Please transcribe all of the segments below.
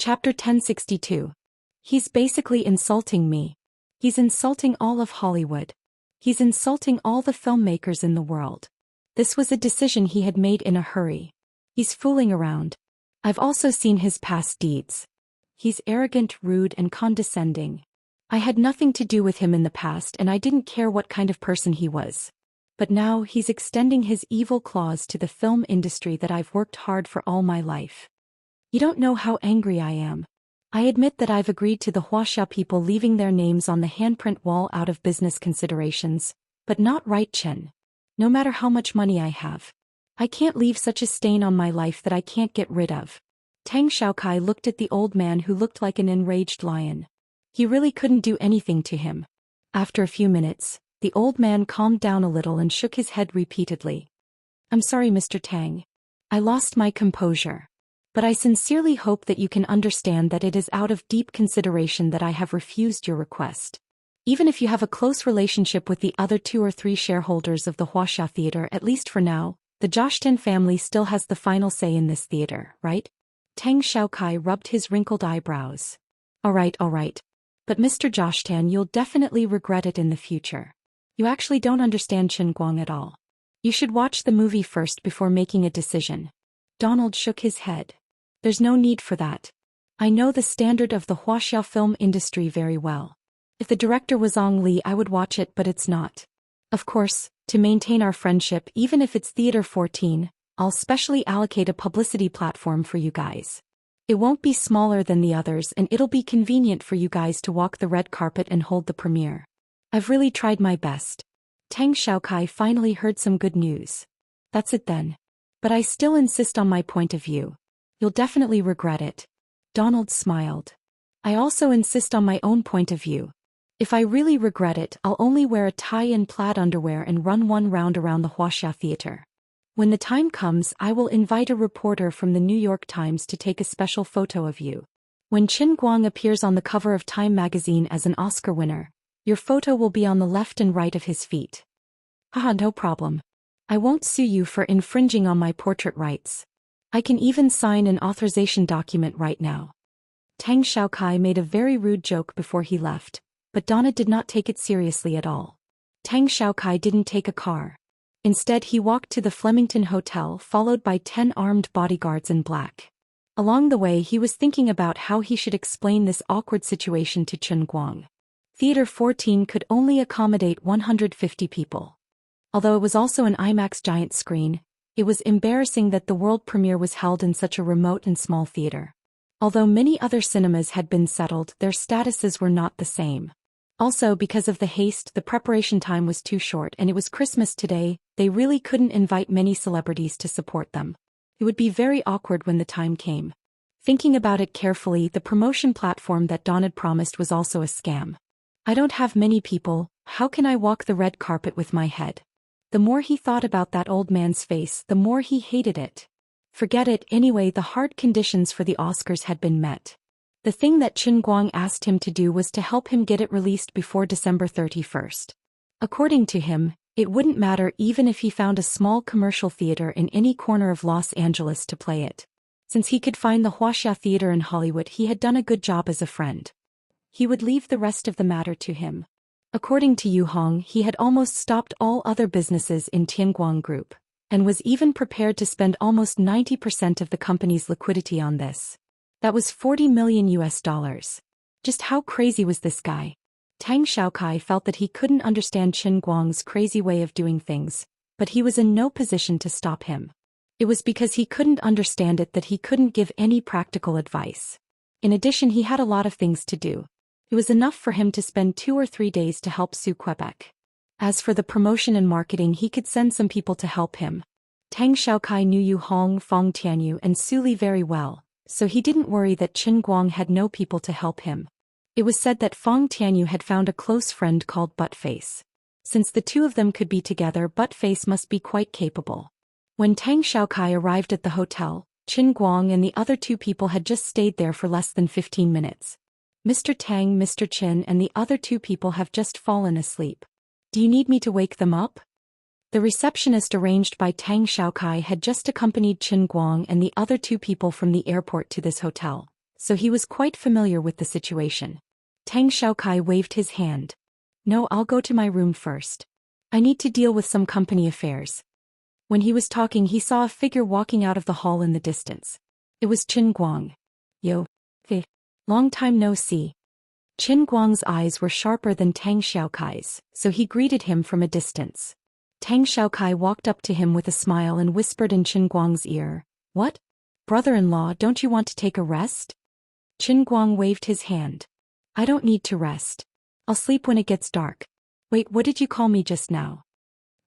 Chapter 1062. He's basically insulting me. He's insulting all of Hollywood. He's insulting all the filmmakers in the world. This was a decision he had made in a hurry. He's fooling around. I've also seen his past deeds. He's arrogant, rude, and condescending. I had nothing to do with him in the past and I didn't care what kind of person he was. But now he's extending his evil claws to the film industry that I've worked hard for all my life. You don't know how angry I am. I admit that I've agreed to the Wuxia people leaving their names on the handprint wall out of business considerations, but not right, Chen. No matter how much money I have. I can't leave such a stain on my life that I can't get rid of. Tang Xiaokai looked at the old man who looked like an enraged lion. He really couldn't do anything to him. After a few minutes, the old man calmed down a little and shook his head repeatedly. I'm sorry, Mr. Tang. I lost my composure. But I sincerely hope that you can understand that it is out of deep consideration that I have refused your request. Even if you have a close relationship with the other 2 or 3 shareholders of the Wuxia Theater, at least for now, the Zhou Xian family still has the final say in this theater, right? Tang Xiaokai rubbed his wrinkled eyebrows. All right. But Mr. Zhou Xian, you'll definitely regret it in the future. You actually don't understand Chen Guang at all. You should watch the movie first before making a decision. Donald shook his head. There's no need for that. I know the standard of the Wuxia film industry very well. If the director was Ong Li, I would watch it, but it's not. Of course, to maintain our friendship, even if it's Theater 14, I'll specially allocate a publicity platform for you guys. It won't be smaller than the others and it'll be convenient for you guys to walk the red carpet and hold the premiere. I've really tried my best. Tang Xiaokai finally heard some good news. That's it then. But I still insist on my point of view. You'll definitely regret it. Donald smiled. I also insist on my own point of view. If I really regret it, I'll only wear a tie and plaid underwear and run one round around the Wuxia Theater. When the time comes, I will invite a reporter from the New York Times to take a special photo of you. When Chen Guang appears on the cover of Time magazine as an Oscar winner, your photo will be on the left and right of his feet. Haha, no problem. I won't sue you for infringing on my portrait rights. I can even sign an authorization document right now. Tang Xiaokai made a very rude joke before he left, but Donna did not take it seriously at all. Tang Xiaokai didn't take a car. Instead, he walked to the Flemington Hotel followed by 10 armed bodyguards in black. Along the way, he was thinking about how he should explain this awkward situation to Chen Guang. Theater 14 could only accommodate 150 people. Although it was also an IMAX giant screen, it was embarrassing that the world premiere was held in such a remote and small theater. Although many other cinemas had been settled, their statuses were not the same. Also, because of the haste, the preparation time was too short and it was Christmas today, they really couldn't invite many celebrities to support them. It would be very awkward when the time came. Thinking about it carefully, the promotion platform that Don had promised was also a scam. I don't have many people, how can I walk the red carpet with my head? The more he thought about that old man's face, the more he hated it. Forget it anyway, the hard conditions for the Oscars had been met. The thing that Chen Guang asked him to do was to help him get it released before December 31st. According to him, it wouldn't matter even if he found a small commercial theater in any corner of Los Angeles to play it. Since he could find the Wuxia Theater in Hollywood, he had done a good job as a friend. He would leave the rest of the matter to him. According to Yu Hong, he had almost stopped all other businesses in Tianguang Group, and was even prepared to spend almost 90% of the company's liquidity on this. That was $40 million. Just how crazy was this guy? Tang Xiaokai felt that he couldn't understand Chen Guang's crazy way of doing things, but he was in no position to stop him. It was because he couldn't understand it that he couldn't give any practical advice. In addition, he had a lot of things to do. It was enough for him to spend 2 or 3 days to help Sue Quebec. As for the promotion and marketing, he could send some people to help him. Tang Xiaokai knew Yu Hong, Fong Tianyu and Su Li very well, so he didn't worry that Chen Guang had no people to help him. It was said that Fong Tianyu had found a close friend called Buttface. Since the two of them could be together, Buttface must be quite capable. When Tang Xiaokai arrived at the hotel, Chen Guang and the other 2 people had just stayed there for less than 15 minutes. Mr. Tang, Mr. Chen and the other 2 people have just fallen asleep. Do you need me to wake them up? The receptionist arranged by Tang Xiaokai had just accompanied Chen Guang and the other 2 people from the airport to this hotel, so he was quite familiar with the situation. Tang Xiaokai waved his hand. No, I'll go to my room first. I need to deal with some company affairs. When he was talking, he saw a figure walking out of the hall in the distance. It was Qin Guang. Yo. Fi. Long time no see. Qin Guang's eyes were sharper than Tang Xiaokai's, so he greeted him from a distance. Tang Xiaokai walked up to him with a smile and whispered in Qin Guang's ear, "What? Brother-in-law, don't you want to take a rest?" Qin Guang waved his hand. "I don't need to rest. I'll sleep when it gets dark." "Wait, what did you call me just now?"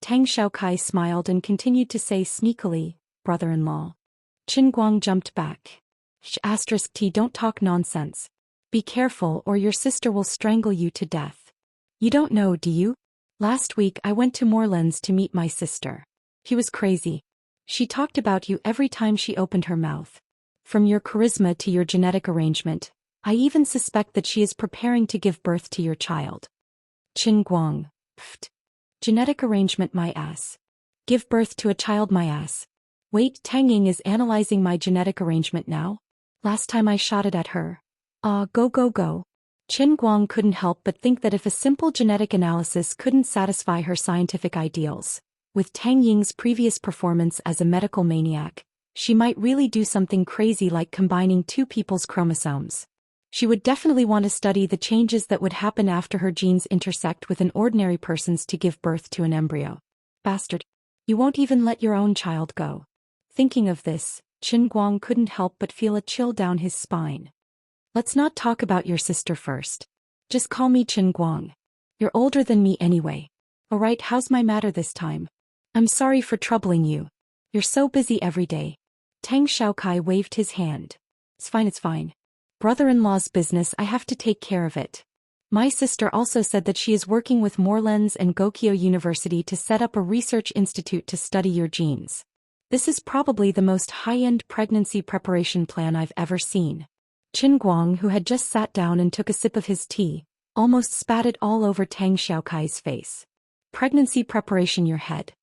Tang Xiaokai smiled and continued to say sneakily, "Brother-in-law." Qin Guang jumped back. "T, don't talk nonsense. Be careful or your sister will strangle you to death. You don't know, do you? Last week I went to Moorlands to meet my sister. She was crazy. She talked about you every time she opened her mouth. From your charisma to your genetic arrangement, I even suspect that she is preparing to give birth to your child." Qin Guang. Pfft. Genetic arrangement my ass. Give birth to a child my ass. Wait, Tang Ying is analyzing my genetic arrangement now? Last time I shot it at her. Go. Qin Guang couldn't help but think that if a simple genetic analysis couldn't satisfy her scientific ideals, with Tang Ying's previous performance as a medical maniac, she might really do something crazy like combining two people's chromosomes. She would definitely want to study the changes that would happen after her genes intersect with an ordinary person's to give birth to an embryo. Bastard. You won't even let your own child go. Thinking of this, Qin Guang couldn't help but feel a chill down his spine. Let's not talk about your sister first. Just call me Qin Guang. You're older than me anyway. Alright, how's my matter this time? I'm sorry for troubling you. You're so busy every day. Tang Xiaokai waved his hand. It's fine. Brother-in-law's business, I have to take care of it. My sister also said that she is working with Moorlands and Gokyo University to set up a research institute to study your genes. This is probably the most high-end pregnancy preparation plan I've ever seen. Qin Guang, who had just sat down and took a sip of his tea, almost spat it all over Tang Xiaokai's face. Pregnancy preparation your head.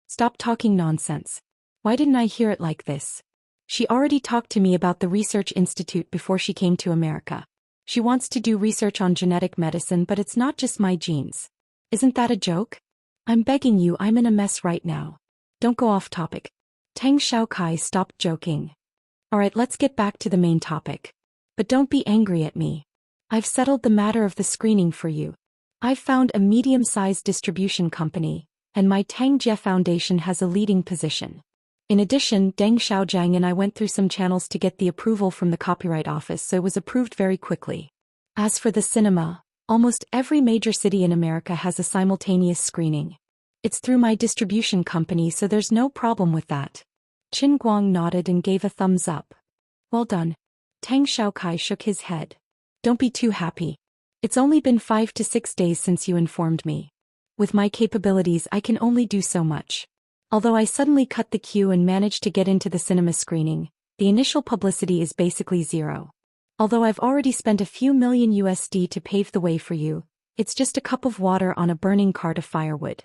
Stop talking nonsense. Why didn't I hear it like this? She already talked to me about the research institute before she came to America. She wants to do research on genetic medicine, but it's not just my genes. Isn't that a joke? I'm begging you, I'm in a mess right now. Don't go off topic. Tang Xiaokai stopped joking. Alright, let's get back to the main topic. But don't be angry at me. I've settled the matter of the screening for you. I've found a medium-sized distribution company, and my Tang Jie Foundation has a leading position. In addition, Deng Xiaojiang and I went through some channels to get the approval from the Copyright Office, so it was approved very quickly. As for the cinema, almost every major city in America has a simultaneous screening. It's through my distribution company, so there's no problem with that. Qin Guang nodded and gave a thumbs up. Well done. Tang Xiaokai shook his head. Don't be too happy. It's only been 5 to 6 days since you informed me. With my capabilities, I can only do so much. Although I suddenly cut the queue and managed to get into the cinema screening, the initial publicity is basically zero. Although I've already spent a few million USD to pave the way for you, it's just a cup of water on a burning cart of firewood.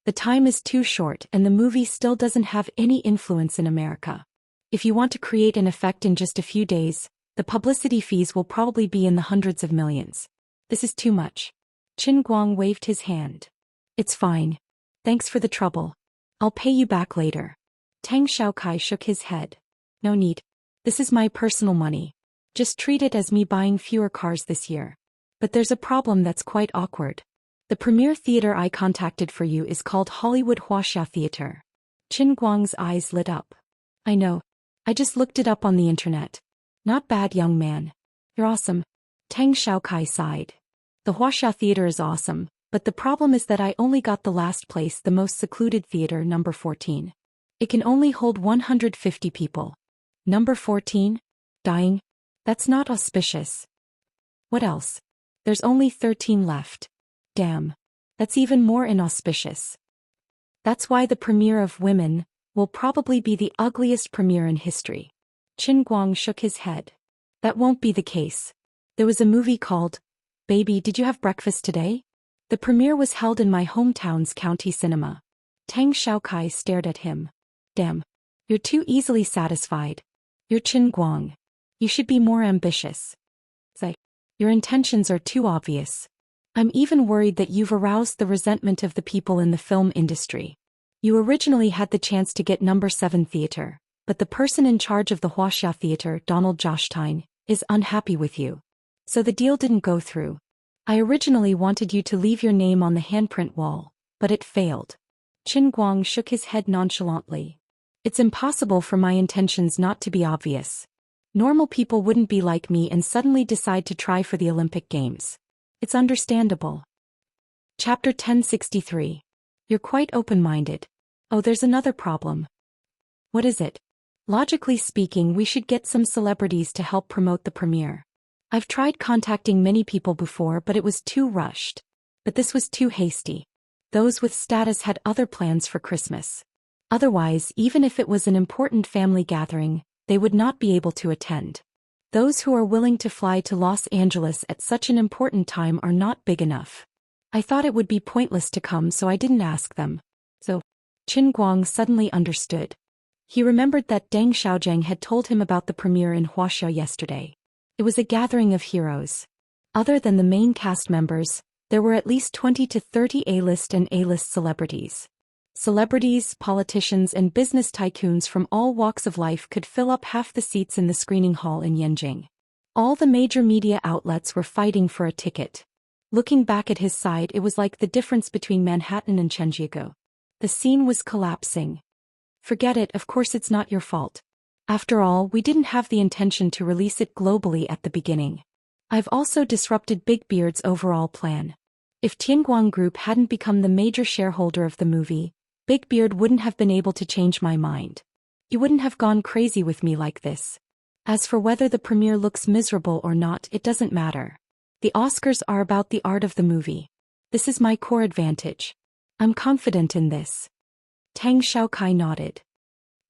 The time is too short and the movie still doesn't have any influence in America. If you want to create an effect in just a few days, the publicity fees will probably be in the hundreds of millions. This is too much. Qin Guang waved his hand. It's fine. Thanks for the trouble. I'll pay you back later. Tang Xiaokai shook his head. No need. This is my personal money. Just treat it as me buying fewer cars this year. But there's a problem that's quite awkward. The premiere theater I contacted for you is called Hollywood Wuxia Theater. Qin Guang's eyes lit up. I know. I just looked it up on the internet. Not bad, young man. You're awesome. Tang Xiaokai sighed. The Wuxia Theater is awesome, but the problem is that I only got the last place, the most secluded theater, number 14. It can only hold 150 people. Number 14? Dying? That's not auspicious. What else? There's only 13 left. Damn. That's even more inauspicious. That's why the premiere of Women will probably be the ugliest premiere in history. Qin Guang shook his head. That won't be the case. There was a movie called Baby, Did You Have Breakfast Today? The premiere was held in my hometown's county cinema. Tang Xiaokai stared at him. Damn. You're too easily satisfied. You're Qin Guang. You should be more ambitious. Say, your intentions are too obvious. I'm even worried that you've aroused the resentment of the people in the film industry. You originally had the chance to get number 7 theater, but the person in charge of the Wuxia theater, Donald Jostein, is unhappy with you. So the deal didn't go through. I originally wanted you to leave your name on the handprint wall, but it failed. Qin Guang shook his head nonchalantly. It's impossible for my intentions not to be obvious. Normal people wouldn't be like me and suddenly decide to try for the Olympic Games. It's understandable. Chapter 1063. You're quite open-minded. Oh, there's another problem. What is it? Logically speaking, we should get some celebrities to help promote the premiere. I've tried contacting many people before, but it was too rushed. But this was too hasty. Those with status had other plans for Christmas. Otherwise, even if it was an important family gathering, they would not be able to attend. Those who are willing to fly to Los Angeles at such an important time are not big enough. I thought it would be pointless to come, so I didn't ask them. So, Qin Guang suddenly understood. He remembered that Deng Xiaojiang had told him about the premiere in Wuxia yesterday. It was a gathering of heroes. Other than the main cast members, there were at least 20 to 30 A-list and A-list celebrities. Celebrities, politicians and business tycoons from all walks of life could fill up half the seats in the screening hall in Yanjing. All the major media outlets were fighting for a ticket. Looking back at his side, it was like the difference between Manhattan and Chengjigo. The scene was collapsing. Forget it, of course it's not your fault. After all, we didn't have the intention to release it globally at the beginning. I've also disrupted Big Beard's overall plan. If Tianguang Group hadn't become the major shareholder of the movie, Big Beard wouldn't have been able to change my mind. You wouldn't have gone crazy with me like this. As for whether the premiere looks miserable or not, it doesn't matter. The Oscars are about the art of the movie. This is my core advantage. I'm confident in this. Tang Xiaokai nodded.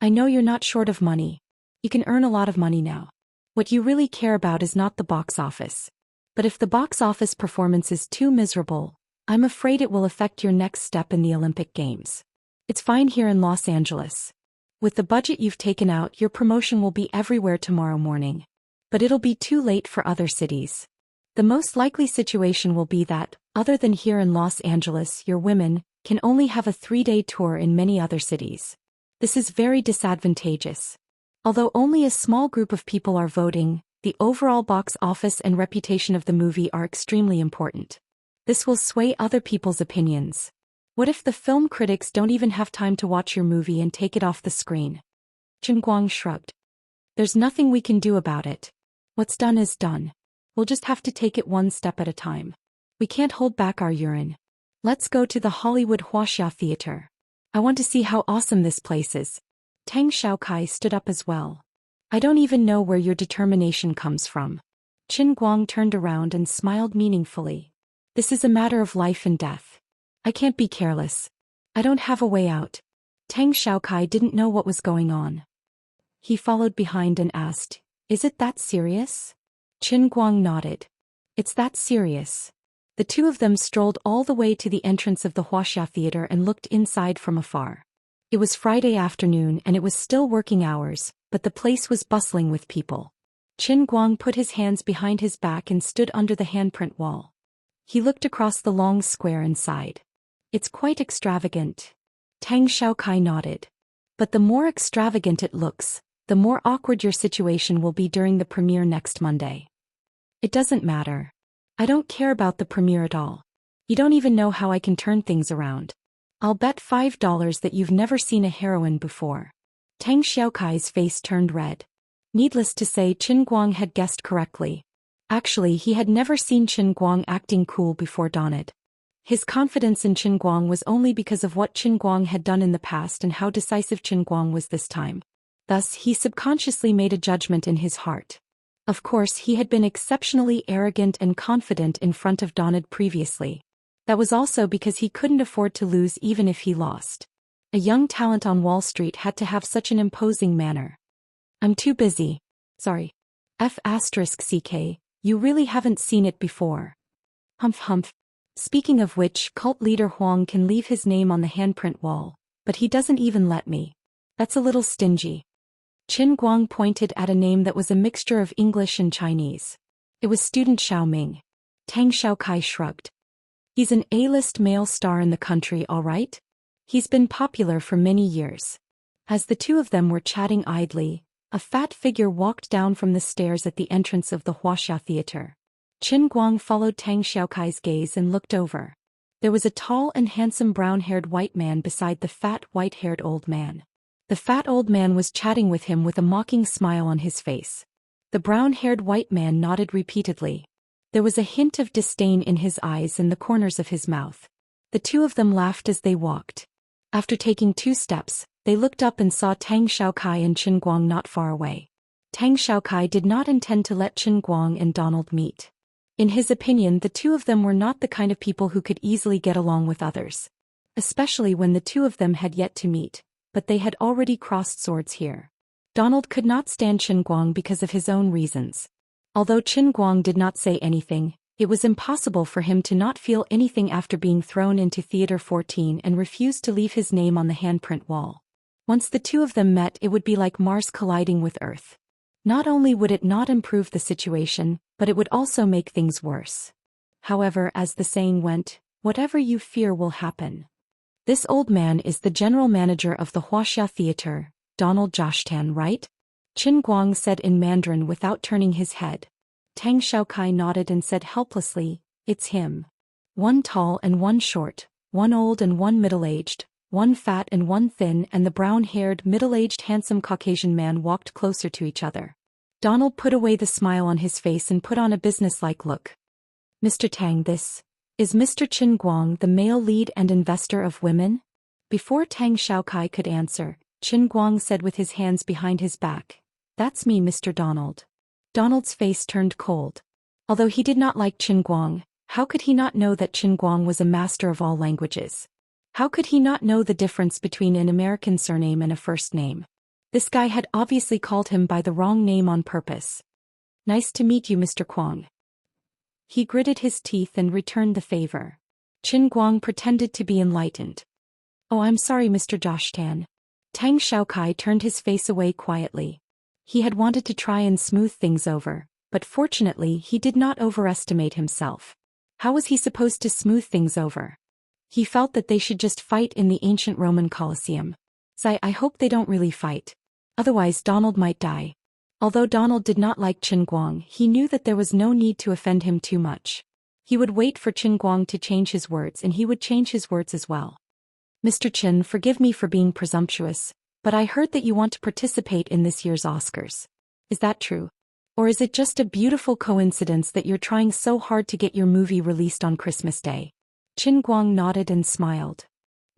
I know you're not short of money. You can earn a lot of money now. What you really care about is not the box office. But if the box office performance is too miserable, I'm afraid it will affect your next step in the Olympic Games. It's fine here in Los Angeles. With the budget you've taken out, your promotion will be everywhere tomorrow morning. But it'll be too late for other cities. The most likely situation will be that, other than here in Los Angeles, your women can only have a 3-day tour in many other cities. This is very disadvantageous. Although only a small group of people are voting, the overall box office and reputation of the movie are extremely important. This will sway other people's opinions. What if the film critics don't even have time to watch your movie and take it off the screen? Qin Guang shrugged. There's nothing we can do about it. What's done is done. We'll just have to take it one step at a time. We can't hold back our urine. Let's go to the Hollywood Wuxia Theater. I want to see how awesome this place is. Tang Xiaokai stood up as well. I don't even know where your determination comes from. Qin Guang turned around and smiled meaningfully. This is a matter of life and death. I can't be careless. I don't have a way out. Tang Xiaokai didn't know what was going on. He followed behind and asked, Is it that serious? Qin Guang nodded. It's that serious. The two of them strolled all the way to the entrance of the Wuxia Theater and looked inside from afar. It was Friday afternoon and it was still working hours, but the place was bustling with people. Qin Guang put his hands behind his back and stood under the handprint wall. He looked across the long square and sighed. It's quite extravagant. Tang Xiaokai nodded. But the more extravagant it looks, the more awkward your situation will be during the premiere next Monday. It doesn't matter. I don't care about the premiere at all. You don't even know how I can turn things around. I'll bet $5 that you've never seen a heroine before. Tang Xiaokai's face turned red. Needless to say, Qin Guang had guessed correctly. Actually, he had never seen Qin Guang acting cool before Daoist. His confidence in Qin Guang was only because of what Qin Guang had done in the past and how decisive Qin Guang was this time. Thus, he subconsciously made a judgment in his heart. Of course, he had been exceptionally arrogant and confident in front of Daoist previously. That was also because he couldn't afford to lose even if he lost. A young talent on Wall Street had to have such an imposing manner. I'm too busy. Sorry. F***ck, you really haven't seen it before. Humph humph. Speaking of which, cult leader Huang can leave his name on the handprint wall, but he doesn't even let me. That's a little stingy. Qin Guang pointed at a name that was a mixture of English and Chinese. It was student Xiao Ming. Tang Xiaokai shrugged. He's an A-list male star in the country, all right? He's been popular for many years. As the two of them were chatting idly, a fat figure walked down from the stairs at the entrance of the Wuxia theater. Qin Guang followed Tang Xiaokai's gaze and looked over. There was a tall and handsome brown-haired white man beside the fat white-haired old man. The fat old man was chatting with him with a mocking smile on his face. The brown-haired white man nodded repeatedly. There was a hint of disdain in his eyes and the corners of his mouth. The two of them laughed as they walked. After taking 2 steps, they looked up and saw Tang Xiaokai and Qin Guang not far away. Tang Xiaokai did not intend to let Qin Guang and Donald meet. In his opinion, the two of them were not the kind of people who could easily get along with others. Especially when the two of them had yet to meet, but they had already crossed swords here. Donald could not stand Qin Guang because of his own reasons. Although Qin Guang did not say anything, it was impossible for him to not feel anything after being thrown into Theater 14 and refused to leave his name on the handprint wall. Once the two of them met, it would be like Mars colliding with Earth. Not only would it not improve the situation, but it would also make things worse. However, as the saying went, whatever you fear will happen. This old man is the general manager of the Wuxia Theater, Donald Zhou Xian, right? Qin Guang said in Mandarin without turning his head. Tang Xiaokai nodded and said helplessly, "It's him." One tall and one short, one old and one middle-aged, one fat and one thin, and the brown-haired, middle-aged handsome Caucasian man walked closer to each other. Donald put away the smile on his face and put on a businesslike look. "Mr. Tang, this is Mr. Qin Guang, the male lead and investor of women?" Before Tang Xiaokai could answer, Qin Guang said with his hands behind his back, "That's me, Mr. Donald." Donald's face turned cold. Although he did not like Qin Guang, how could he not know that Qin Guang was a master of all languages? How could he not know the difference between an American surname and a first name? This guy had obviously called him by the wrong name on purpose. "Nice to meet you, Mr. Guang." He gritted his teeth and returned the favor. Qin Guang pretended to be enlightened. "Oh, I'm sorry, Mr. Zhou Xian." Tang Xiaokai turned his face away quietly. He had wanted to try and smooth things over, but fortunately he did not overestimate himself. How was he supposed to smooth things over? He felt that they should just fight in the ancient Roman Colosseum. I hope they don't really fight. Otherwise Donald might die. Although Donald did not like Qin Guang, he knew that there was no need to offend him too much. He would wait for Qin Guang to change his words and he would change his words as well. "Mr. Qin, forgive me for being presumptuous, but I heard that you want to participate in this year's Oscars. Is that true? Or is it just a beautiful coincidence that you're trying so hard to get your movie released on Christmas Day?" Qin Guang nodded and smiled.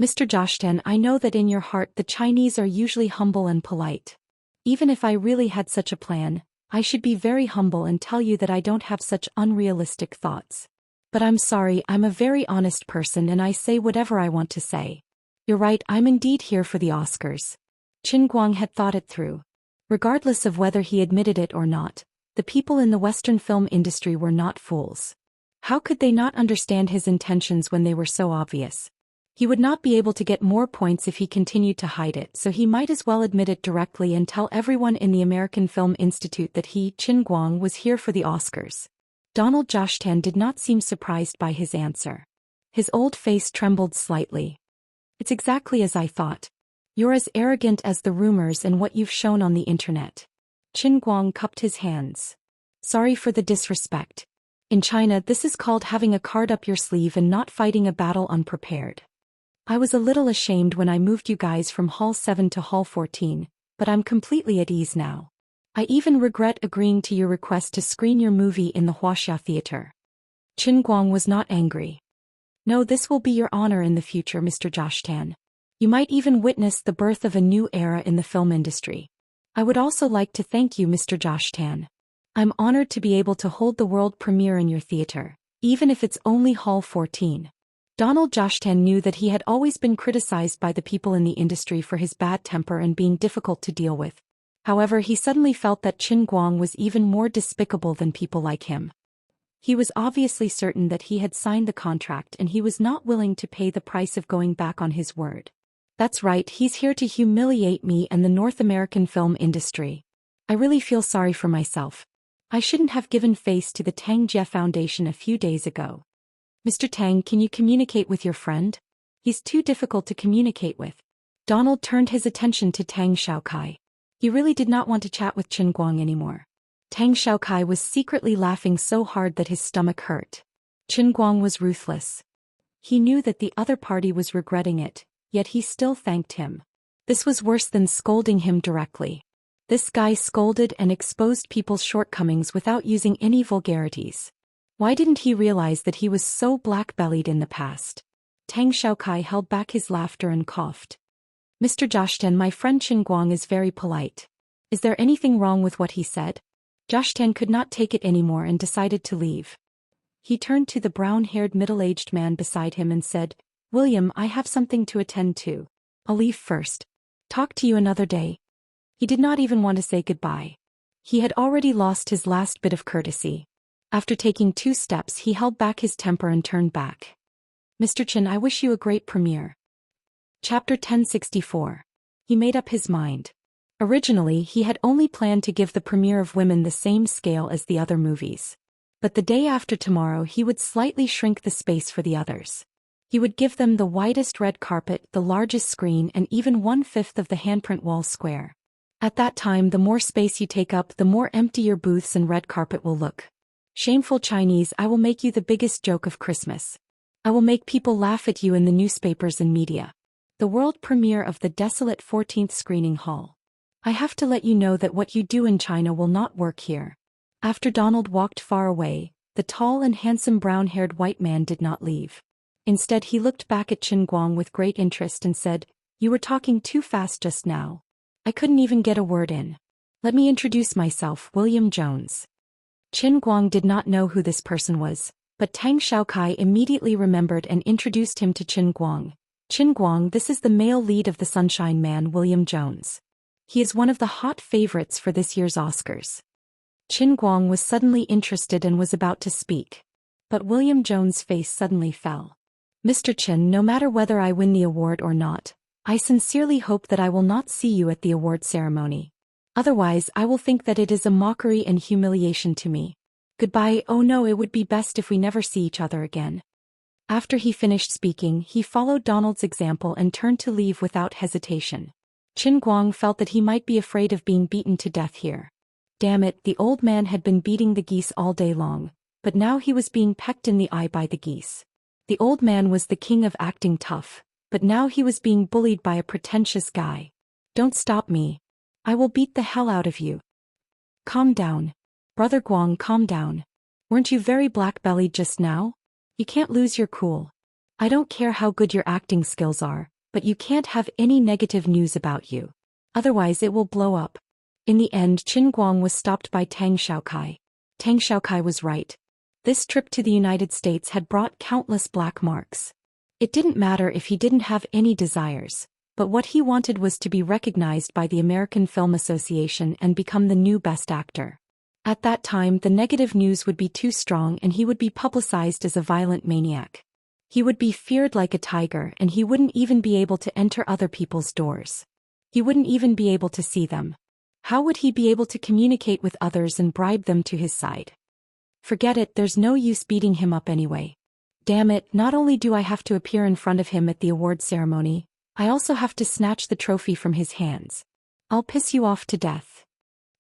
"Mr. Zhou Xian, I know that in your heart the Chinese are usually humble and polite. Even if I really had such a plan, I should be very humble and tell you that I don't have such unrealistic thoughts. But I'm sorry, I'm a very honest person and I say whatever I want to say. You're right, I'm indeed here for the Oscars." Qin Guang had thought it through. Regardless of whether he admitted it or not, the people in the Western film industry were not fools. How could they not understand his intentions when they were so obvious? He would not be able to get more points if he continued to hide it, so he might as well admit it directly and tell everyone in the American Film Institute that he, Qin Guang, was here for the Oscars. Donald Zhou Xian did not seem surprised by his answer. His old face trembled slightly. "It's exactly as I thought. You're as arrogant as the rumors and what you've shown on the internet." Qin Guang cupped his hands. "Sorry for the disrespect. In China, this is called having a card up your sleeve and not fighting a battle unprepared. I was a little ashamed when I moved you guys from Hall 7 to Hall 14, but I'm completely at ease now. I even regret agreeing to your request to screen your movie in the Wuxia Theater." Qin Guang was not angry. "No, this will be your honor in the future, Mr. Zhou Xian. You might even witness the birth of a new era in the film industry. I would also like to thank you, Mr. Zhou Xian. I'm honored to be able to hold the world premiere in your theater, even if it's only Hall 14. Donald Zhou Xian knew that he had always been criticized by the people in the industry for his bad temper and being difficult to deal with. However, he suddenly felt that Qin Guang was even more despicable than people like him. He was obviously certain that he had signed the contract and he was not willing to pay the price of going back on his word. That's right, he's here to humiliate me and the North American film industry. I really feel sorry for myself. I shouldn't have given face to the Tang Jie Foundation a few days ago. Mr. Tang, can you communicate with your friend? He's too difficult to communicate with. Donald turned his attention to Tang Xiaokai. He really did not want to chat with Chen Guang anymore. Tang Xiaokai was secretly laughing so hard that his stomach hurt. Chen Guang was ruthless. He knew that the other party was regretting it, yet he still thanked him. This was worse than scolding him directly. This guy scolded and exposed people's shortcomings without using any vulgarities. Why didn't he realize that he was so black-bellied in the past? Tang Xiaokai held back his laughter and coughed. Mr. Zhou, my friend Chen Guang is very polite. Is there anything wrong with what he said? Zhou could not take it anymore and decided to leave. He turned to the brown-haired middle-aged man beside him and said, William, I have something to attend to. I'll leave first. Talk to you another day. He did not even want to say goodbye. He had already lost his last bit of courtesy. After taking 2 steps, he held back his temper and turned back. Mr. Chen, I wish you a great premiere. Chapter 1064. He made up his mind. Originally, he had only planned to give the premiere of Women the same scale as the other movies. But the day after tomorrow he would slightly shrink the space for the others. He would give them the widest red carpet, the largest screen, and even 1/5 of the handprint wall square. At that time, the more space you take up, the more empty your booths and red carpet will look. Shameful Chinese, I will make you the biggest joke of Christmas. I will make people laugh at you in the newspapers and media. The world premiere of the desolate 14th screening hall. I have to let you know that what you do in China will not work here. After Donald walked far away, the tall and handsome brown-haired white man did not leave. Instead, he looked back at Chen Guang with great interest and said, You were talking too fast just now. I couldn't even get a word in. Let me introduce myself, William Jones. Chen Guang did not know who this person was, but Tang Xiaokai immediately remembered and introduced him to Chen Guang. Chen Guang, this is the male lead of the Sunshine Man, William Jones. He is one of the hot favorites for this year's Oscars. Chen Guang was suddenly interested and was about to speak. But William Jones' face suddenly fell. Mr. Chen, no matter whether I win the award or not, I sincerely hope that I will not see you at the award ceremony. Otherwise, I will think that it is a mockery and humiliation to me. Goodbye. Oh no, it would be best if we never see each other again. After he finished speaking, he followed Donald's example and turned to leave without hesitation. Chen Guang felt that he might be afraid of being beaten to death here. Damn it, the old man had been beating the geese all day long, but now he was being pecked in the eye by the geese. The old man was the king of acting tough, but now he was being bullied by a pretentious guy. Don't stop me. I will beat the hell out of you. Calm down. Brother Guang, calm down. Weren't you very black-bellied just now? You can't lose your cool. I don't care how good your acting skills are, but you can't have any negative news about you. Otherwise it will blow up. In the end, Chen Guang was stopped by Tang Xiaokai. Tang Xiaokai was right. This trip to the United States had brought countless black marks. It didn't matter if he didn't have any desires, but what he wanted was to be recognized by the American Film Association and become the new best actor. At that time, the negative news would be too strong and he would be publicized as a violent maniac. He would be feared like a tiger and he wouldn't even be able to enter other people's doors. He wouldn't even be able to see them. How would he be able to communicate with others and bribe them to his side? Forget it, there's no use beating him up anyway. Damn it, not only do I have to appear in front of him at the award ceremony, I also have to snatch the trophy from his hands. I'll piss you off to death.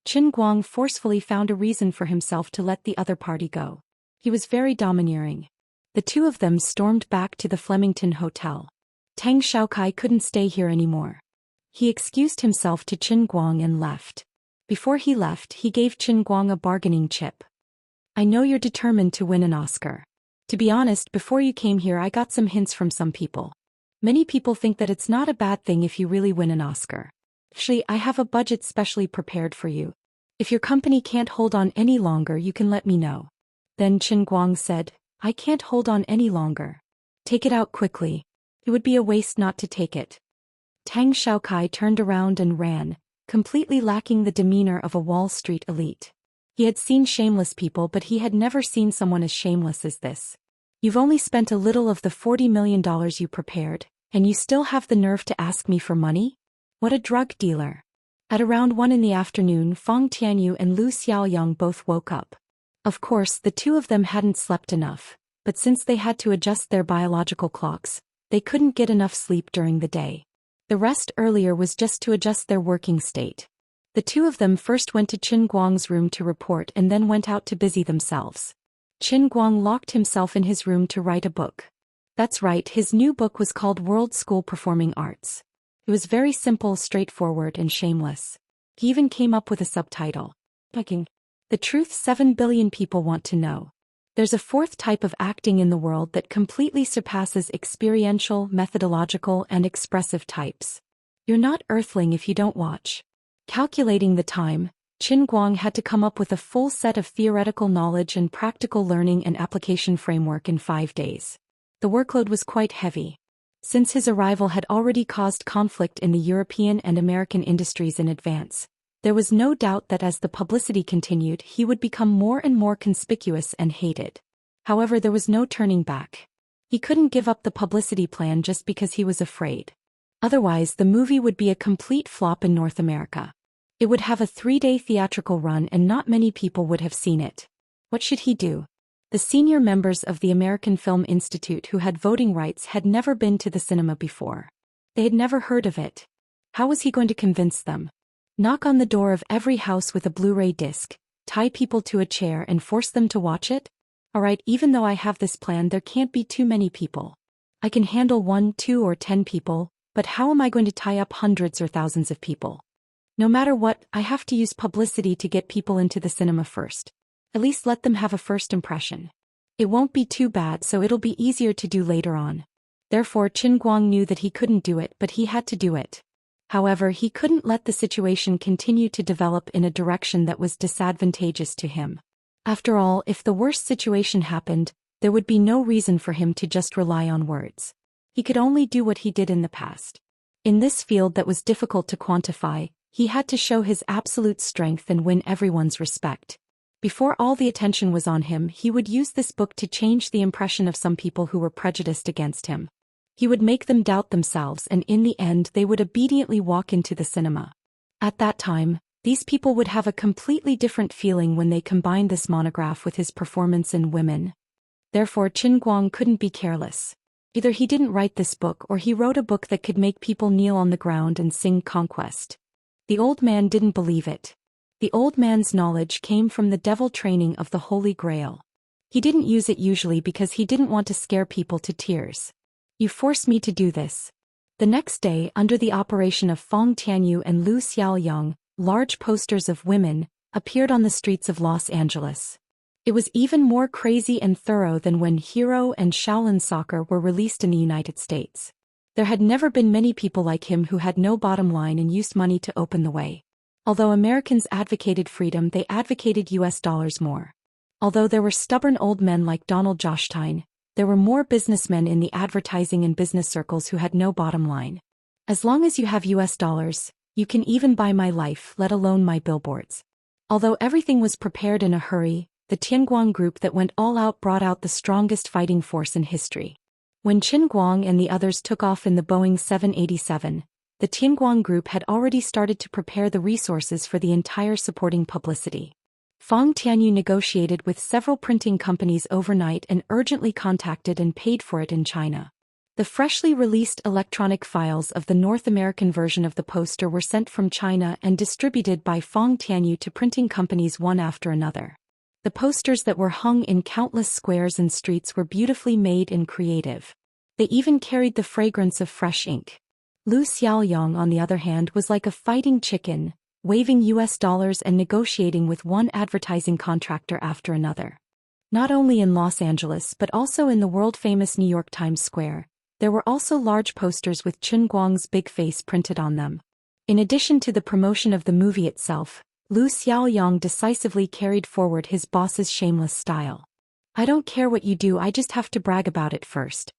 Chen Guang forcefully found a reason for himself to let the other party go. He was very domineering. The two of them stormed back to the Flemington Hotel. Tang Xiaokai couldn't stay here anymore. He excused himself to Chen Guang and left. Before he left, he gave Chen Guang a bargaining chip. I know you're determined to win an Oscar. To be honest, before you came here I got some hints from some people. Many people think that it's not a bad thing if you really win an Oscar. Actually, I have a budget specially prepared for you. If your company can't hold on any longer, you can let me know. Then Chen Guang said, I can't hold on any longer. Take it out quickly. It would be a waste not to take it. Tang Xiaokai turned around and ran, completely lacking the demeanor of a Wall Street elite. He had seen shameless people, but he had never seen someone as shameless as this. You've only spent a little of the $40 million you prepared, And you still have the nerve to ask me for money? What a drug dealer. At around 1 in the afternoon, Feng Tianyu and Lu Xiaoyang both woke up. Of course, the two of them hadn't slept enough, but since they had to adjust their biological clocks, they couldn't get enough sleep during the day. The rest earlier was just to adjust their working state. The two of them first went to Qin Guang's room to report and then went out to busy themselves. Qin Guang locked himself in his room to write a book. That's right, his new book was called World School Performing Arts. It was very simple, straightforward, and shameless. He even came up with a subtitle. The truth 7 billion people want to know. There's a fourth type of acting in the world that completely surpasses experiential, methodological, and expressive types. You're not earthling if you don't watch. Calculating the time, Qin Guang had to come up with a full set of theoretical knowledge and practical learning and application framework in 5 days. The workload was quite heavy. Since his arrival had already caused conflict in the European and American industries in advance, there was no doubt that as the publicity continued, he would become more and more conspicuous and hated. However, there was no turning back. He couldn't give up the publicity plan just because he was afraid. Otherwise, the movie would be a complete flop in North America. It would have a 3-day theatrical run and not many people would have seen it. What should he do? The senior members of the American Film Institute who had voting rights had never been to the cinema before. They had never heard of it. How was he going to convince them? Knock on the door of every house with a Blu-ray disc, tie people to a chair and force them to watch it? Alright, even though I have this plan, there can't be too many people. I can handle 1, 2, or 10 people, but how am I going to tie up hundreds or thousands of people? No matter what, I have to use publicity to get people into the cinema first. At least let them have a first impression. It won't be too bad, so it'll be easier to do later on. Therefore, Qin Guang knew that he couldn't do it, but he had to do it. However, he couldn't let the situation continue to develop in a direction that was disadvantageous to him. After all, if the worst situation happened, there would be no reason for him to just rely on words. He could only do what he did in the past. In this field that was difficult to quantify, he had to show his absolute strength and win everyone's respect. Before all the attention was on him, he would use this book to change the impression of some people who were prejudiced against him. He would make them doubt themselves, and in the end they would obediently walk into the cinema. At that time, these people would have a completely different feeling when they combined this monograph with his performance in Women. Therefore, Qin Guang couldn't be careless. Either he didn't write this book or he wrote a book that could make people kneel on the ground and sing Conquest. The old man didn't believe it. The old man's knowledge came from the devil training of the Holy Grail. He didn't use it usually because he didn't want to scare people to tears. You force me to do this. The next day, under the operation of Feng Tianyu and Lu Xiaoyang, large posters of Women appeared on the streets of Los Angeles. It was even more crazy and thorough than when Hero and Shaolin Soccer were released in the United States. There had never been many people like him who had no bottom line and used money to open the way. Although Americans advocated freedom, they advocated US dollars more. Although there were stubborn old men like Donald Jostein, there were more businessmen in the advertising and business circles who had no bottom line. As long as you have US dollars, you can even buy my life, let alone my billboards. Although everything was prepared in a hurry, the Tianguang group that went all out brought out the strongest fighting force in history. When Qin Guang and the others took off in the Boeing 787, the Tianguang group had already started to prepare the resources for the entire supporting publicity. Feng Tianyu negotiated with several printing companies overnight and urgently contacted and paid for it in China. The freshly released electronic files of the North American version of the poster were sent from China and distributed by Feng Tianyu to printing companies one after another. The posters that were hung in countless squares and streets were beautifully made and creative. They even carried the fragrance of fresh ink. Lu Xiaoyang, on the other hand, was like a fighting chicken, waving US dollars and negotiating with one advertising contractor after another. Not only in Los Angeles but also in the world-famous New York Times Square, there were also large posters with Qin Guang's big face printed on them. In addition to the promotion of the movie itself, Lu Xiaoyang decisively carried forward his boss's shameless style. I don't care what you do, I just have to brag about it first.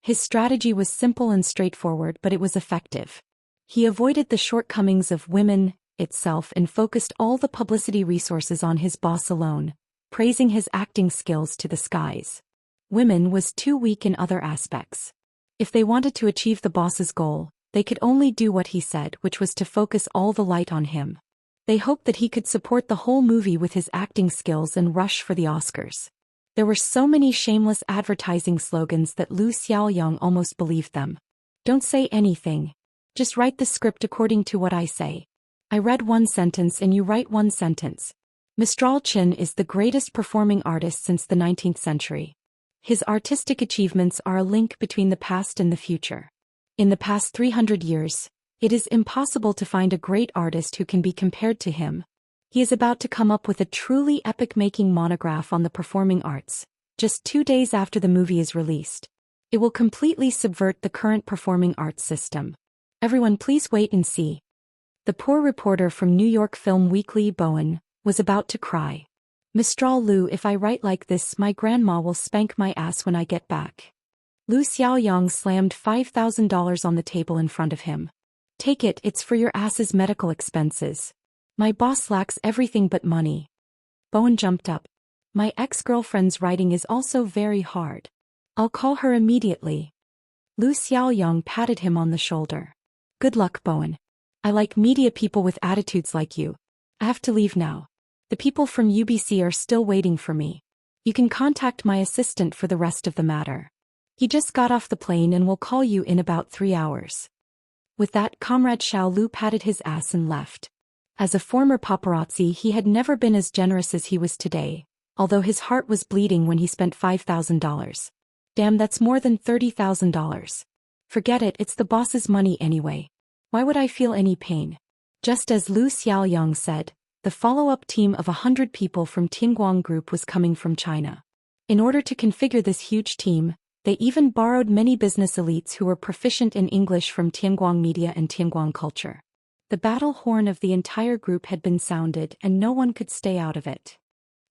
His strategy was simple and straightforward, but it was effective. He avoided the shortcomings of Women itself and focused all the publicity resources on his boss alone, praising his acting skills to the skies. Women was too weak in other aspects. If they wanted to achieve the boss's goal, they could only do what he said, which was to focus all the light on him. They hoped that he could support the whole movie with his acting skills and rush for the Oscars. There were so many shameless advertising slogans that Lu Xiaoyang almost believed them. Don't say anything. Just write the script according to what I say. I read one sentence and you write one sentence. Mistral Qin is the greatest performing artist since the 19th century. His artistic achievements are a link between the past and the future. In the past 300 years, it is impossible to find a great artist who can be compared to him. He is about to come up with a truly epic-making monograph on the performing arts, just 2 days after the movie is released. It will completely subvert the current performing arts system. Everyone please wait and see. The poor reporter from New York Film Weekly, Bowen, was about to cry. Mistral Lu, if I write like this, my grandma will spank my ass when I get back. Lu Xiaoyang slammed $5,000 on the table in front of him. Take it, it's for your ass's medical expenses. My boss lacks everything but money. Bowen jumped up. My ex-girlfriend's writing is also very hard. I'll call her immediately. Lu Xiaoyang patted him on the shoulder. Good luck, Bowen. I like media people with attitudes like you. I have to leave now. The people from UBC are still waiting for me. You can contact my assistant for the rest of the matter. He just got off the plane and will call you in about 3 hours. With that, Comrade Xiao Lu patted his ass and left. As a former paparazzi, he had never been as generous as he was today, although his heart was bleeding when he spent $5,000. Damn, that's more than $30,000. Forget it, it's the boss's money anyway. Why would I feel any pain? Just as Lu Xiaoyang said, the follow-up team of 100 people from Tianguang Group was coming from China. In order to configure this huge team, they even borrowed many business elites who were proficient in English from Tianguang media and Tianguang culture. The battle horn of the entire group had been sounded and no one could stay out of it.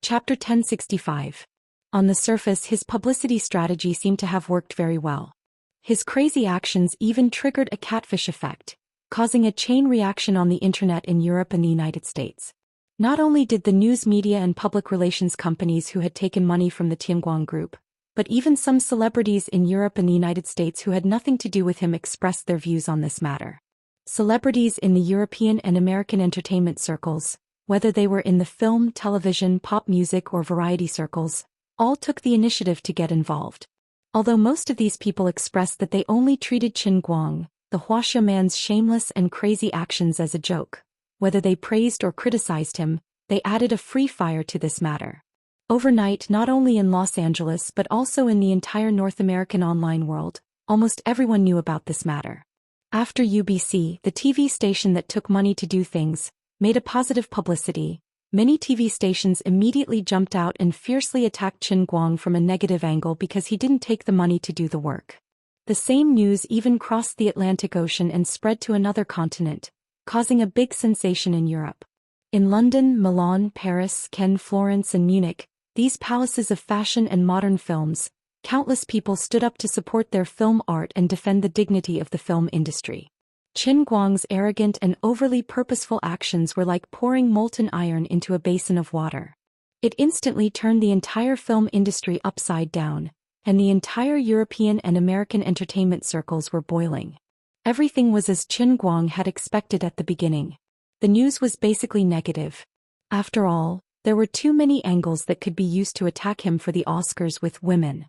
Chapter 1065. On the surface, his publicity strategy seemed to have worked very well. His crazy actions even triggered a catfish effect, causing a chain reaction on the internet in Europe and the United States. Not only did the news media and public relations companies who had taken money from the Tianguang Group, but even some celebrities in Europe and the United States who had nothing to do with him expressed their views on this matter. Celebrities in the European and American entertainment circles, whether they were in the film, television, pop music or variety circles, all took the initiative to get involved. Although most of these people expressed that they only treated Qin Guang, the Wuxia man's shameless and crazy actions, as a joke, whether they praised or criticized him, they added a free fire to this matter. Overnight, not only in Los Angeles but also in the entire North American online world, almost everyone knew about this matter. After UBC, the TV station that took money to do things, made a positive publicity, many TV stations immediately jumped out and fiercely attacked Qin Guang from a negative angle because he didn't take the money to do the work. The same news even crossed the Atlantic Ocean and spread to another continent, causing a big sensation in Europe. In London, Milan, Paris, Cannes, Florence and Munich, these palaces of fashion and modern films, countless people stood up to support their film art and defend the dignity of the film industry. Qin Guang's arrogant and overly purposeful actions were like pouring molten iron into a basin of water. It instantly turned the entire film industry upside down, and the entire European and American entertainment circles were boiling. Everything was as Qin Guang had expected at the beginning. The news was basically negative. After all, there were too many angles that could be used to attack him for the Oscars with women.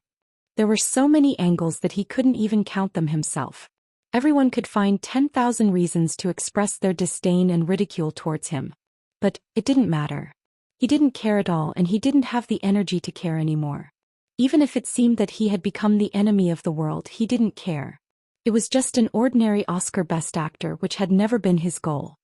There were so many angles that he couldn't even count them himself. Everyone could find 10,000 reasons to express their disdain and ridicule towards him. But it didn't matter. He didn't care at all, and he didn't have the energy to care anymore. Even if it seemed that he had become the enemy of the world, he didn't care. It was just an ordinary Oscar Best Actor, which had never been his goal.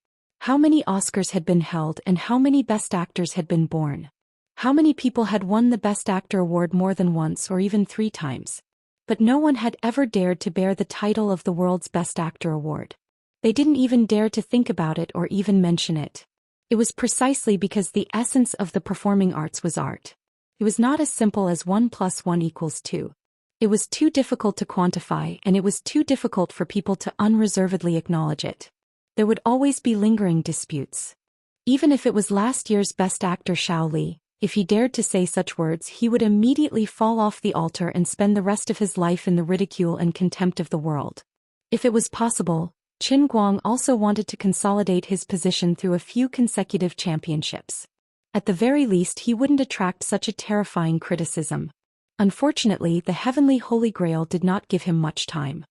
How many Oscars had been held and how many Best Actors had been born? How many people had won the Best Actor award more than once or even 3 times? But no one had ever dared to bear the title of the world's Best Actor award. They didn't even dare to think about it or even mention it. It was precisely because the essence of the performing arts was art. It was not as simple as 1 + 1 = 2. It was too difficult to quantify, and it was too difficult for people to unreservedly acknowledge it. There would always be lingering disputes. Even if it was last year's Best Actor Xiao Li, If he dared to say such words, he would immediately fall off the altar and spend the rest of his life in the ridicule and contempt of the world. If it was possible, Qin Guang also wanted to consolidate his position through a few consecutive championships. At the very least, he wouldn't attract such a terrifying criticism. Unfortunately, the heavenly Holy Grail did not give him much time.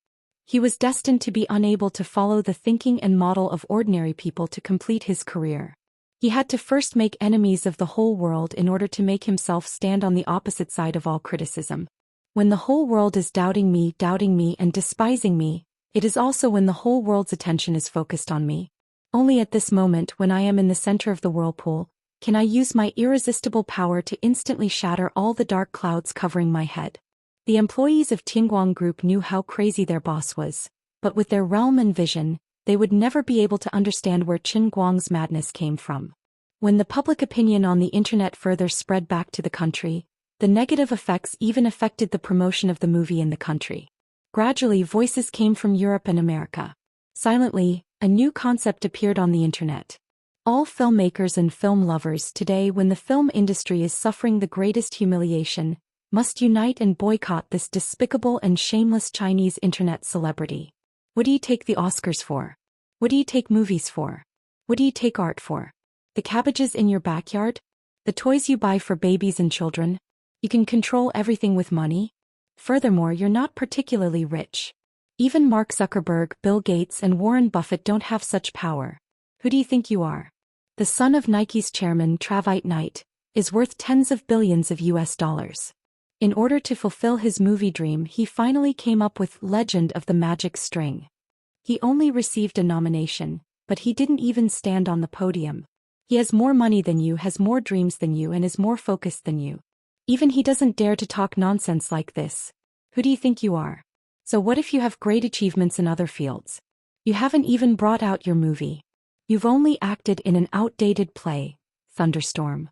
He was destined to be unable to follow the thinking and model of ordinary people to complete his career. He had to first make enemies of the whole world in order to make himself stand on the opposite side of all criticism. When the whole world is doubting me and despising me, it is also when the whole world's attention is focused on me. Only at this moment, when I am in the center of the whirlpool, can I use my irresistible power to instantly shatter all the dark clouds covering my head. The employees of Tianguang Group knew how crazy their boss was, but with their realm and vision, they would never be able to understand where Qin Guang's madness came from. When the public opinion on the internet further spread back to the country, the negative effects even affected the promotion of the movie in the country. Gradually, voices came from Europe and America. Silently, a new concept appeared on the internet. All filmmakers and film lovers today, when the film industry is suffering the greatest humiliation, must unite and boycott this despicable and shameless Chinese internet celebrity. What do you take the Oscars for? What do you take movies for? What do you take art for? The cabbages in your backyard? The toys you buy for babies and children? You can control everything with money? Furthermore, you're not particularly rich. Even Mark Zuckerberg, Bill Gates, and Warren Buffett don't have such power. Who do you think you are? The son of Nike's chairman, Travis Knight, is worth tens of billions of US dollars. In order to fulfill his movie dream, he finally came up with Legend of the Magic String. He only received a nomination, but he didn't even stand on the podium. He has more money than you, has more dreams than you, and is more focused than you. Even he doesn't dare to talk nonsense like this. Who do you think you are? So what if you have great achievements in other fields? You haven't even brought out your movie. You've only acted in an outdated play, Thunderstorm.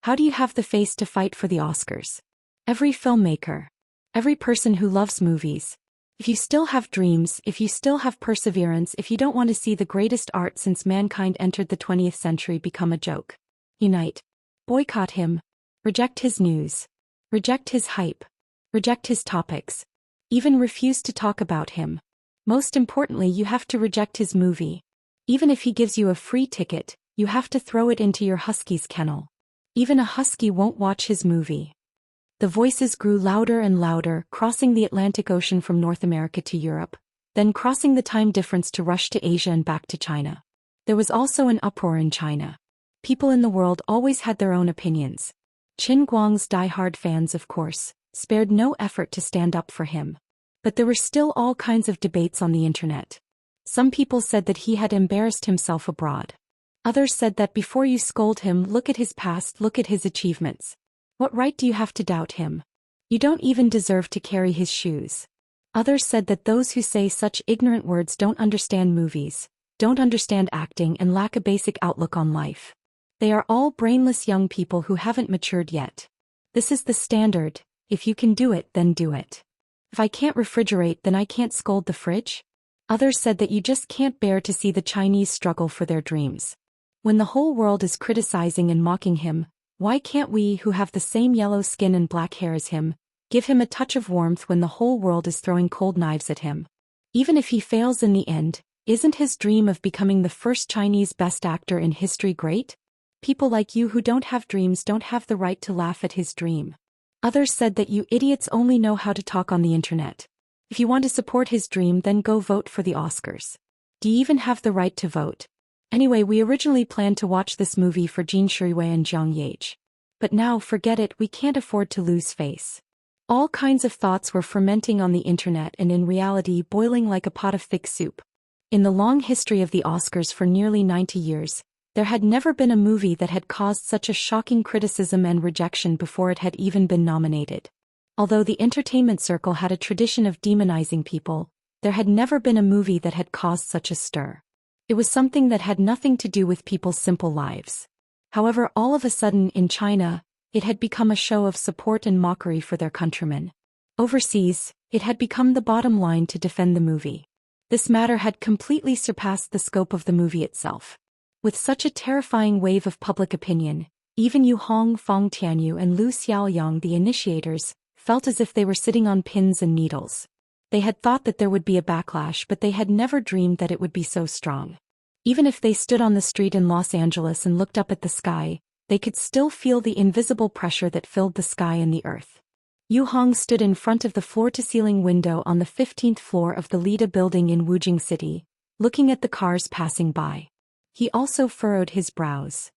How do you have the face to fight for the Oscars? Every filmmaker, every person who loves movies, if you still have dreams, if you still have perseverance, if you don't want to see the greatest art since mankind entered the 20th century become a joke, unite. Boycott him. Reject his news. Reject his hype. Reject his topics. Even refuse to talk about him. Most importantly, you have to reject his movie. Even if he gives you a free ticket, you have to throw it into your husky's kennel. Even a husky won't watch his movie. The voices grew louder and louder, crossing the Atlantic Ocean from North America to Europe, then crossing the time difference to rush to Asia and back to China. There was also an uproar in China. People in the world always had their own opinions. Qin Guang's die-hard fans, of course, spared no effort to stand up for him. But there were still all kinds of debates on the internet. Some people said that he had embarrassed himself abroad. Others said that before you scold him, look at his past, look at his achievements. What right do you have to doubt him? You don't even deserve to carry his shoes. Others said that those who say such ignorant words don't understand movies, don't understand acting, and lack a basic outlook on life. They are all brainless young people who haven't matured yet. This is the standard. If you can do it, then do it. If I can't refrigerate, then I can't scold the fridge? Others said that you just can't bear to see the Chinese struggle for their dreams. When the whole world is criticizing and mocking him, why can't we, who have the same yellow skin and black hair as him, give him a touch of warmth when the whole world is throwing cold knives at him? Even if he fails in the end, isn't his dream of becoming the first Chinese best actor in history great? People like you who don't have dreams don't have the right to laugh at his dream. Others said that you idiots only know how to talk on the internet. If you want to support his dream, then go vote for the Oscars. Do you even have the right to vote? Anyway, we originally planned to watch this movie for Jin Shuiwei and Zhang Yache. But now, forget it, we can't afford to lose face. All kinds of thoughts were fermenting on the internet and in reality boiling like a pot of thick soup. In the long history of the Oscars for nearly 90 years, there had never been a movie that had caused such a shocking criticism and rejection before it had even been nominated. Although the entertainment circle had a tradition of demonizing people, there had never been a movie that had caused such a stir. It was something that had nothing to do with people's simple lives. However, all of a sudden in China, it had become a show of support and mockery for their countrymen. Overseas, it had become the bottom line to defend the movie. This matter had completely surpassed the scope of the movie itself. With such a terrifying wave of public opinion, Even Yu Hong, Fong Tianyu and Lu Xiaoyang, the initiators, felt as if they were sitting on pins and needles. They had thought that there would be a backlash, but they had never dreamed that it would be so strong. Even if they stood on the street in Los Angeles and looked up at the sky, they could still feel the invisible pressure that filled the sky and the earth. Yu Hong stood in front of the floor-to-ceiling window on the 15th floor of the Lida building in Wujing City, looking at the cars passing by. He also furrowed his brows.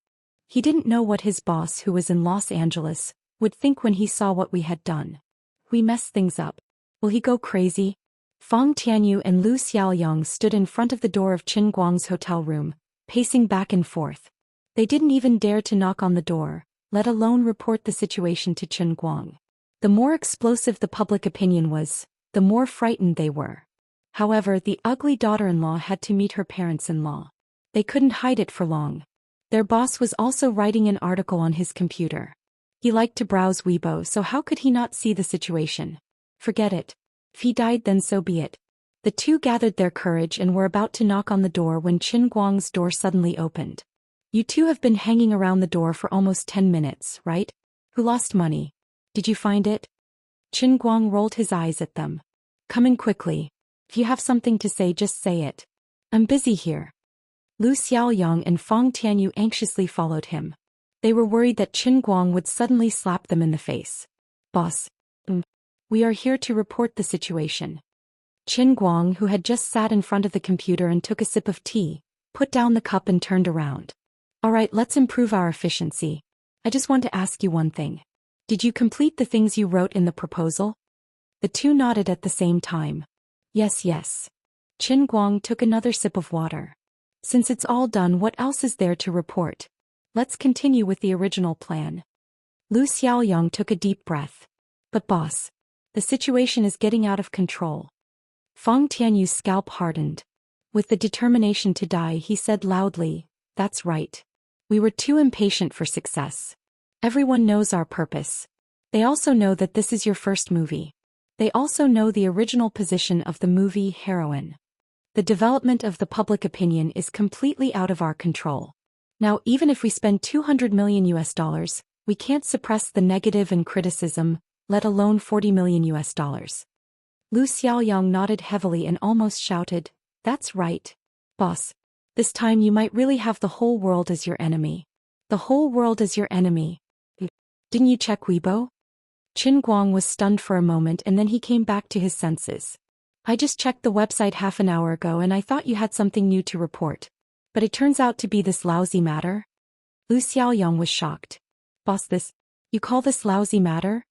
He didn't know what his boss, who was in Los Angeles, would think when he saw what we had done. We messed things up. Will he go crazy? Fong Tianyu and Lu Xiaoyang stood in front of the door of Qin Guang's hotel room, pacing back and forth. They didn't even dare to knock on the door, let alone report the situation to Qin Guang. The more explosive the public opinion was, the more frightened they were. However, the ugly daughter-in-law had to meet her parents-in-law. They couldn't hide it for long. Their boss was also writing an article on his computer. He liked to browse Weibo, so how could he not see the situation? Forget it. If he died, then so be it. The two gathered their courage and were about to knock on the door when Qin Guang's door suddenly opened. You two have been hanging around the door for almost 10 minutes, right? Who lost money? Did you find it? Qin Guang rolled his eyes at them. Come in quickly. If you have something to say, just say it. I'm busy here. Lu Xiaoyang and Fong Tianyu anxiously followed him. They were worried that Qin Guang would suddenly slap them in the face. Boss. We are here to report the situation. Qin Guang, who had just sat in front of the computer and took a sip of tea, put down the cup and turned around. All right, let's improve our efficiency. I just want to ask you one thing. Did you complete the things you wrote in the proposal? The two nodded at the same time. Yes. Qin Guang took another sip of water. Since it's all done, what else is there to report? Let's continue with the original plan. Lu Xiaoyang took a deep breath. But boss, the situation is getting out of control. Fong Tianyu's scalp hardened. With the determination to die, he said loudly, That's right. We were too impatient for success. Everyone knows our purpose. They also know that this is your first movie. They also know the original position of the movie heroine. The development of the public opinion is completely out of our control. Now, even if we spend $200 million, we can't suppress the negative and criticism, let alone $40 million. Lu Xiaoyang nodded heavily and almost shouted, That's right. Boss. This time you might really have the whole world as your enemy. The whole world as your enemy. Didn't you check Weibo? Qin Guang was stunned for a moment and then he came back to his senses. I just checked the website half an hour ago and I thought you had something new to report. But it turns out to be this lousy matter? Lu Xiaoyang was shocked. Boss, you call this lousy matter?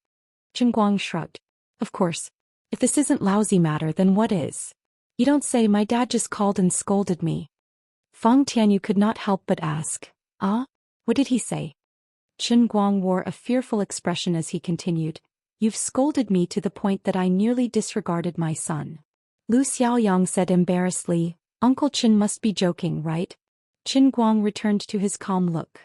Qin Guang shrugged. Of course. If this isn't lousy matter, then what is? You don't say. My dad just called and scolded me. Fong Tianyu could not help but ask, What did he say? Qin Guang wore a fearful expression as he continued, You've scolded me to the point that I nearly disregarded my son. Lu Xiaoyang said embarrassedly, Uncle Qin must be joking, right? Qin Guang returned to his calm look.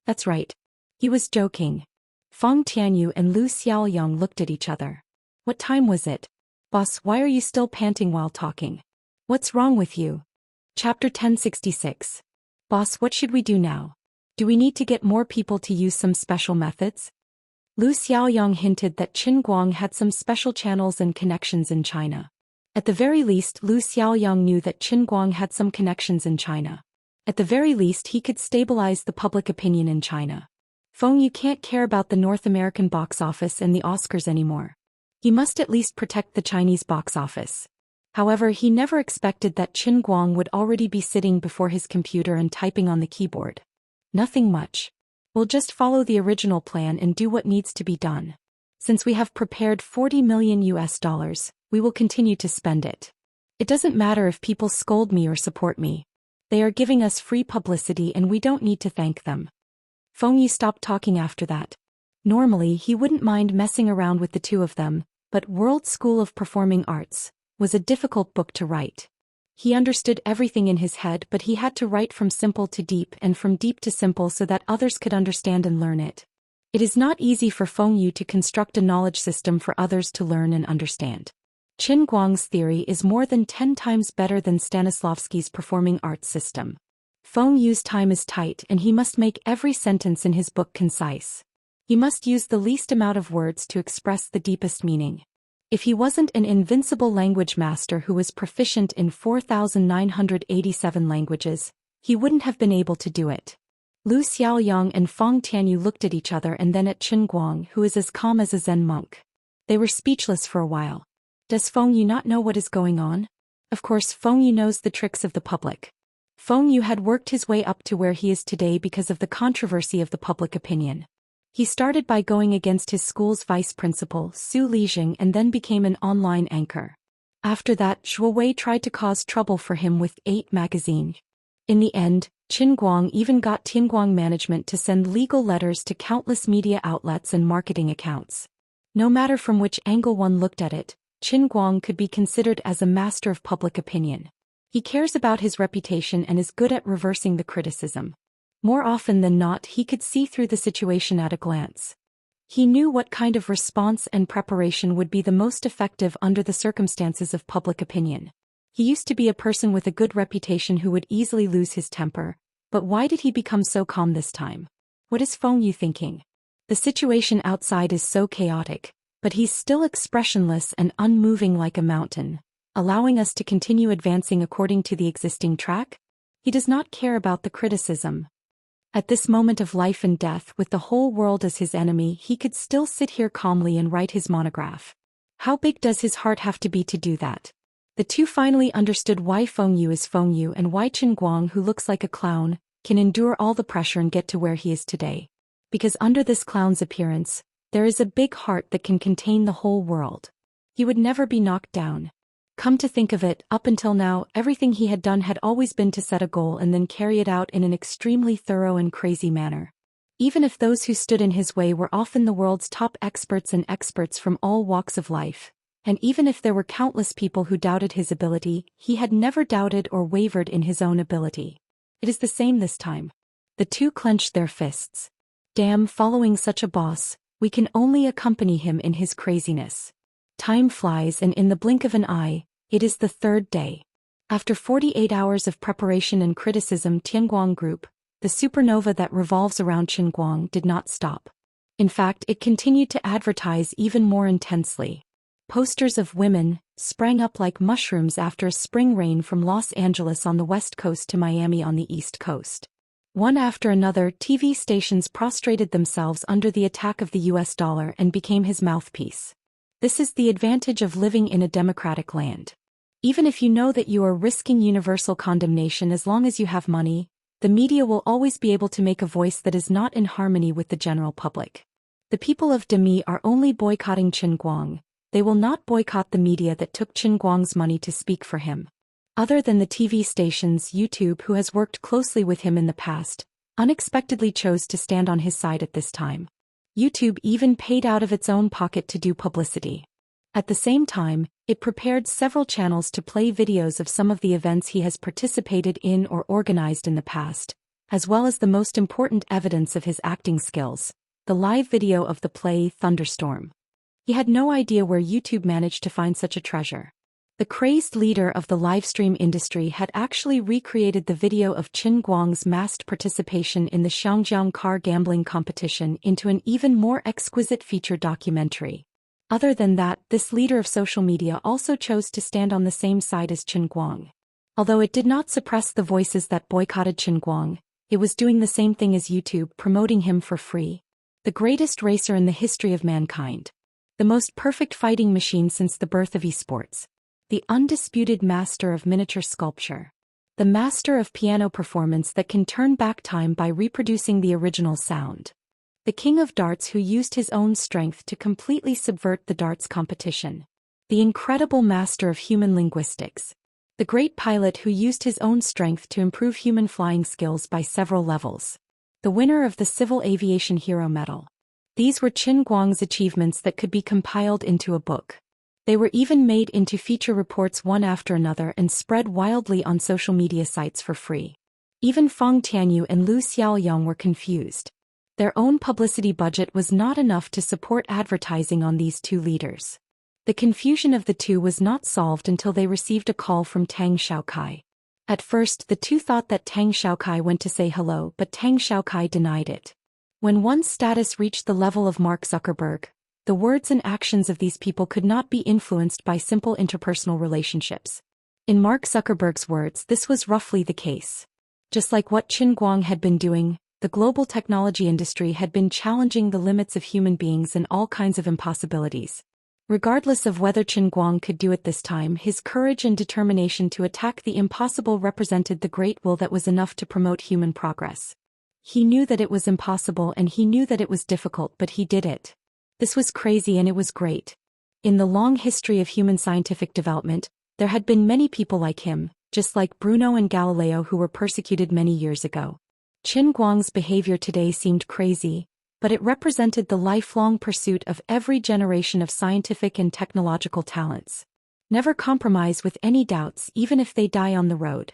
That's right. He was joking. Fong Tianyu and Lu Xiaoyang looked at each other. What time was it? Boss, why are you still panting while talking? What's wrong with you? Chapter 1066. Boss, what should we do now? Do we need to get more people to use some special methods? Lu Xiaoyang hinted that Qin Guang had some special channels and connections in China. At the very least, Lu Xiaoyang knew that Qin Guang had some connections in China. At the very least, he could stabilize the public opinion in China. Fong, you can't care about the North American box office and the Oscars anymore. He must at least protect the Chinese box office. However, he never expected that Qin Guang would already be sitting before his computer and typing on the keyboard. Nothing much. We'll just follow the original plan and do what needs to be done. Since we have prepared $40 million, we will continue to spend it. It doesn't matter if people scold me or support me. They are giving us free publicity and we don't need to thank them. Fong Yi stopped talking after that. Normally, he wouldn't mind messing around with the two of them, but World School of Performing Arts was a difficult book to write. He understood everything in his head, but he had to write from simple to deep and from deep to simple so that others could understand and learn it. It is not easy for Feng Yu to construct a knowledge system for others to learn and understand. Qin Guang's theory is more than 10 times better than Stanislavski's performing arts system. Feng Yu's time is tight and he must make every sentence in his book concise. He must use the least amount of words to express the deepest meaning. If he wasn't an invincible language master who was proficient in 4,987 languages, he wouldn't have been able to do it. Lu Xiaoyang and Feng Tianyu looked at each other and then at Qin Guang, who is as calm as a Zen monk. They were speechless for a while. Does Feng Yu not know what is going on? Of course Feng Yu knows the tricks of the public. Feng Yu had worked his way up to where he is today because of the controversy of the public opinion. He started by going against his school's vice principal, Su Lijing, and then became an online anchor. After that, Zhou Wei tried to cause trouble for him with 8 magazines. In the end, Qin Guang even got Tianguang management to send legal letters to countless media outlets and marketing accounts. No matter from which angle one looked at it, Qin Guang could be considered as a master of public opinion. He cares about his reputation and is good at reversing the criticism. More often than not, he could see through the situation at a glance. He knew what kind of response and preparation would be the most effective under the circumstances of public opinion. He used to be a person with a good reputation who would easily lose his temper, but why did he become so calm this time? What is Feng Yu thinking? The situation outside is so chaotic, but he's still expressionless and unmoving like a mountain, allowing us to continue advancing according to the existing track? He does not care about the criticism. At this moment of life and death, with the whole world as his enemy, he could still sit here calmly and write his monograph. How big does his heart have to be to do that? The two finally understood why Feng Yu is Feng Yu and why Qin Guang, who looks like a clown, can endure all the pressure and get to where he is today. Because under this clown's appearance, there is a big heart that can contain the whole world. He would never be knocked down. Come to think of it, up until now, everything he had done had always been to set a goal and then carry it out in an extremely thorough and crazy manner. Even if those who stood in his way were often the world's top experts and experts from all walks of life, and even if there were countless people who doubted his ability, he had never doubted or wavered in his own ability. It is the same this time. The two clenched their fists. Damn, following such a boss, we can only accompany him in his craziness. Time flies and in the blink of an eye, it is the third day. After 48 hours of preparation and criticism, Tianguang Group, the supernova that revolves around Qin Guang, did not stop. In fact, it continued to advertise even more intensely. Posters of women sprang up like mushrooms after a spring rain from Los Angeles on the west coast to Miami on the east coast. One after another, TV stations prostrated themselves under the attack of the US dollar and became his mouthpiece. This is the advantage of living in a democratic land. Even if you know that you are risking universal condemnation, as long as you have money, the media will always be able to make a voice that is not in harmony with the general public. The people of Demi are only boycotting Qin Guang. They will not boycott the media that took Qin Guang's money to speak for him. Other than the TV stations, YouTube, who has worked closely with him in the past, unexpectedly chose to stand on his side at this time. YouTube even paid out of its own pocket to do publicity. At the same time, it prepared several channels to play videos of some of the events he has participated in or organized in the past, as well as the most important evidence of his acting skills, the live video of the play Thunderstorm. He had no idea where YouTube managed to find such a treasure. The crazed leader of the livestream industry had actually recreated the video of Qin Guang's masked participation in the Xianxia car gambling competition into an even more exquisite feature documentary. Other than that, this leader of social media also chose to stand on the same side as Qin Guang. Although it did not suppress the voices that boycotted Qin Guang, it was doing the same thing as YouTube, promoting him for free. The greatest racer in the history of mankind. The most perfect fighting machine since the birth of esports. The undisputed master of miniature sculpture. The master of piano performance that can turn back time by reproducing the original sound. The king of darts who used his own strength to completely subvert the darts competition. The incredible master of human linguistics. The great pilot who used his own strength to improve human flying skills by several levels. The winner of the Civil Aviation Hero Medal. These were Qin Guang's achievements that could be compiled into a book. They were even made into feature reports one after another and spread wildly on social media sites for free. Even Feng Tianyu and Lu Xiaoyang were confused. Their own publicity budget was not enough to support advertising on these two leaders. The confusion of the two was not solved until they received a call from Tang Xiaokai. At first, the two thought that Tang Xiaokai went to say hello, but Tang Xiaokai denied it. When one's status reached the level of Mark Zuckerberg, the words and actions of these people could not be influenced by simple interpersonal relationships. In Mark Zuckerberg's words, this was roughly the case. Just like what Qin Guang had been doing, the global technology industry had been challenging the limits of human beings and all kinds of impossibilities. Regardless of whether Qin Guang could do it this time, his courage and determination to attack the impossible represented the great will that was enough to promote human progress. He knew that it was impossible and he knew that it was difficult, but he did it. This was crazy and it was great. In the long history of human scientific development, there had been many people like him, just like Bruno and Galileo, who were persecuted many years ago. Qin Guang's behavior today seemed crazy, but it represented the lifelong pursuit of every generation of scientific and technological talents. Never compromise with any doubts, even if they die on the road.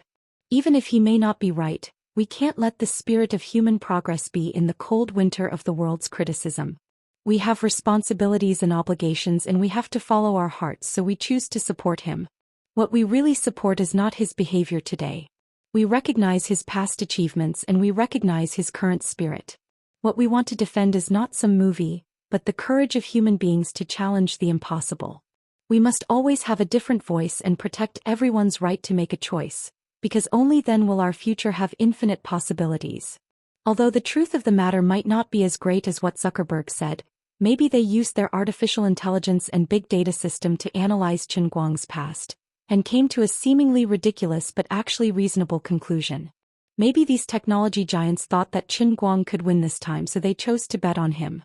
Even if he may not be right, we can't let the spirit of human progress be in the cold winter of the world's criticism. We have responsibilities and obligations and we have to follow our hearts, so we choose to support him. What we really support is not his behavior today. We recognize his past achievements and we recognize his current spirit. What we want to defend is not some movie, but the courage of human beings to challenge the impossible. We must always have a different voice and protect everyone's right to make a choice, because only then will our future have infinite possibilities. Although the truth of the matter might not be as great as what Zuckerberg said, maybe they used their artificial intelligence and big data system to analyze Qin Guang's past, and came to a seemingly ridiculous but actually reasonable conclusion. Maybe these technology giants thought that Qin Guang could win this time, so they chose to bet on him.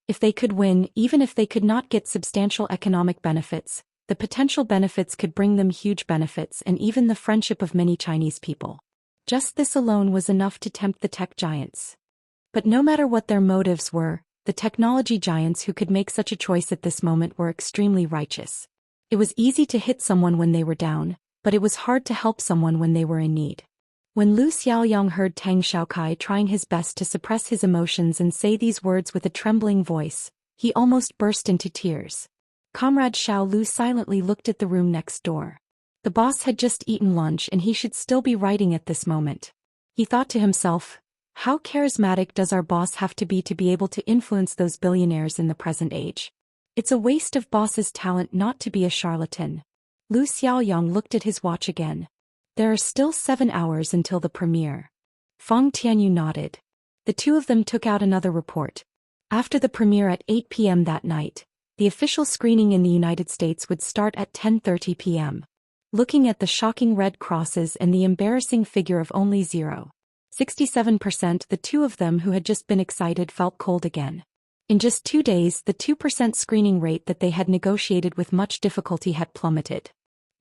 If they could win, even if they could not get substantial economic benefits, the potential benefits could bring them huge benefits and even the friendship of many Chinese people. Just this alone was enough to tempt the tech giants. But no matter what their motives were, the technology giants who could make such a choice at this moment were extremely righteous. It was easy to hit someone when they were down, but it was hard to help someone when they were in need. When Lu Xiaoyang heard Tang Xiaokai trying his best to suppress his emotions and say these words with a trembling voice, he almost burst into tears. Comrade Xiao Lu silently looked at the room next door. The boss had just eaten lunch and he should still be writing at this moment. He thought to himself, how charismatic does our boss have to be able to influence those billionaires in the present age? It's a waste of boss's talent not to be a charlatan. Lu Xiaoyang looked at his watch again. There are still 7 hours until the premiere. Feng Tianyu nodded. The two of them took out another report. After the premiere at 8 p.m. that night, the official screening in the United States would start at 10:30 p.m. Looking at the shocking red crosses and the embarrassing figure of only 0.67%, the two of them who had just been excited felt cold again. In just 2 days, the 2% screening rate that they had negotiated with much difficulty had plummeted.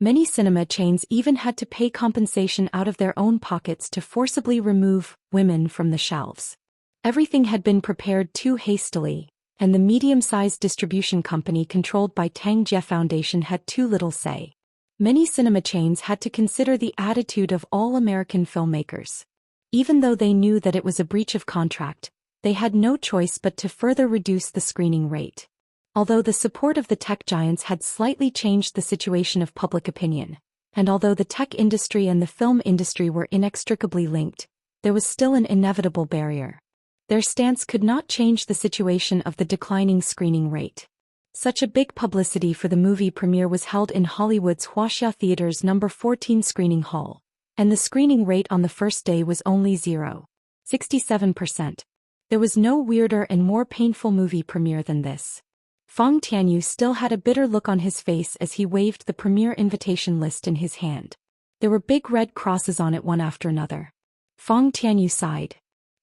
Many cinema chains even had to pay compensation out of their own pockets to forcibly remove women from the shelves. Everything had been prepared too hastily, and the medium-sized distribution company controlled by Tang Jie Foundation had too little say. Many cinema chains had to consider the attitude of all American filmmakers. Even though they knew that it was a breach of contract, they had no choice but to further reduce the screening rate. Although the support of the tech giants had slightly changed the situation of public opinion, and although the tech industry and the film industry were inextricably linked, there was still an inevitable barrier. Their stance could not change the situation of the declining screening rate. Such a big publicity for the movie premiere was held in Hollywood's Wuxia Theater's number 14 screening hall, and the screening rate on the first day was only 0.67%. There was no weirder and more painful movie premiere than this. Feng Tianyu still had a bitter look on his face as he waved the premiere invitation list in his hand. There were big red crosses on it one after another. Feng Tianyu sighed.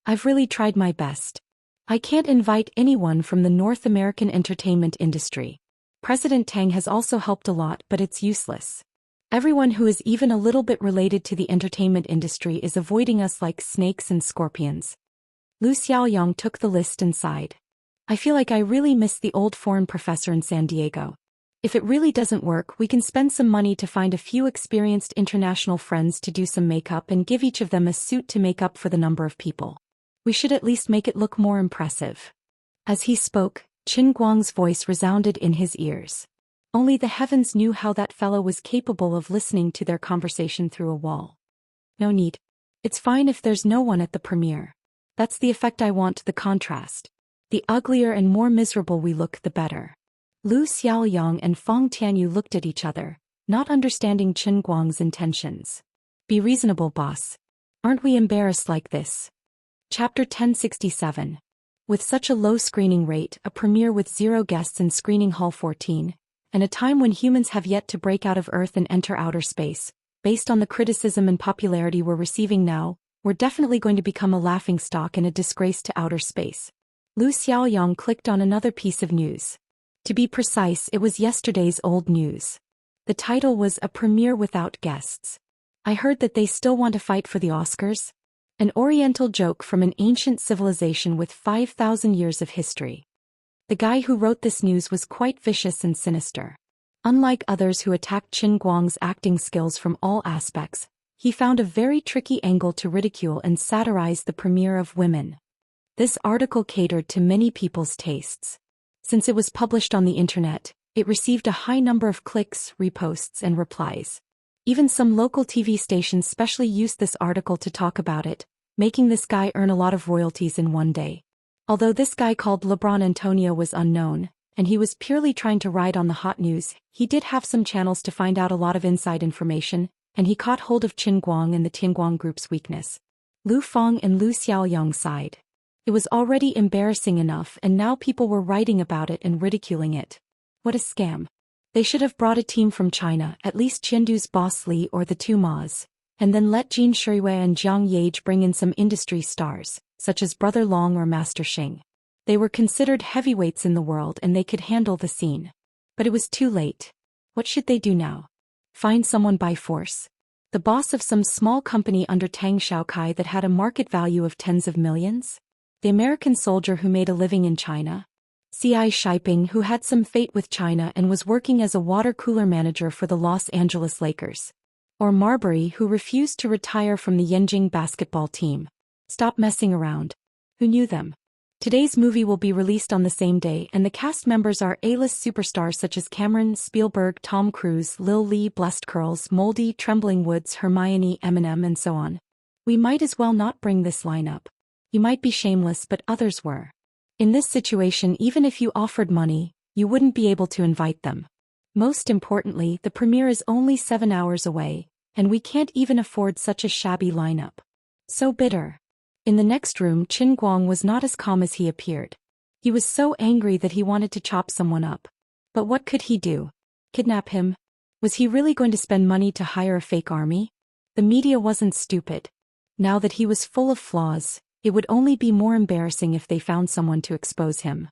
I've really tried my best. I can't invite anyone from the North American entertainment industry. President Tang has also helped a lot, but it's useless. Everyone who is even a little bit related to the entertainment industry is avoiding us like snakes and scorpions. Lu Xiaoyang took the list and sighed. I feel like I really miss the old foreign professor in San Diego. If it really doesn't work, we can spend some money to find a few experienced international friends to do some makeup and give each of them a suit to make up for the number of people. We should at least make it look more impressive. As he spoke, Qin Guang's voice resounded in his ears. Only the heavens knew how that fellow was capable of listening to their conversation through a wall. No need. It's fine if there's no one at the premiere. That's the effect I want, the contrast. The uglier and more miserable we look, the better. Lu Xiaoyang and Feng Tianyu looked at each other, not understanding Chen Guang's intentions. Be reasonable, boss. Aren't we embarrassed like this? Chapter 1067. With such a low screening rate, a premiere with 0 guests in Screening Hall 14, and a time when humans have yet to break out of Earth and enter outer space, based on the criticism and popularity we're receiving now, we're definitely going to become a laughingstock and a disgrace to outer space. Lu Xiaoyang clicked on another piece of news. To be precise, it was yesterday's old news. The title was A Premiere Without Guests. I heard that they still want to fight for the Oscars? An Oriental joke from an ancient civilization with 5,000 years of history. The guy who wrote this news was quite vicious and sinister. Unlike others who attacked Chen Guang's acting skills from all aspects, he found a very tricky angle to ridicule and satirize the premiere of Women. This article catered to many people's tastes. Since it was published on the internet, it received a high number of clicks, reposts, and replies. Even some local TV stations specially used this article to talk about it, making this guy earn a lot of royalties in one day. Although this guy called LeBron Antonio was unknown, and he was purely trying to ride on the hot news, he did have some channels to find out a lot of inside information, and he caught hold of Chen Guang and the Tianguang group's weakness. Lu Feng and Lu Xiaoyang sighed. It was already embarrassing enough, and now people were writing about it and ridiculing it. What a scam. They should have brought a team from China, at least Chengdu's boss Li or the 2 Ma's, and then let Jin Shuiwei and Jiang Yage bring in some industry stars, such as Brother Long or Master Xing. They were considered heavyweights in the world and they could handle the scene. But it was too late. What should they do now? Find someone by force? The boss of some small company under Tang Xiaokai that had a market value of tens of millions? The American soldier who made a living in China? C.I. Shiping, who had some fate with China and was working as a water cooler manager for the Los Angeles Lakers? Or Marbury, who refused to retire from the Yenjing basketball team? Stop messing around. Who knew them? Today's movie will be released on the same day, and the cast members are A-list superstars such as Cameron, Spielberg, Tom Cruise, Lil Lee, Blessed Curls, Moldy, Trembling Woods, Hermione, Eminem, and so on. We might as well not bring this lineup. You might be shameless, but others were. In this situation, even if you offered money, you wouldn't be able to invite them. Most importantly, the premiere is only 7 hours away, and we can't even afford such a shabby lineup. So bitter. In the next room, Chen Guang was not as calm as he appeared. He was so angry that he wanted to chop someone up. But what could he do? Kidnap him? Was he really going to spend money to hire a fake army? The media wasn't stupid. Now that he was full of flaws, it would only be more embarrassing if they found someone to expose him.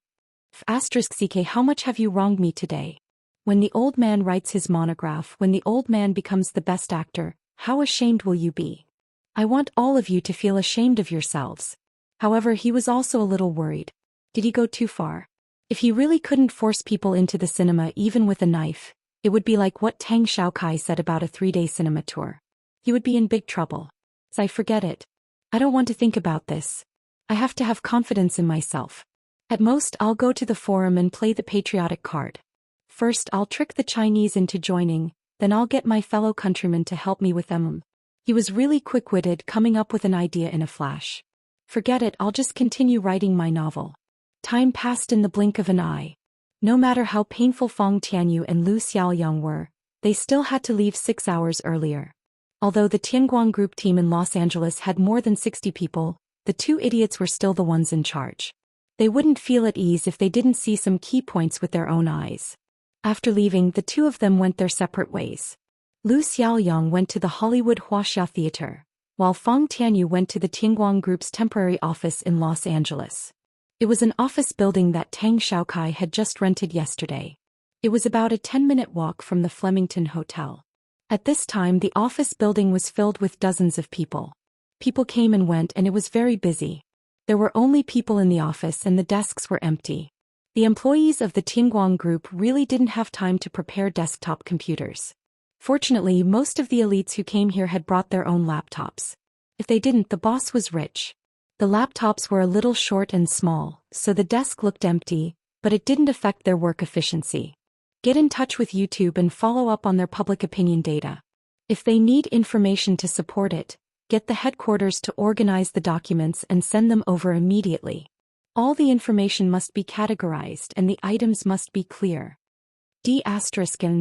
*CK, how much have you wronged me today? When the old man writes his monograph, when the old man becomes the best actor, how ashamed will you be? I want all of you to feel ashamed of yourselves. However, he was also a little worried. Did he go too far? If he really couldn't force people into the cinema even with a knife, it would be like what Tang Xiaokai said about a 3-day cinema tour. He would be in big trouble. So I forget it. I don't want to think about this. I have to have confidence in myself. At most, I'll go to the forum and play the patriotic card. First, I'll trick the Chinese into joining, then I'll get my fellow countrymen to help me with them. He was really quick-witted, coming up with an idea in a flash. Forget it, I'll just continue writing my novel. Time passed in the blink of an eye. No matter how painful Feng Tianyu and Lu Xiaoyang were, they still had to leave 6 hours earlier. Although the Tianguang group team in Los Angeles had more than 60 people, the 2 idiots were still the ones in charge. They wouldn't feel at ease if they didn't see some key points with their own eyes. After leaving, the 2 of them went their separate ways. Lu Xiaoyang went to the Hollywood Wuxia Theater, while Feng Tianyu went to the Tianguang group's temporary office in Los Angeles. It was an office building that Tang Xiaokai had just rented yesterday. It was about a 10-minute walk from the Flemington Hotel. At this time, the office building was filled with dozens of people. People came and went, and it was very busy. There were only people in the office and the desks were empty. The employees of the Tianguang group really didn't have time to prepare desktop computers. Fortunately, most of the elites who came here had brought their own laptops. If they didn't, the boss was rich. The laptops were a little short and small, so the desk looked empty, but it didn't affect their work efficiency. Get in touch with YouTube and follow up on their public opinion data. If they need information to support it, Get the headquarters to organize the documents and send them over immediately. All the information must be categorized and the items must be clear. D***,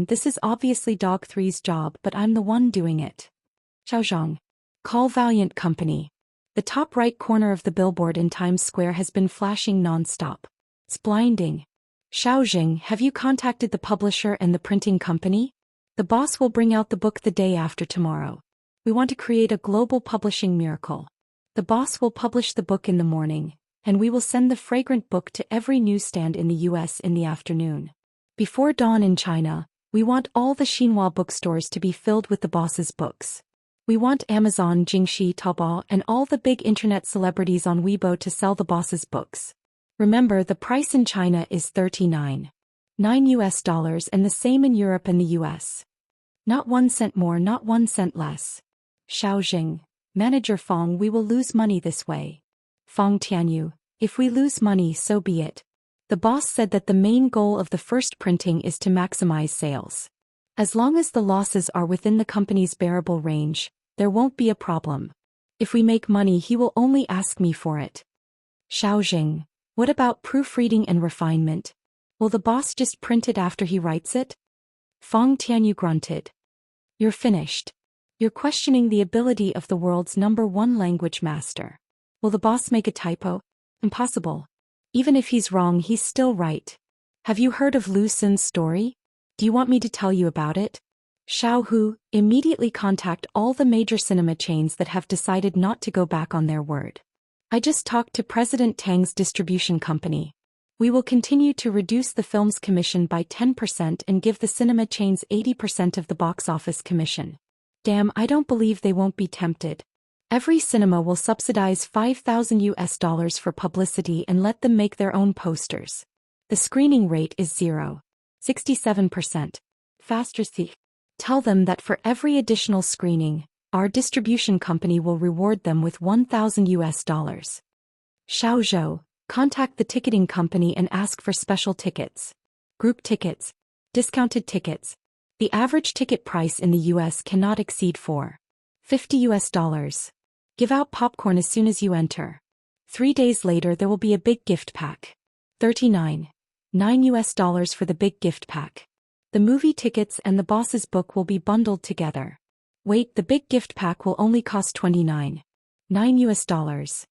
this is obviously Dog 3's job, but I'm the one doing it. Xiaozhong. Call Valiant Company. The top right corner of the billboard in Times Square has been flashing non-stop. It's blinding. Xiaozhong, have you contacted the publisher and the printing company? The boss will bring out the book the day after tomorrow. We want to create a global publishing miracle. The boss will publish the book in the morning, and we will send the fragrant book to every newsstand in the US in the afternoon. Before dawn in China, we want all the Xinhua bookstores to be filled with the boss's books. We want Amazon, Jingxi, Taobao, and all the big internet celebrities on Weibo to sell the boss's books. Remember, the price in China is $39.9 and the same in Europe and the US. Not 1 cent more, not 1 cent less. Xiaozhong, Manager Fong, we will lose money this way. Fong Tianyu, if we lose money, so be it. The boss said that the main goal of the first printing is to maximize sales. As long as the losses are within the company's bearable range, there won't be a problem. If we make money, he will only ask me for it. Xiaozhong, what about proofreading and refinement? Will the boss just print it after he writes it? Fong Tianyu grunted. You're finished. You're questioning the ability of the world's #1 language master. Will the boss make a typo? Impossible. Even if he's wrong, he's still right. Have you heard of Lu Xin's story? Do you want me to tell you about it? Xiao Hu, immediately contact all the major cinema chains that have decided not to go back on their word. I just talked to President Tang's distribution company. We will continue to reduce the film's commission by 10% and give the cinema chains 80% of the box office commission. Damn, I don't believe they won't be tempted. Every cinema will subsidize $5,000 for publicity and let them make their own posters. The screening rate is 0.67%. Faster. Tell them that for every additional screening, our distribution company will reward them with $1,000. Xiao Zhou, contact the ticketing company and ask for special tickets. Group tickets. Discounted tickets. The average ticket price in the US cannot exceed $4.50. Give out popcorn as soon as you enter. 3 days later there will be a big gift pack. $39.9 for the big gift pack. The movie tickets and the boss's book will be bundled together. Wait, the big gift pack will only cost $29.9.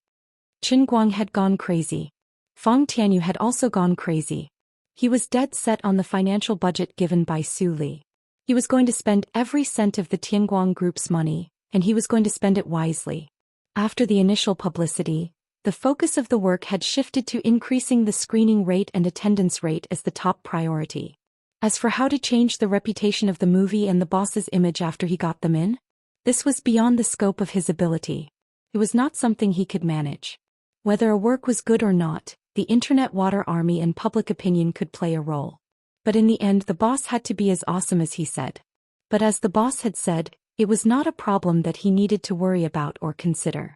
Qin Guang had gone crazy. Fong Tianyu had also gone crazy. He was dead set on the financial budget given by Su Li. He was going to spend every cent of the Tianguang Group's money, and he was going to spend it wisely. After the initial publicity, the focus of the work had shifted to increasing the screening rate and attendance rate as the top priority. As for how to change the reputation of the movie and the boss's image after he got them in, this was beyond the scope of his ability. It was not something he could manage. Whether a work was good or not, the internet water army and public opinion could play a role. But in the end, the boss had to be as awesome as he said. But as the boss had said, it was not a problem that he needed to worry about or consider.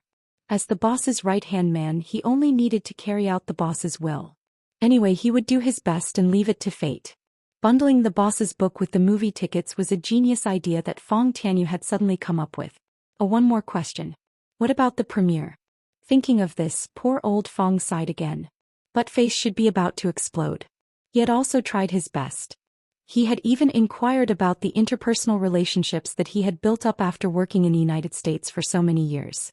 As the boss's right-hand man, he only needed to carry out the boss's will. Anyway, he would do his best and leave it to fate. Bundling the boss's book with the movie tickets was a genius idea that Fong Tianyu had suddenly come up with. Oh, one more question. What about the premiere? Thinking of this, poor old Fong sighed again. Butt-face should be about to explode. He had also tried his best. He had even inquired about the interpersonal relationships that he had built up after working in the United States for so many years.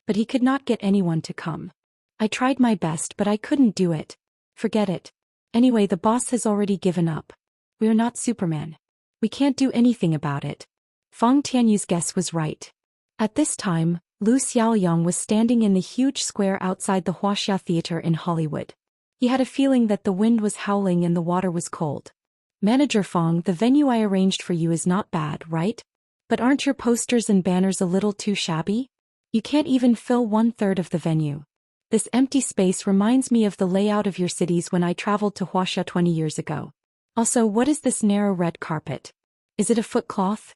But he could not get anyone to come. I tried my best, but I couldn't do it. Forget it. Anyway, the boss has already given up. We're not Superman. We can't do anything about it. Fong Tianyu's guess was right. At this time, Lu Xiaoyang was standing in the huge square outside the Wuxia Theater in Hollywood. He had a feeling that the wind was howling and the water was cold. Manager Fong, the venue I arranged for you is not bad, right? But aren't your posters and banners a little too shabby? You can't even fill 1/3 of the venue. This empty space reminds me of the layout of your cities when I traveled to Wuxia 20 years ago. Also, what is this narrow red carpet? Is it a footcloth?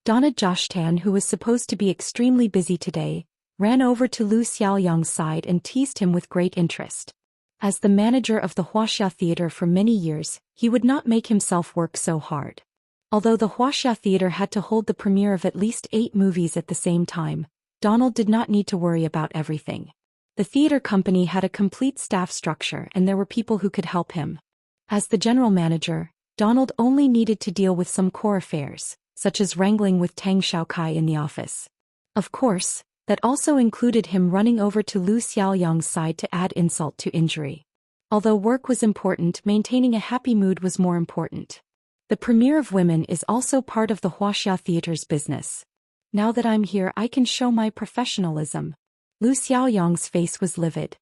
Donna Joshtan, who was supposed to be extremely busy today, ran over to Lu Xiaoyang's side and teased him with great interest. As the manager of the Wuxia Theater for many years, he would not make himself work so hard. Although the Wuxia Theater had to hold the premiere of at least 8 movies at the same time, Donald did not need to worry about everything. The theater company had a complete staff structure and there were people who could help him. As the general manager, Donald only needed to deal with some core affairs, such as wrangling with Tang Xiaokai in the office. Of course, that also included him running over to Lu Xiaoyang's side to add insult to injury. Although work was important, maintaining a happy mood was more important. The premiere of Women is also part of the Wuxia Theater's business. Now that I'm here, I can show my professionalism. Lu Xiaoyang's face was livid.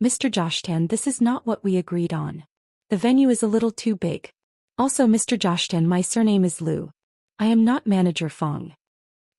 Mr. Zhou Xian, this is not what we agreed on. The venue is a little too big. Also, Mr. Zhou Xian, my surname is Lu. I am not Manager Fong.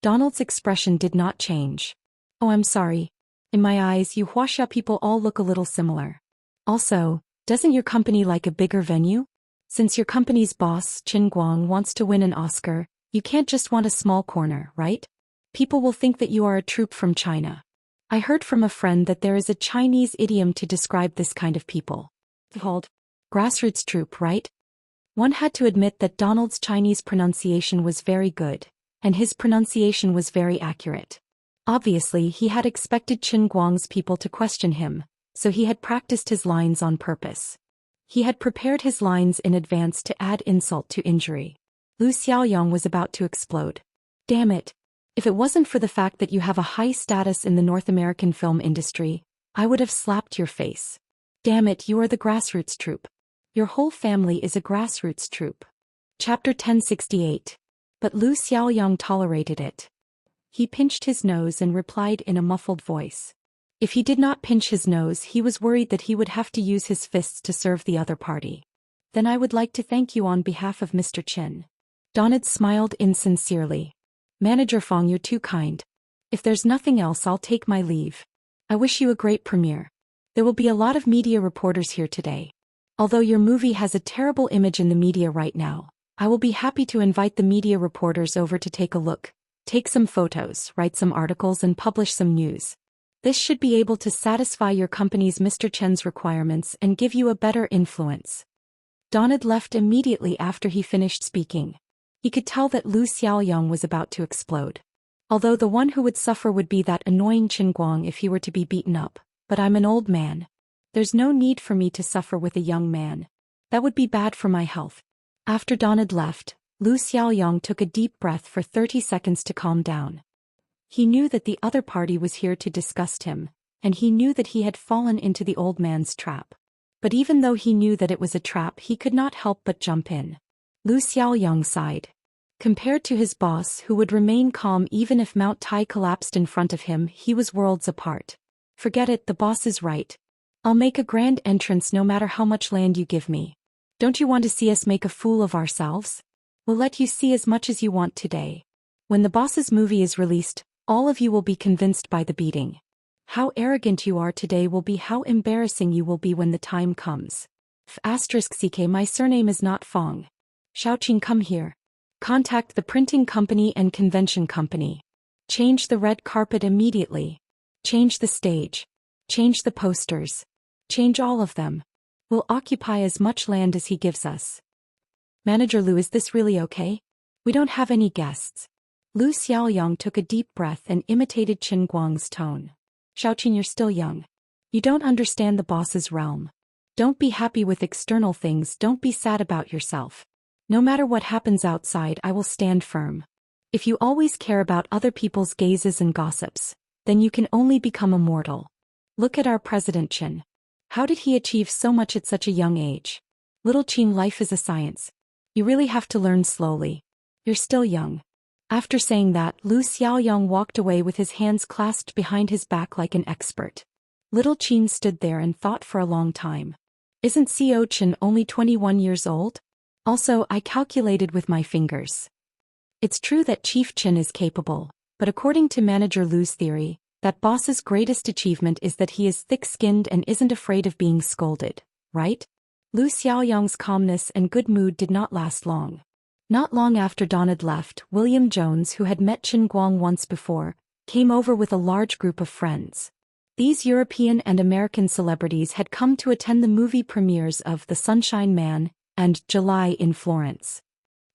Donald's expression did not change. Oh, I'm sorry. In my eyes, you Wuxia people all look a little similar. Also, doesn't your company like a bigger venue? Since your company's boss, Qin Guang, wants to win an Oscar, you can't just want a small corner, right? People will think that you are a troupe from China. I heard from a friend that there is a Chinese idiom to describe this kind of people. Called grassroots troupe, right? One had to admit that Donald's Chinese pronunciation was very good, and his pronunciation was very accurate. Obviously, he had expected Qin Guang's people to question him, so he had practiced his lines on purpose. He had prepared his lines in advance to add insult to injury. Lu Xiaoyang was about to explode. Damn it. If it wasn't for the fact that you have a high status in the North American film industry, I would have slapped your face. Damn it, you are the grassroots troupe. Your whole family is a grassroots troupe. Chapter 1068. But Lu Xiaoyang tolerated it. He pinched his nose and replied in a muffled voice. If he did not pinch his nose, he was worried that he would have to use his fists to serve the other party. Then I would like to thank you on behalf of Mr. Qin. Donald smiled insincerely. Manager Fong, you're too kind. If there's nothing else, I'll take my leave. I wish you a great premiere. There will be a lot of media reporters here today. Although your movie has a terrible image in the media right now, I will be happy to invite the media reporters over to take a look, take some photos, write some articles and publish some news. This should be able to satisfy your company's Mr. Chen's requirements and give you a better influence. Donald left immediately after he finished speaking. He could tell that Lu Xiaoyang was about to explode. Although the one who would suffer would be that annoying Qin Guang if he were to be beaten up, but I'm an old man. There's no need for me to suffer with a young man. That would be bad for my health. After Donald left, Lu Xiaoyang took a deep breath for 30 seconds to calm down. He knew that the other party was here to disgust him, and he knew that he had fallen into the old man's trap. But even though he knew that it was a trap, he could not help but jump in. Lu Xiaoyang sighed. Compared to his boss, who would remain calm even if Mount Tai collapsed in front of him, he was worlds apart. Forget it, the boss is right. I'll make a grand entrance no matter how much land you give me. Don't you want to see us make a fool of ourselves? We'll let you see as much as you want today. When the boss's movie is released, all of you will be convinced by the beating. How arrogant you are today will be how embarrassing you will be when the time comes. *CK, my surname is not Fong. Xiaoqing, come here. Contact the printing company and convention company. Change the red carpet immediately. Change the stage. Change the posters. Change all of them. We'll occupy as much land as he gives us. Manager Lu, is this really okay? We don't have any guests. Lu Xiaoyang took a deep breath and imitated Qin Guang's tone. Xiaoqing, you're still young. You don't understand the boss's realm. Don't be happy with external things, don't be sad about yourself. No matter what happens outside, I will stand firm. If you always care about other people's gazes and gossips, then you can only become immortal. Look at our President Qin. How did he achieve so much at such a young age? Little Qin, life is a science. You really have to learn slowly. You're still young. After saying that, Lu Xiaoyang walked away with his hands clasped behind his back like an expert. Little Qin stood there and thought for a long time. Isn't CO Qin only 21 years old? Also, I calculated with my fingers. It's true that Chief Qin is capable, but according to Manager Lu's theory, that boss's greatest achievement is that he is thick-skinned and isn't afraid of being scolded, right? Lu Xiaoyang's calmness and good mood did not last long. Not long after Donald left, William Jones, who had met Qin Guang once before, came over with a large group of friends. These European and American celebrities had come to attend the movie premieres of The Sunshine Man and July in Florence.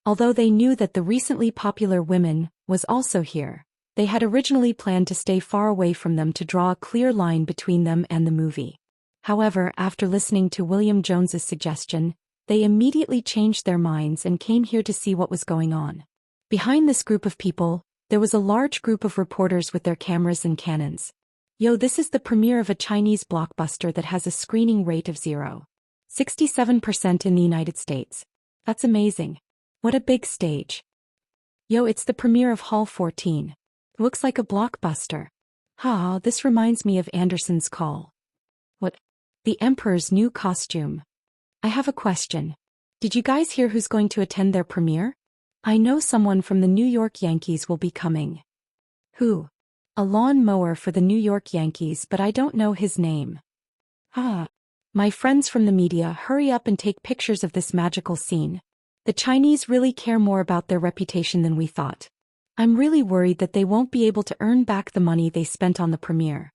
Although they knew that the recently popular Women was also here, They had originally planned to stay far away from them to draw a clear line between them and the movie. However, after listening to William Jones's suggestion, they immediately changed their minds and came here to see what was going on. Behind this group of people, there was a large group of reporters with their cameras and cannons. Yo, this is the premiere of a Chinese blockbuster that has a screening rate of 0.67% in the United States. That's amazing. What a big stage. Yo, it's the premiere of Hall 14. Looks like a blockbuster. Ha, this reminds me of Anderson's Call. What? The Emperor's new costume. I have a question. Did you guys hear who's going to attend their premiere? I know someone from the New York Yankees will be coming. Who? A lawn mower for the New York Yankees, but I don't know his name. Ah. My friends from the media, hurry up and take pictures of this magical scene. The Chinese really care more about their reputation than we thought. I'm really worried that they won't be able to earn back the money they spent on the premiere.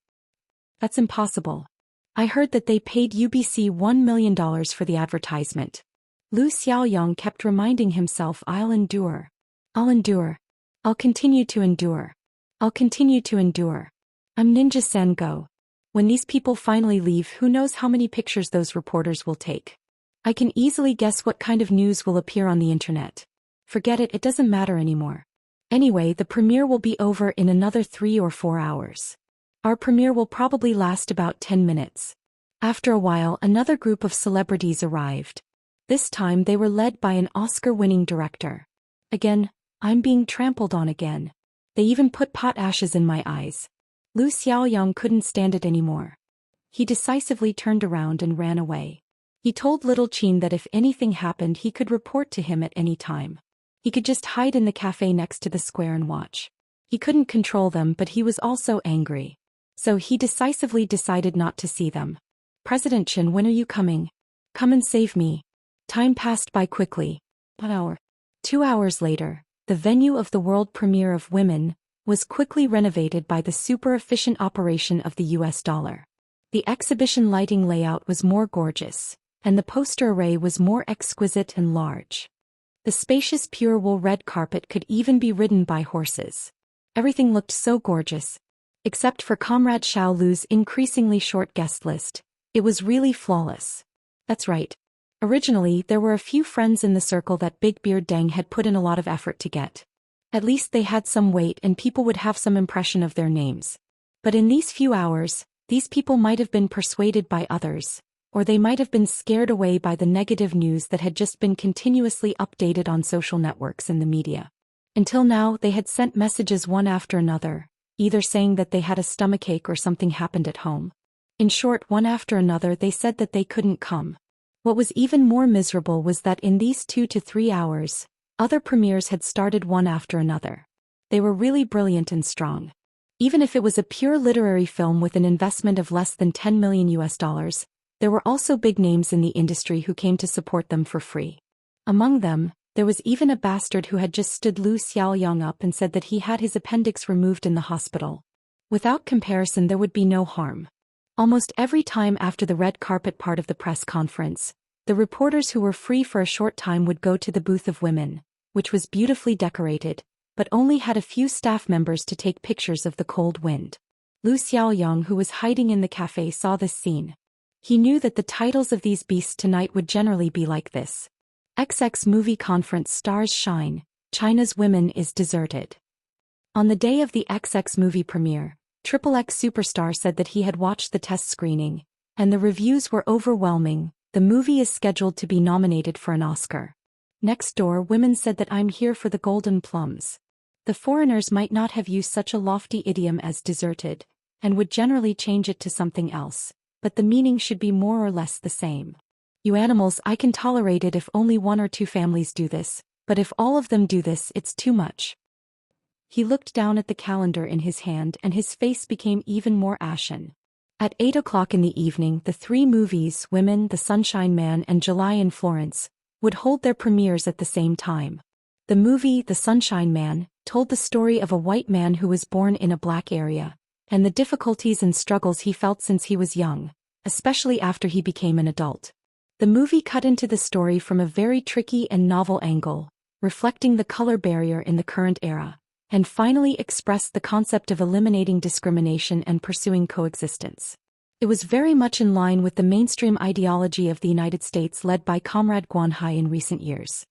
That's impossible. I heard that they paid UBC $1 million for the advertisement. Lu Xiaoyang kept reminding himself, I'll endure. I'll endure. I'll continue to endure. I'll continue to endure. I'm Ninja Sen Go. When these people finally leave, who knows how many pictures those reporters will take. I can easily guess what kind of news will appear on the internet. Forget it, it doesn't matter anymore. Anyway, the premiere will be over in another 3 or 4 hours. Our premiere will probably last about 10 minutes. After a while, another group of celebrities arrived. This time they were led by an Oscar-winning director. Again, I'm being trampled on again. They even put pot ashes in my eyes. Lu Xiaoyang couldn't stand it anymore. He decisively turned around and ran away. He told Little Qin that if anything happened he could report to him at any time. He could just hide in the cafe next to the square and watch. He couldn't control them, but he was also angry. So he decisively decided not to see them. President Chen, when are you coming? Come and save me. Time passed by quickly. 1 hour. 2 hours later, the venue of the world premiere of Women was quickly renovated by the super-efficient operation of the US dollar. The exhibition lighting layout was more gorgeous, and the poster array was more exquisite and large. The spacious pure wool red carpet could even be ridden by horses. Everything looked so gorgeous. Except for Comrade Xiao Lu's increasingly short guest list, it was really flawless. That's right. Originally, there were a few friends in the circle that Big Beard Deng had put in a lot of effort to get. At least they had some weight and people would have some impression of their names. But in these few hours, these people might have been persuaded by others, or they might have been scared away by the negative news that had just been continuously updated on social networks and the media. Until now, they had sent messages one after another, either saying that they had a stomachache or something happened at home. In short, one after another they said that they couldn't come. What was even more miserable was that in these 2 to 3 hours, other premieres had started one after another. They were really brilliant and strong. Even if it was a pure literary film with an investment of less than $10 million, there were also big names in the industry who came to support them for free. Among them, there was even a bastard who had just stood Lu Xiaoyang up and said that he had his appendix removed in the hospital. Without comparison, there would be no harm. Almost every time after the red carpet part of the press conference, the reporters who were free for a short time would go to the booth of Women, which was beautifully decorated, but only had a few staff members to take pictures of the cold wind. Lu Xiaoyang, who was hiding in the cafe, saw this scene. He knew that the titles of these beasts tonight would generally be like this. XX Movie Conference Stars Shine, China's Women is Deserted. On the day of the XX movie premiere, XXX Superstar said that he had watched the test screening, and the reviews were overwhelming. The movie is scheduled to be nominated for an Oscar. Next door, Women said that I'm here for the golden plums. The foreigners might not have used such a lofty idiom as deserted, and would generally change it to something else, but the meaning should be more or less the same. You animals, I can tolerate it if only 1 or 2 families do this, but if all of them do this, it's too much. He looked down at the calendar in his hand and his face became even more ashen. At 8 o'clock in the evening, the 3 movies, Women, The Sunshine Man and July in Florence, would hold their premieres at the same time. The movie, The Sunshine Man, told the story of a white man who was born in a black area, and the difficulties and struggles he felt since he was young, especially after he became an adult. The movie cut into the story from a very tricky and novel angle, reflecting the color barrier in the current era, and finally expressed the concept of eliminating discrimination and pursuing coexistence. It was very much in line with the mainstream ideology of the United States led by Comrade Guanhai in recent years.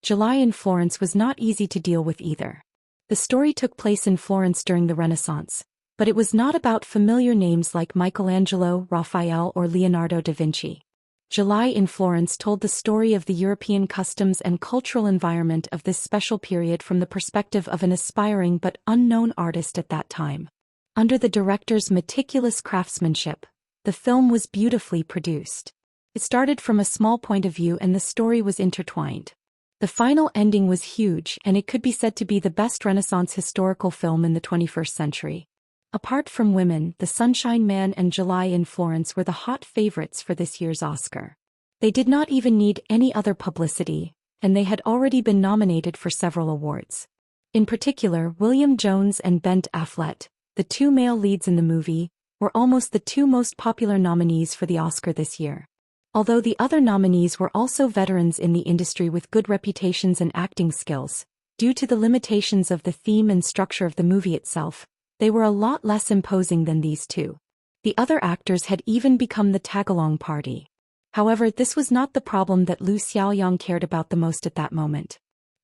July in Florence was not easy to deal with either. The story took place in Florence during the Renaissance, but it was not about familiar names like Michelangelo, Raphael, or Leonardo da Vinci. July in Florence told the story of the European customs and cultural environment of this special period from the perspective of an aspiring but unknown artist at that time. Under the director's meticulous craftsmanship, the film was beautifully produced. It started from a small point of view and the story was intertwined. The final ending was huge and it could be said to be the best Renaissance historical film in the 21st century. Apart from Women, The Sunshine Man and July in Florence were the hot favorites for this year's Oscar. They did not even need any other publicity, and they had already been nominated for several awards. In particular, William Jones and Ben Affleck, the two male leads in the movie, were almost the two most popular nominees for the Oscar this year. Although the other nominees were also veterans in the industry with good reputations and acting skills, due to the limitations of the theme and structure of the movie itself, they were a lot less imposing than these two. The other actors had even become the tag-along party. However, this was not the problem that Zhou Xian cared about the most at that moment.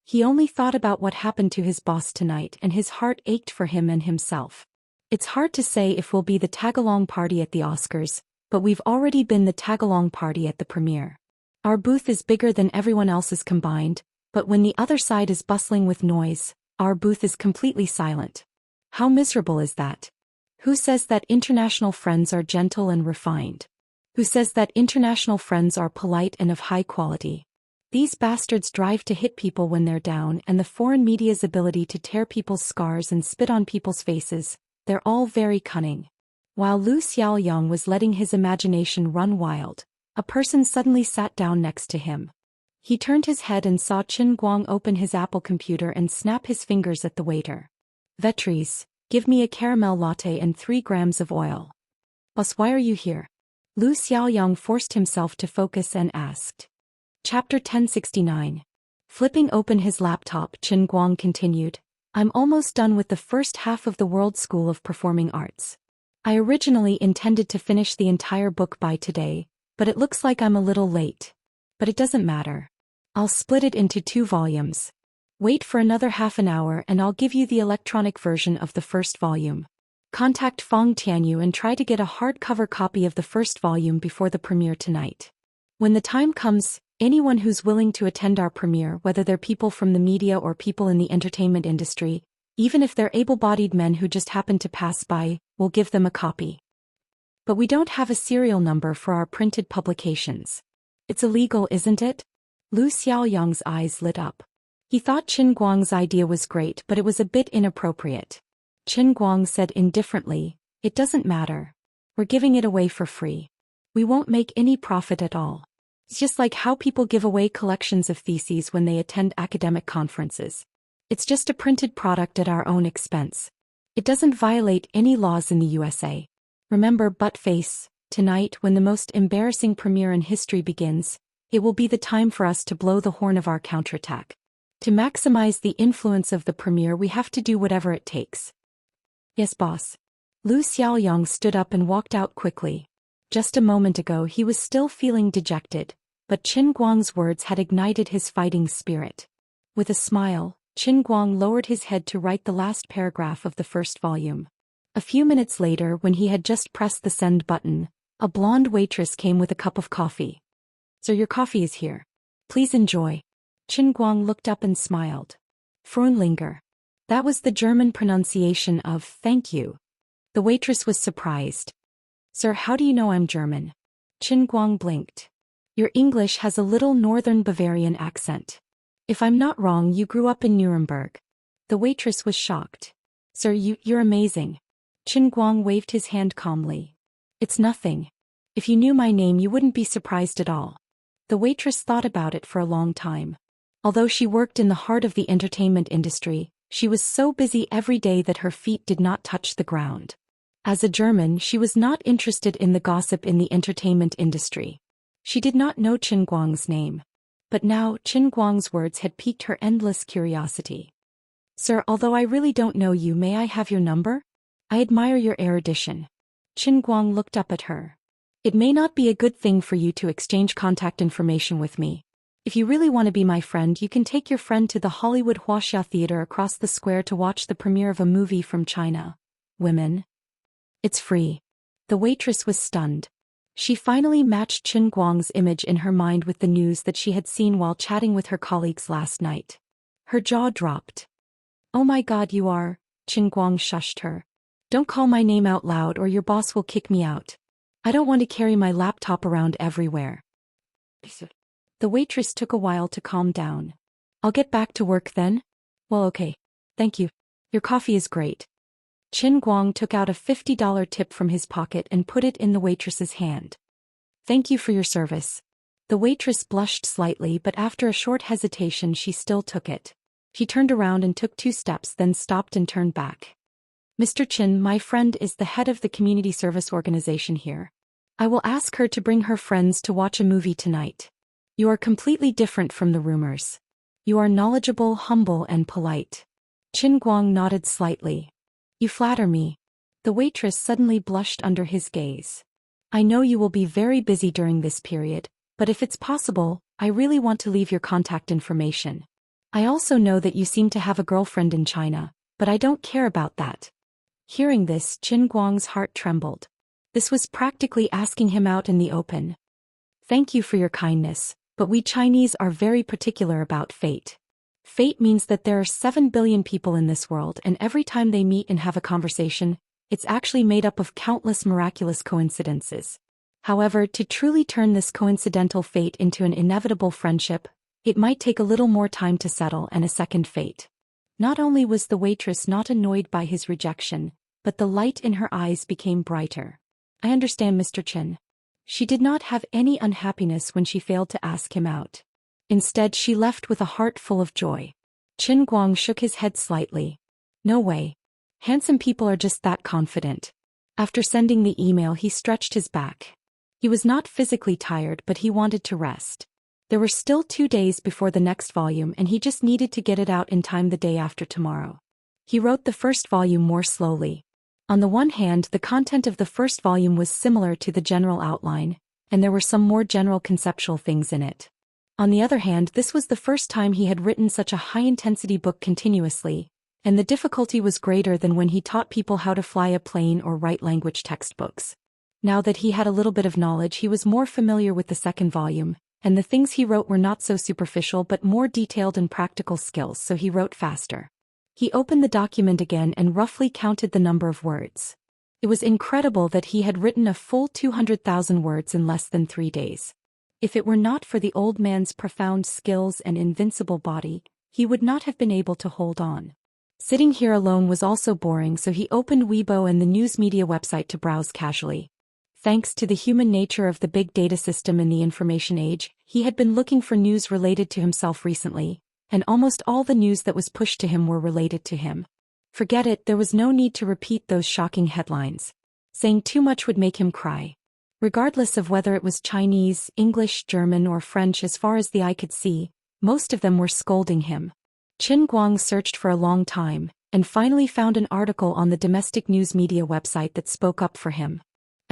He only thought about what happened to his boss tonight and his heart ached for him and himself. It's hard to say if we'll be the tag-along party at the Oscars, but we've already been the tag-along party at the premiere. Our booth is bigger than everyone else's combined, but when the other side is bustling with noise, our booth is completely silent. How miserable is that? Who says that international friends are gentle and refined? Who says that international friends are polite and of high quality? These bastards drive to hit people when they're down, and the foreign media's ability to tear people's scars and spit on people's faces, they're all very cunning. While Zhou Xian was letting his imagination run wild, a person suddenly sat down next to him. He turned his head and saw Qin Guang open his Apple computer and snap his fingers at the waiter. "Vetres, give me a caramel latte and 3 grams of oil." "Boss, why are you here?" Zhou Xiaoyang forced himself to focus and asked. Chapter 1069. Flipping open his laptop, Qin Guang continued, "I'm almost done with the first half of the World School of Performing Arts. I originally intended to finish the entire book by today, but it looks like I'm a little late. But it doesn't matter. I'll split it into 2 volumes. Wait for another half an hour and I'll give you the electronic version of the first volume. Contact Fong Tianyu and try to get a hardcover copy of the first volume before the premiere tonight. When the time comes, anyone who's willing to attend our premiere, whether they're people from the media or people in the entertainment industry, even if they're able-bodied men who just happen to pass by, we'll give them a copy. But we don't have a serial number for our printed publications. It's illegal, isn't it?" Zhou Xiaoyang's eyes lit up. He thought Qin Guang's idea was great, but it was a bit inappropriate. Qin Guang said indifferently, "It doesn't matter. We're giving it away for free. We won't make any profit at all. It's just like how people give away collections of theses when they attend academic conferences. It's just a printed product at our own expense. It doesn't violate any laws in the USA. Remember, buttface, tonight when the most embarrassing premiere in history begins, it will be the time for us to blow the horn of our counterattack. To maximize the influence of the premiere, we have to do whatever it takes." "Yes, boss." Zhou Xiaoyang stood up and walked out quickly. Just a moment ago he was still feeling dejected, but Qin Guang's words had ignited his fighting spirit. With a smile, Qin Guang lowered his head to write the last paragraph of the first volume. A few minutes later, when he had just pressed the send button, a blonde waitress came with a cup of coffee. "Sir, your coffee is here. Please enjoy." Qin Guang looked up and smiled. "Freundlinger." That was the German pronunciation of "thank you." The waitress was surprised. "Sir, how do you know I'm German?" Qin Guang blinked. "Your English has a little northern Bavarian accent. If I'm not wrong, you grew up in Nuremberg." The waitress was shocked. "Sir, you're amazing." Qin Guang waved his hand calmly. "It's nothing. If you knew my name, you wouldn't be surprised at all." The waitress thought about it for a long time. Although she worked in the heart of the entertainment industry, she was so busy every day that her feet did not touch the ground. As a German, she was not interested in the gossip in the entertainment industry. She did not know Qin Guang's name. But now, Qin Guang's words had piqued her endless curiosity. Sir, although I really don't know you, may I have your number? I admire your erudition. Qin Guang looked up at her. It may not be a good thing for you to exchange contact information with me. If you really want to be my friend, you can take your friend to the Hollywood Wuxia Theater across the square to watch the premiere of a movie from China. Women. It's free. The waitress was stunned. She finally matched Qin Guang's image in her mind with the news that she had seen while chatting with her colleagues last night. Her jaw dropped. Oh my God, you are, Qin Guang shushed her. Don't call my name out loud or your boss will kick me out. I don't want to carry my laptop around everywhere. The waitress took a while to calm down. I'll get back to work then? Well, okay. Thank you. Your coffee is great. Qin Guang took out a $50 tip from his pocket and put it in the waitress's hand. Thank you for your service. The waitress blushed slightly, but after a short hesitation she still took it. She turned around and took 2 steps, then stopped and turned back. Mr. Qin, my friend is the head of the community service organization here. I will ask her to bring her friends to watch a movie tonight. You are completely different from the rumors. You are knowledgeable, humble, and polite. Qin Guang nodded slightly. You flatter me. The waitress suddenly blushed under his gaze. I know you will be very busy during this period, but if it's possible, I really want to leave your contact information. I also know that you seem to have a girlfriend in China, but I don't care about that. Hearing this, Qin Guang's heart trembled. This was practically asking him out in the open. Thank you for your kindness, but we Chinese are very particular about fate. Fate means that there are 7 billion people in this world, and every time they meet and have a conversation, it's actually made up of countless miraculous coincidences. However, to truly turn this coincidental fate into an inevitable friendship, it might take a little more time to settle and a second fate. Not only was the waitress not annoyed by his rejection, but the light in her eyes became brighter. I understand, Mr. Qin. She did not have any unhappiness when she failed to ask him out. Instead, she left with a heart full of joy. Qin Guang shook his head slightly. No way. Handsome people are just that confident. After sending the email, he stretched his back. He was not physically tired, but he wanted to rest. There were still 2 days before the next volume, and he just needed to get it out in time the day after tomorrow. He wrote the first volume more slowly. On the one hand, the content of the first volume was similar to the general outline, and there were some more general conceptual things in it. On the other hand, this was the first time he had written such a high-intensity book continuously, and the difficulty was greater than when he taught people how to fly a plane or write language textbooks. Now that he had a little bit of knowledge, he was more familiar with the second volume, and the things he wrote were not so superficial but more detailed and practical skills, so he wrote faster. He opened the document again and roughly counted the number of words. It was incredible that he had written a full 200,000 words in less than 3 days. If it were not for the old man's profound skills and invincible body, he would not have been able to hold on. Sitting here alone was also boring, so he opened Weibo and the news media website to browse casually. Thanks to the human nature of the big data system in the information age, he had been looking for news related to himself recently, and almost all the news that was pushed to him were related to him. Forget it, there was no need to repeat those shocking headlines. Saying too much would make him cry. Regardless of whether it was Chinese, English, German, or French, as far as the eye could see, most of them were scolding him. Qin Guang searched for a long time, and finally found an article on the domestic news media website that spoke up for him.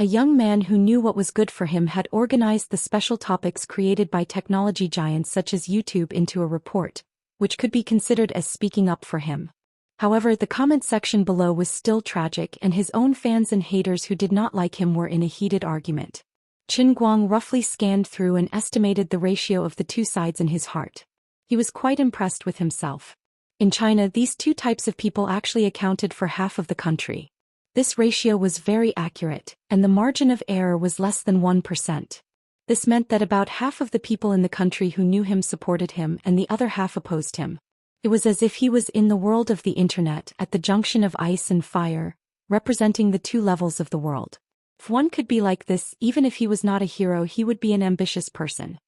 A young man who knew what was good for him had organized the special topics created by technology giants such as YouTube into a report, which could be considered as speaking up for him. However, the comment section below was still tragic, and his own fans and haters who did not like him were in a heated argument. Qin Guang roughly scanned through and estimated the ratio of the two sides in his heart. He was quite impressed with himself. In China, these two types of people actually accounted for half of the country. This ratio was very accurate, and the margin of error was less than 1%. This meant that about half of the people in the country who knew him supported him and the other half opposed him. It was as if he was in the world of the internet at the junction of ice and fire, representing the two levels of the world. If one could be like this, even if he was not a hero, he would be an ambitious person.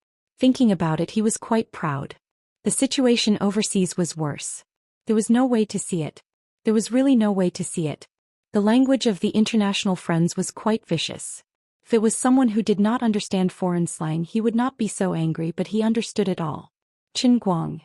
Thinking about it, he was quite proud. The situation overseas was worse. There was no way to see it. There was really no way to see it. The language of the international friends was quite vicious. If it was someone who did not understand foreign slang, he would not be so angry, but he understood it all. Qin Guang.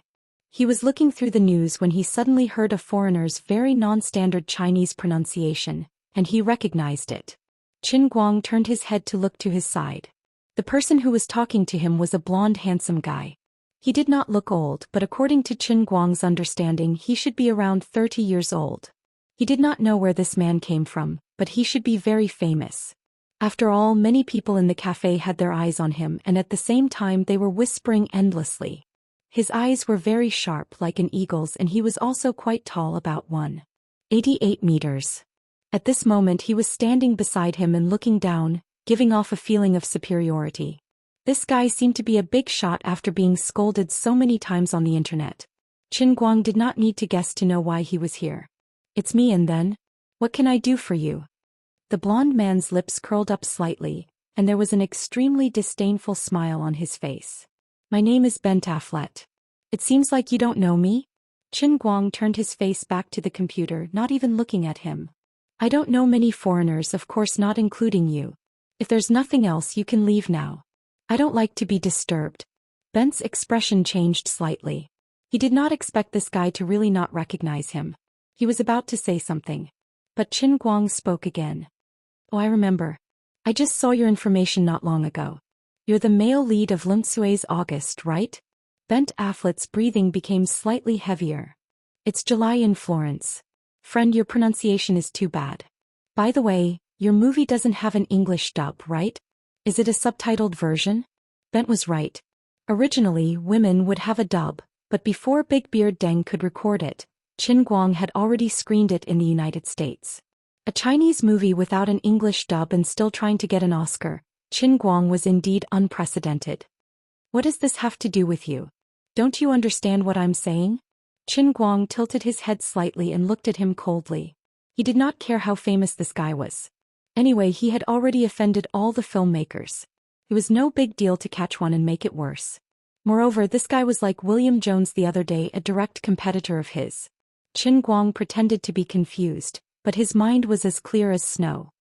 He was looking through the news when he suddenly heard a foreigner's very non-standard Chinese pronunciation, and he recognized it. Qin Guang turned his head to look to his side. The person who was talking to him was a blonde handsome guy. He did not look old, but according to Qin Guang's understanding he should be around 30 years old. He did not know where this man came from, but he should be very famous. After all, many people in the cafe had their eyes on him, and at the same time they were whispering endlessly. His eyes were very sharp like an eagle's, and he was also quite tall, about 188 meters. At this moment he was standing beside him and looking down, giving off a feeling of superiority. This guy seemed to be a big shot after being scolded so many times on the internet. Qin Guang did not need to guess to know why he was here. "It's me, and then? What can I do for you?" The blond man's lips curled up slightly, and there was an extremely disdainful smile on his face. "My name is Ben Afflet. It seems like you don't know me?" Qin Guang turned his face back to the computer, not even looking at him. "I don't know many foreigners, of course not including you. If there's nothing else, you can leave now. I don't like to be disturbed." Ben's expression changed slightly. He did not expect this guy to really not recognize him. He was about to say something. But Qin Guang spoke again. "Oh, I remember. I just saw your information not long ago. You're the male lead of Lungsui's August, right?" Ben Afflet's breathing became slightly heavier. "It's July in Florence. Friend, your pronunciation is too bad. By the way, your movie doesn't have an English dub, right? Is it a subtitled version?" Bent was right. Originally, women would have a dub, but before Big Beard Deng could record it, Qin Guang had already screened it in the United States. A Chinese movie without an English dub and still trying to get an Oscar, Qin Guang was indeed unprecedented. "What does this have to do with you? Don't you understand what I'm saying?" Qin Guang tilted his head slightly and looked at him coldly. He did not care how famous this guy was. Anyway, he had already offended all the filmmakers. It was no big deal to catch one and make it worse. Moreover, this guy was like William Jones the other day, a direct competitor of his. Qin Guang pretended to be confused, but his mind was as clear as snow.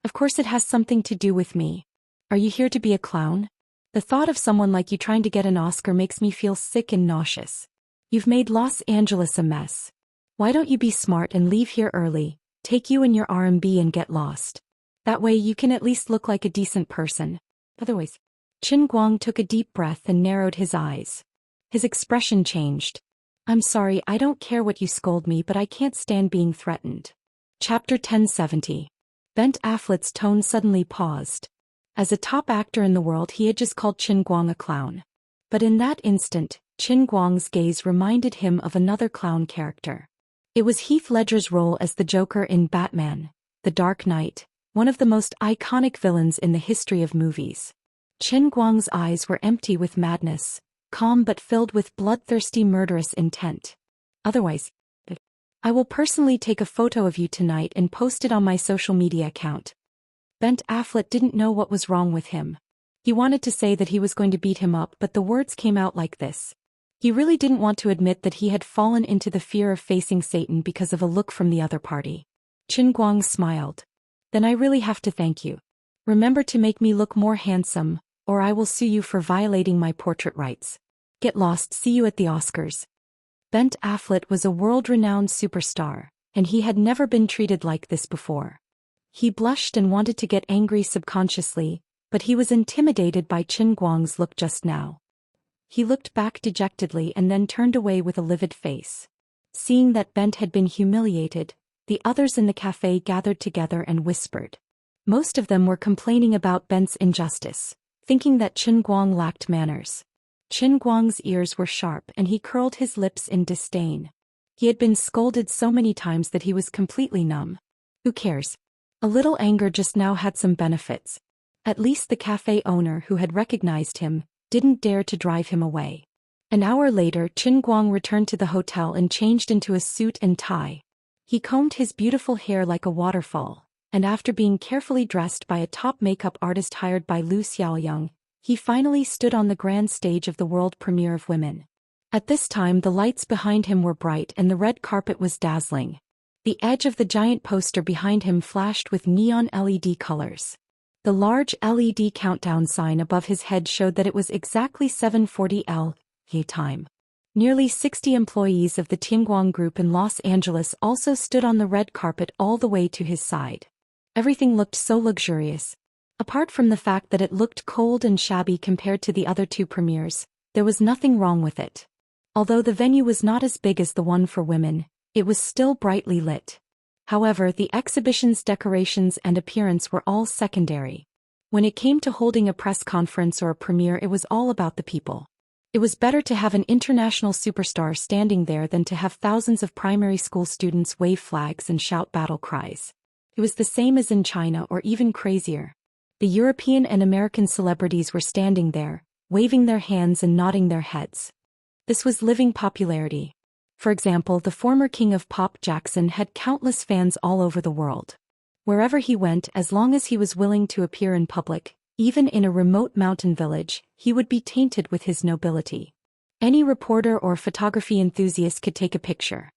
"Of course it has something to do with me. Are you here to be a clown? The thought of someone like you trying to get an Oscar makes me feel sick and nauseous. You've made Los Angeles a mess. Why don't you be smart and leave here early, take you and your R&B and get lost? That way you can at least look like a decent person. Otherwise..." Qin Guang took a deep breath and narrowed his eyes. His expression changed. "I'm sorry, I don't care what you scold me, but I can't stand being threatened." Chapter 1070. Ben Afflet's tone suddenly paused. As a top actor in the world, he had just called Qin Guang a clown. But in that instant, Qin Guang's gaze reminded him of another clown character. It was Heath Ledger's role as the Joker in Batman, The Dark Knight, one of the most iconic villains in the history of movies. Qin Guang's eyes were empty with madness, calm but filled with bloodthirsty murderous intent. "Otherwise, I will personally take a photo of you tonight and post it on my social media account." Ben Afflet didn't know what was wrong with him. He wanted to say that he was going to beat him up, but the words came out like this. He really didn't want to admit that he had fallen into the fear of facing Satan because of a look from the other party. Qin Guang smiled. "Then I really have to thank you. Remember to make me look more handsome, or I will sue you for violating my portrait rights. Get lost, see you at the Oscars." Ben Afflet was a world-renowned superstar, and he had never been treated like this before. He blushed and wanted to get angry subconsciously, but he was intimidated by Qin Guang's look just now. He looked back dejectedly and then turned away with a livid face. Seeing that Bent had been humiliated, the others in the cafe gathered together and whispered. Most of them were complaining about Bent's injustice, thinking that Qin Guang lacked manners. Qin Guang's ears were sharp and he curled his lips in disdain. He had been scolded so many times that he was completely numb. Who cares? A little anger just now had some benefits. At least the cafe owner, who had recognized him, didn't dare to drive him away. An hour later, Qin Guang returned to the hotel and changed into a suit and tie. He combed his beautiful hair like a waterfall, and after being carefully dressed by a top makeup artist hired by Lu Xiaoyang, he finally stood on the grand stage of the world premiere of Women. At this time the lights behind him were bright and the red carpet was dazzling. The edge of the giant poster behind him flashed with neon LED colors. The large LED countdown sign above his head showed that it was exactly 7:40 L.A. time. Nearly 60 employees of the Tianguang Group in Los Angeles also stood on the red carpet all the way to his side. Everything looked so luxurious. Apart from the fact that it looked cold and shabby compared to the other two premieres, there was nothing wrong with it. Although the venue was not as big as the one for women, it was still brightly lit. However, the exhibition's decorations and appearance were all secondary. When it came to holding a press conference or a premiere, it was all about the people. It was better to have an international superstar standing there than to have thousands of primary school students wave flags and shout battle cries. It was the same as in China, or even crazier. The European and American celebrities were standing there, waving their hands and nodding their heads. This was living popularity. For example, the former king of pop Jackson had countless fans all over the world. Wherever he went, as long as he was willing to appear in public, even in a remote mountain village, he would be tainted with his nobility. Any reporter or photography enthusiast could take a picture.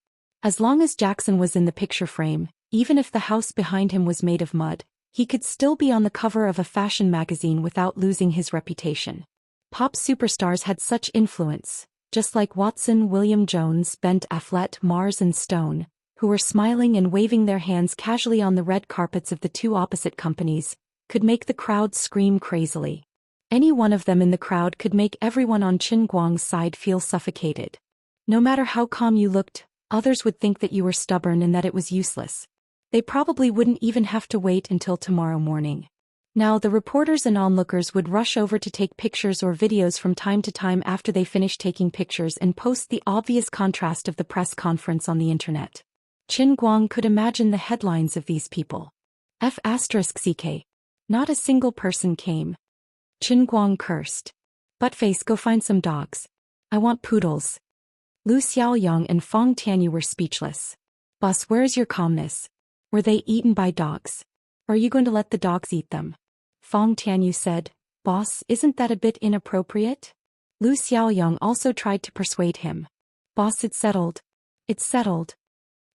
As long as Jackson was in the picture frame, even if the house behind him was made of mud, he could still be on the cover of a fashion magazine without losing his reputation. Pop superstars had such influence, just like Watson, William Jones, Ben Affleck, Mars and Stone, who were smiling and waving their hands casually on the red carpets of the two opposite companies, could make the crowd scream crazily. Any one of them in the crowd could make everyone on Qin Guang's side feel suffocated. No matter how calm you looked, others would think that you were stubborn and that it was useless. They probably wouldn't even have to wait until tomorrow morning. Now the reporters and onlookers would rush over to take pictures or videos from time to time after they finished taking pictures and post the obvious contrast of the press conference on the internet. Qin Guang could imagine the headlines of these people. F***ck. Not a single person came. Qin Guang cursed. Buttface, go find some dogs. I want poodles. Lu Xiaoyang and Fong Tianyu were speechless. Boss, where's your calmness? Were they eaten by dogs? Or are you going to let the dogs eat them? Fong Tianyu said, Boss, isn't that a bit inappropriate? Lu Xiaoyang also tried to persuade him. Boss, it's settled. It's settled.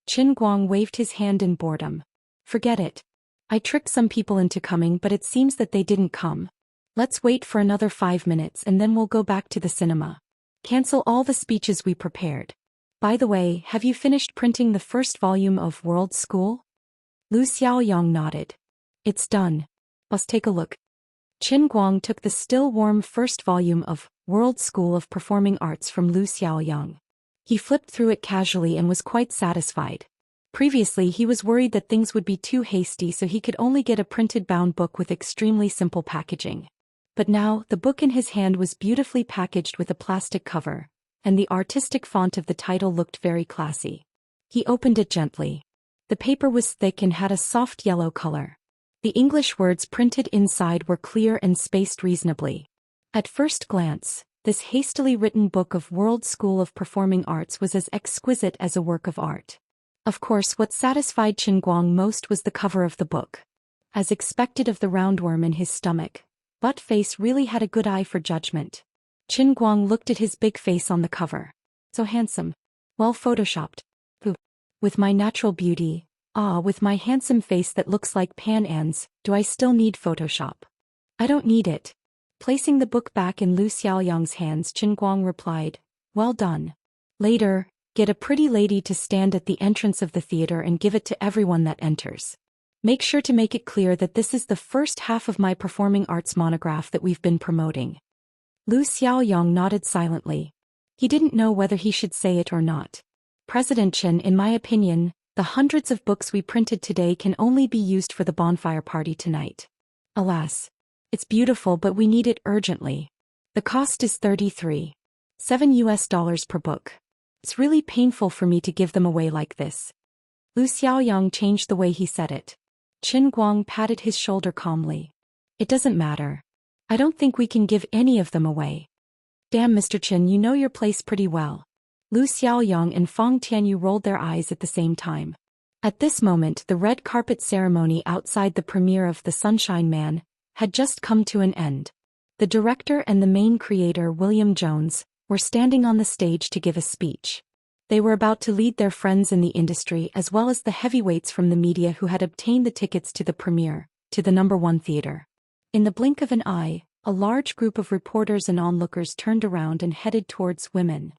Qin Guang waved his hand in boredom. Forget it. I tricked some people into coming, but it seems that they didn't come. Let's wait for another 5 minutes and then we'll go back to the cinema. Cancel all the speeches we prepared. By the way, have you finished printing the first volume of World School? Lu Xiaoyang nodded. It's done. Let's take a look. Qin Guang took the still warm first volume of World School of Performing Arts from Lu Xiaoyang. He flipped through it casually and was quite satisfied. Previously he was worried that things would be too hasty, so he could only get a printed bound book with extremely simple packaging. But now, the book in his hand was beautifully packaged with a plastic cover, and the artistic font of the title looked very classy. He opened it gently. The paper was thick and had a soft yellow color. The English words printed inside were clear and spaced reasonably. At first glance, this hastily written book of World School of Performing Arts was as exquisite as a work of art. Of course, what satisfied Qin Guang most was the cover of the book. As expected of the roundworm in his stomach, Buttface really had a good eye for judgment. Qin Guang looked at his big face on the cover. So handsome. Well photoshopped. Ooh. With my natural beauty, with my handsome face that looks like Pan An's, do I still need Photoshop? I don't need it. Placing the book back in Lu Xiaoyang's hands, Qin Guang replied, Well done. Later, get a pretty lady to stand at the entrance of the theater and give it to everyone that enters. Make sure to make it clear that this is the first half of my performing arts monograph that we've been promoting. Lu Xiaoyang nodded silently. He didn't know whether he should say it or not. President Chen, in my opinion, the hundreds of books we printed today can only be used for the bonfire party tonight. Alas. It's beautiful, but we need it urgently. The cost is $33.7 per book. It's really painful for me to give them away like this. Lu Xiaoyang changed the way he said it. Qin Guang patted his shoulder calmly. It doesn't matter. I don't think we can give any of them away. Damn, Mr. Qin, you know your place pretty well. Lu Xiaoyang and Fong Tianyu rolled their eyes at the same time. At this moment, the red carpet ceremony outside the premiere of The Sunshine Man had just come to an end. The director and the main creator, William Jones, were standing on the stage to give a speech. They were about to lead their friends in the industry as well as the heavyweights from the media who had obtained the tickets to the premiere, to the #1 theater. In the blink of an eye, a large group of reporters and onlookers turned around and headed towards women.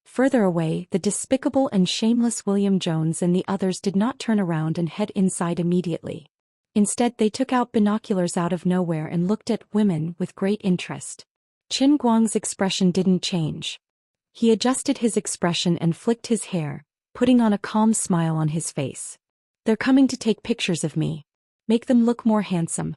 Further away, the despicable and shameless William Jones and the others did not turn around and head inside immediately. Instead, they took out binoculars out of nowhere and looked at women with great interest. Qin Guang's expression didn't change. He adjusted his expression and flicked his hair, putting on a calm smile on his face. They're coming to take pictures of me. Make them look more handsome.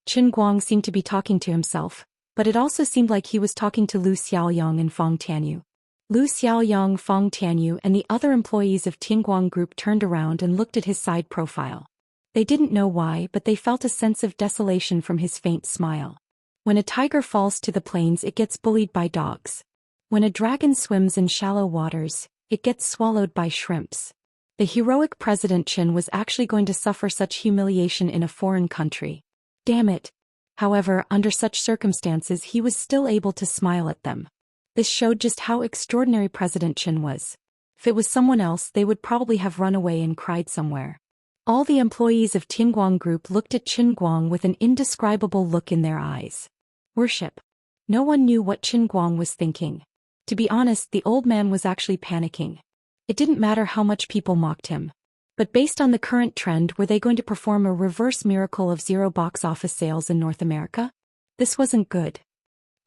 Qin Guang seemed to be talking to himself, but it also seemed like he was talking to Lu Xiaoyang and Fang Tianyu. Lu Xiaoyang, Fang Tianyu and the other employees of Tianguang Group turned around and looked at his side profile. They didn't know why, but they felt a sense of desolation from his faint smile. When a tiger falls to the plains, it gets bullied by dogs. When a dragon swims in shallow waters, it gets swallowed by shrimps. The heroic President Qin was actually going to suffer such humiliation in a foreign country. Damn it. However, under such circumstances he was still able to smile at them. This showed just how extraordinary President Qin was. If it was someone else, they would probably have run away and cried somewhere. All the employees of Tianguang Group looked at Qin Guang with an indescribable look in their eyes. Worship. No one knew what Qin Guang was thinking. To be honest, the old man was actually panicking. It didn't matter how much people mocked him. But based on the current trend, were they going to perform a reverse miracle of zero box office sales in North America? This wasn't good.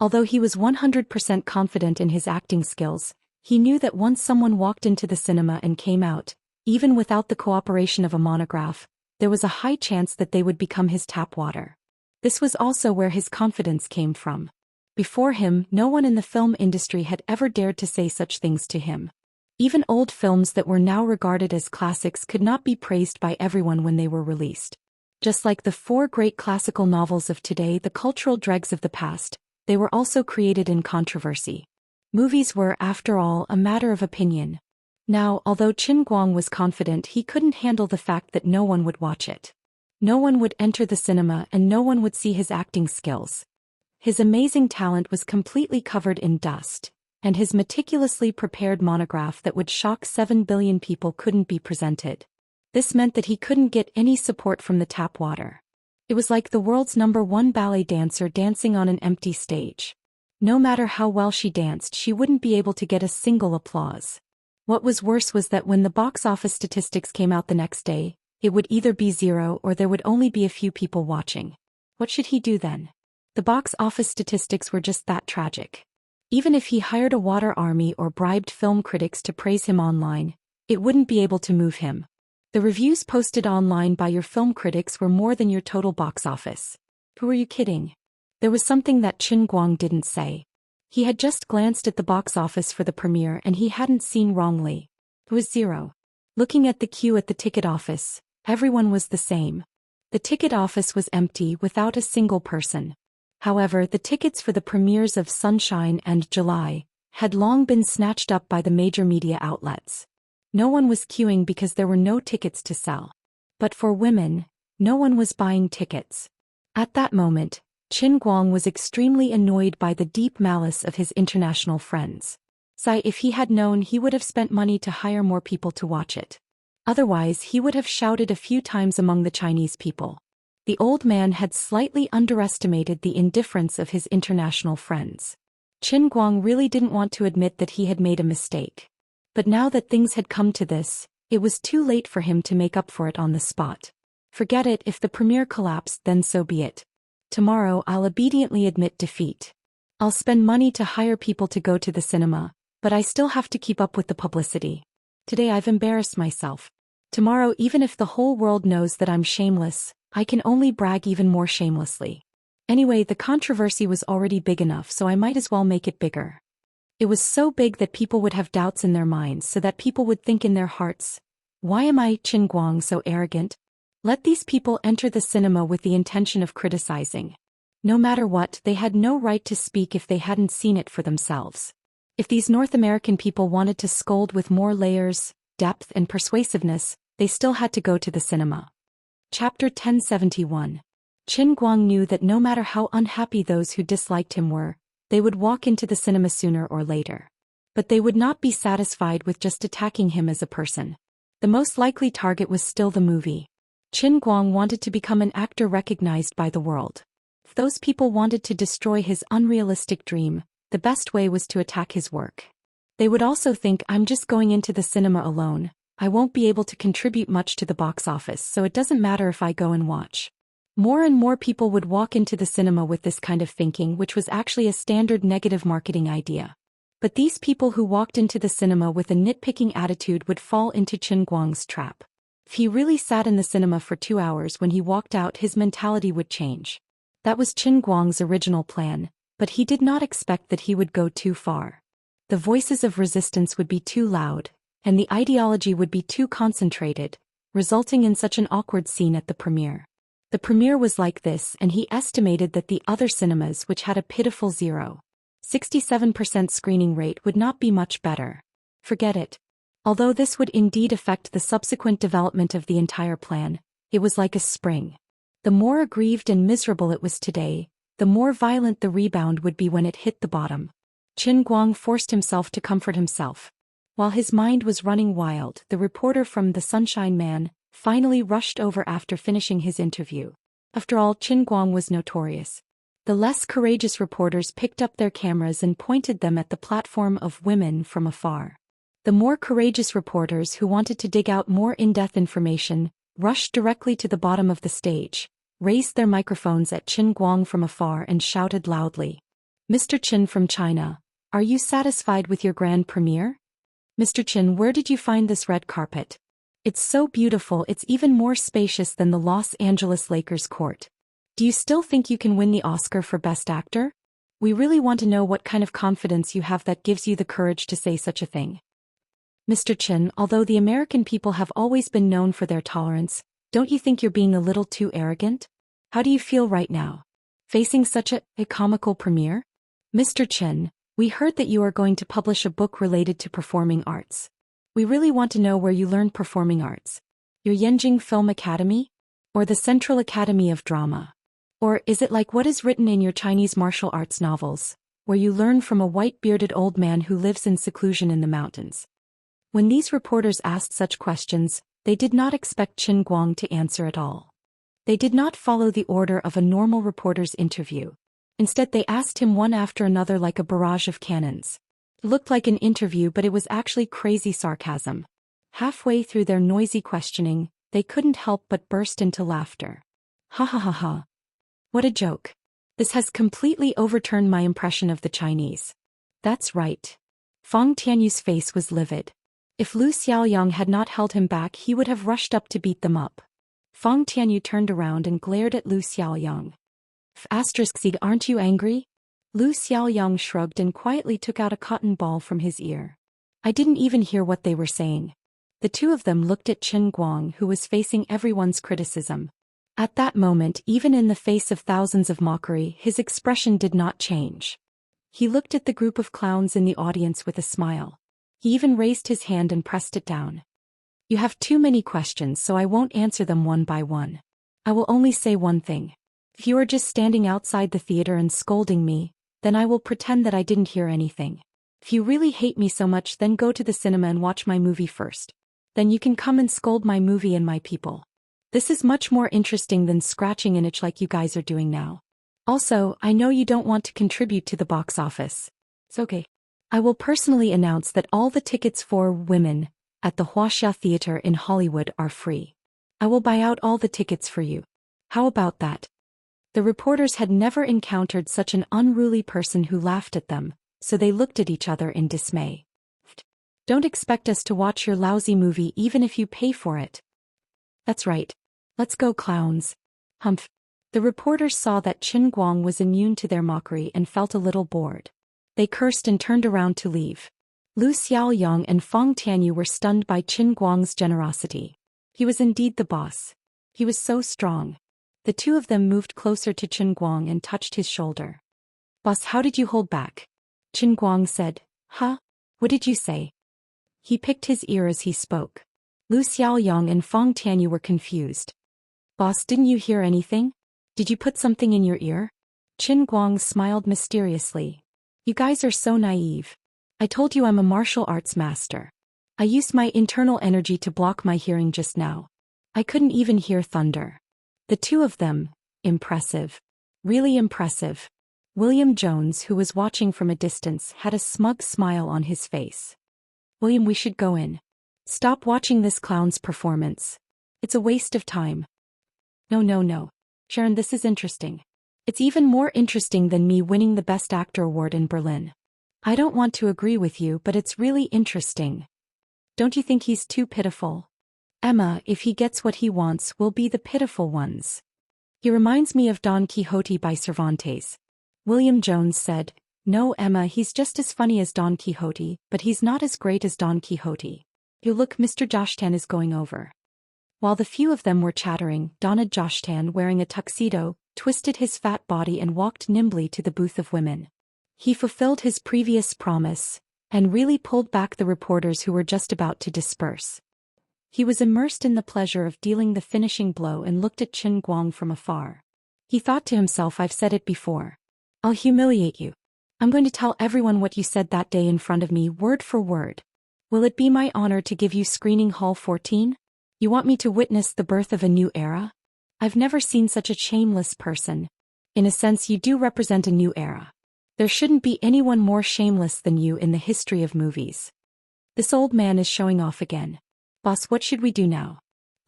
Although he was 100% confident in his acting skills, he knew that once someone walked into the cinema and came out, even without the cooperation of a monograph, there was a high chance that they would become his tap water. This was also where his confidence came from. Before him, no one in the film industry had ever dared to say such things to him. Even old films that were now regarded as classics could not be praised by everyone when they were released. Just like the four great classical novels of today, the cultural dregs of the past, they were also created in controversy. Movies were, after all, a matter of opinion. Now, although Qin Guang was confident, he couldn't handle the fact that no one would watch it. No one would enter the cinema and no one would see his acting skills. His amazing talent was completely covered in dust, and his meticulously prepared monograph that would shock 7 billion people couldn't be presented. This meant that he couldn't get any support from the tap water. It was like the world's #1 ballet dancer dancing on an empty stage. No matter how well she danced, she wouldn't be able to get a single applause. What was worse was that when the box office statistics came out the next day, it would either be zero or there would only be a few people watching. What should he do then? The box office statistics were just that tragic. Even if he hired a water army or bribed film critics to praise him online, it wouldn't be able to move him. The reviews posted online by your film critics were more than your total box office. Who are you kidding? There was something that Qin Guang didn't say. He had just glanced at the box office for the premiere and he hadn't seen wrongly. It was zero. Looking at the queue at the ticket office, everyone was the same. The ticket office was empty without a single person. However, the tickets for the premieres of Sunshine and July had long been snatched up by the major media outlets. No one was queuing because there were no tickets to sell. But for women, no one was buying tickets. At that moment, Qin Guang was extremely annoyed by the deep malice of his international friends. If he had known, he would have spent money to hire more people to watch it. Otherwise, he would have shouted a few times among the Chinese people. The old man had slightly underestimated the indifference of his international friends. Qin Guang really didn't want to admit that he had made a mistake. But now that things had come to this, it was too late for him to make up for it on the spot. Forget it, if the premiere collapsed, then so be it. Tomorrow I'll obediently admit defeat. I'll spend money to hire people to go to the cinema, but I still have to keep up with the publicity. Today I've embarrassed myself. Tomorrow, even if the whole world knows that I'm shameless, I can only brag even more shamelessly. Anyway, the controversy was already big enough, so I might as well make it bigger. It was so big that people would have doubts in their minds, so that people would think in their hearts, why am I, Qin Guang, so arrogant? Let these people enter the cinema with the intention of criticizing. No matter what, they had no right to speak if they hadn't seen it for themselves. If these North American people wanted to scold with more layers, depth and persuasiveness, they still had to go to the cinema. Chapter 1071. Qin Guang knew that no matter how unhappy those who disliked him were, they would walk into the cinema sooner or later. But they would not be satisfied with just attacking him as a person. The most likely target was still the movie. Qin Guang wanted to become an actor recognized by the world. If those people wanted to destroy his unrealistic dream, the best way was to attack his work. They would also think I'm just going into the cinema alone. I won't be able to contribute much to the box office, so it doesn't matter if I go and watch. More and more people would walk into the cinema with this kind of thinking, which was actually a standard negative marketing idea. But these people who walked into the cinema with a nitpicking attitude would fall into Qin Guang's trap. If he really sat in the cinema for 2 hours, when he walked out, his mentality would change. That was Qin Guang's original plan, but he did not expect that he would go too far. The voices of resistance would be too loud, and the ideology would be too concentrated, resulting in such an awkward scene at the premiere. The premiere was like this, and he estimated that the other cinemas, which had a pitiful 0.67% screening rate, would not be much better. Forget it. Although this would indeed affect the subsequent development of the entire plan, it was like a spring. The more aggrieved and miserable it was today, the more violent the rebound would be when it hit the bottom. Qin Guang forced himself to comfort himself. While his mind was running wild, the reporter from The Sunshine Man finally rushed over after finishing his interview. After all, Qin Guang was notorious. The less courageous reporters picked up their cameras and pointed them at the platform of women from afar. The more courageous reporters, who wanted to dig out more in-depth information, rushed directly to the bottom of the stage, raised their microphones at Qin Guang from afar and shouted loudly, "Mr. Qin from China, are you satisfied with your grand premiere? Mr. Qin, where did you find this red carpet? It's so beautiful, it's even more spacious than the Los Angeles Lakers court. Do you still think you can win the Oscar for Best Actor? We really want to know what kind of confidence you have that gives you the courage to say such a thing." Mr. Qin, although the American people have always been known for their tolerance, don't you think you're being a little too arrogant? How do you feel right now, facing such a comical premiere? Mr. Qin, we heard that you are going to publish a book related to performing arts. We really want to know where you learned performing arts. Your Yanjing Film Academy? Or the Central Academy of Drama? Or is it like what is written in your Chinese martial arts novels, where you learn from a white-bearded old man who lives in seclusion in the mountains? When these reporters asked such questions, they did not expect Qin Guang to answer at all. They did not follow the order of a normal reporter's interview. Instead, they asked him one after another like a barrage of cannons. It looked like an interview, but it was actually crazy sarcasm. Halfway through their noisy questioning, they couldn't help but burst into laughter. Ha ha ha ha. What a joke. This has completely overturned my impression of the Chinese. That's right. Fang Tianyu's face was livid. If Lu Xiaoyang had not held him back, he would have rushed up to beat them up. Fang Tianyu turned around and glared at Lu Xiaoyang. "*Z, aren't you angry?" Lu Xiaoyang shrugged and quietly took out a cotton ball from his ear. I didn't even hear what they were saying. The two of them looked at Qin Guang, who was facing everyone's criticism. At that moment, even in the face of thousands of mockery, his expression did not change. He looked at the group of clowns in the audience with a smile. He even raised his hand and pressed it down. "You have too many questions, so I won't answer them one by one. I will only say one thing. If you are just standing outside the theater and scolding me, then I will pretend that I didn't hear anything. If you really hate me so much, then go to the cinema and watch my movie first. Then you can come and scold my movie and my people. This is much more interesting than scratching an itch like you guys are doing now. Also, I know you don't want to contribute to the box office. It's okay. I will personally announce that all the tickets for women at the Wuxia Theater in Hollywood are free. I will buy out all the tickets for you. How about that?" The reporters had never encountered such an unruly person who laughed at them, so they looked at each other in dismay. "Don't expect us to watch your lousy movie even if you pay for it." "That's right. Let's go, clowns." Humph. The reporters saw that Qin Guang was immune to their mockery and felt a little bored. They cursed and turned around to leave. Lu Xiaoyang and Fang Tianyu were stunned by Qin Guang's generosity. He was indeed the boss. He was so strong. The two of them moved closer to Qin Guang and touched his shoulder. "Boss, how did you hold back?" Qin Guang said. "Huh? What did you say?" He picked his ear as he spoke. Lu Xiaoyang and Fang Tianyu were confused. "Boss, didn't you hear anything? Did you put something in your ear?" Qin Guang smiled mysteriously. "You guys are so naive. I told you I'm a martial arts master. I used my internal energy to block my hearing just now. I couldn't even hear thunder." The two of them, impressive. Really impressive. William Jones, who was watching from a distance, had a smug smile on his face. William, we should go in. Stop watching this clown's performance. It's a waste of time. No. Sharon, this is interesting. It's even more interesting than me winning the Best Actor award in Berlin. I don't want to agree with you, but it's really interesting. Don't you think he's too pitiful? Emma, if he gets what he wants, we'll be the pitiful ones. He reminds me of Don Quixote by Cervantes. William Jones said, No, Emma, he's just as funny as Don Quixote, but he's not as great as Don Quixote. You look, Mr. Zhou Xian is going over. While the few of them were chattering, Donald Zhou Xian, wearing a tuxedo, twisted his fat body and walked nimbly to the booth of women. He fulfilled his previous promise, and really pulled back the reporters who were just about to disperse. He was immersed in the pleasure of dealing the finishing blow and looked at Qin Guang from afar. He thought to himself, I've said it before. I'll humiliate you. I'm going to tell everyone what you said that day in front of me, word for word. Will it be my honor to give you screening hall 14? You want me to witness the birth of a new era? I've never seen such a shameless person. In a sense, you do represent a new era. There shouldn't be anyone more shameless than you in the history of movies. This old man is showing off again. Boss, what should we do now?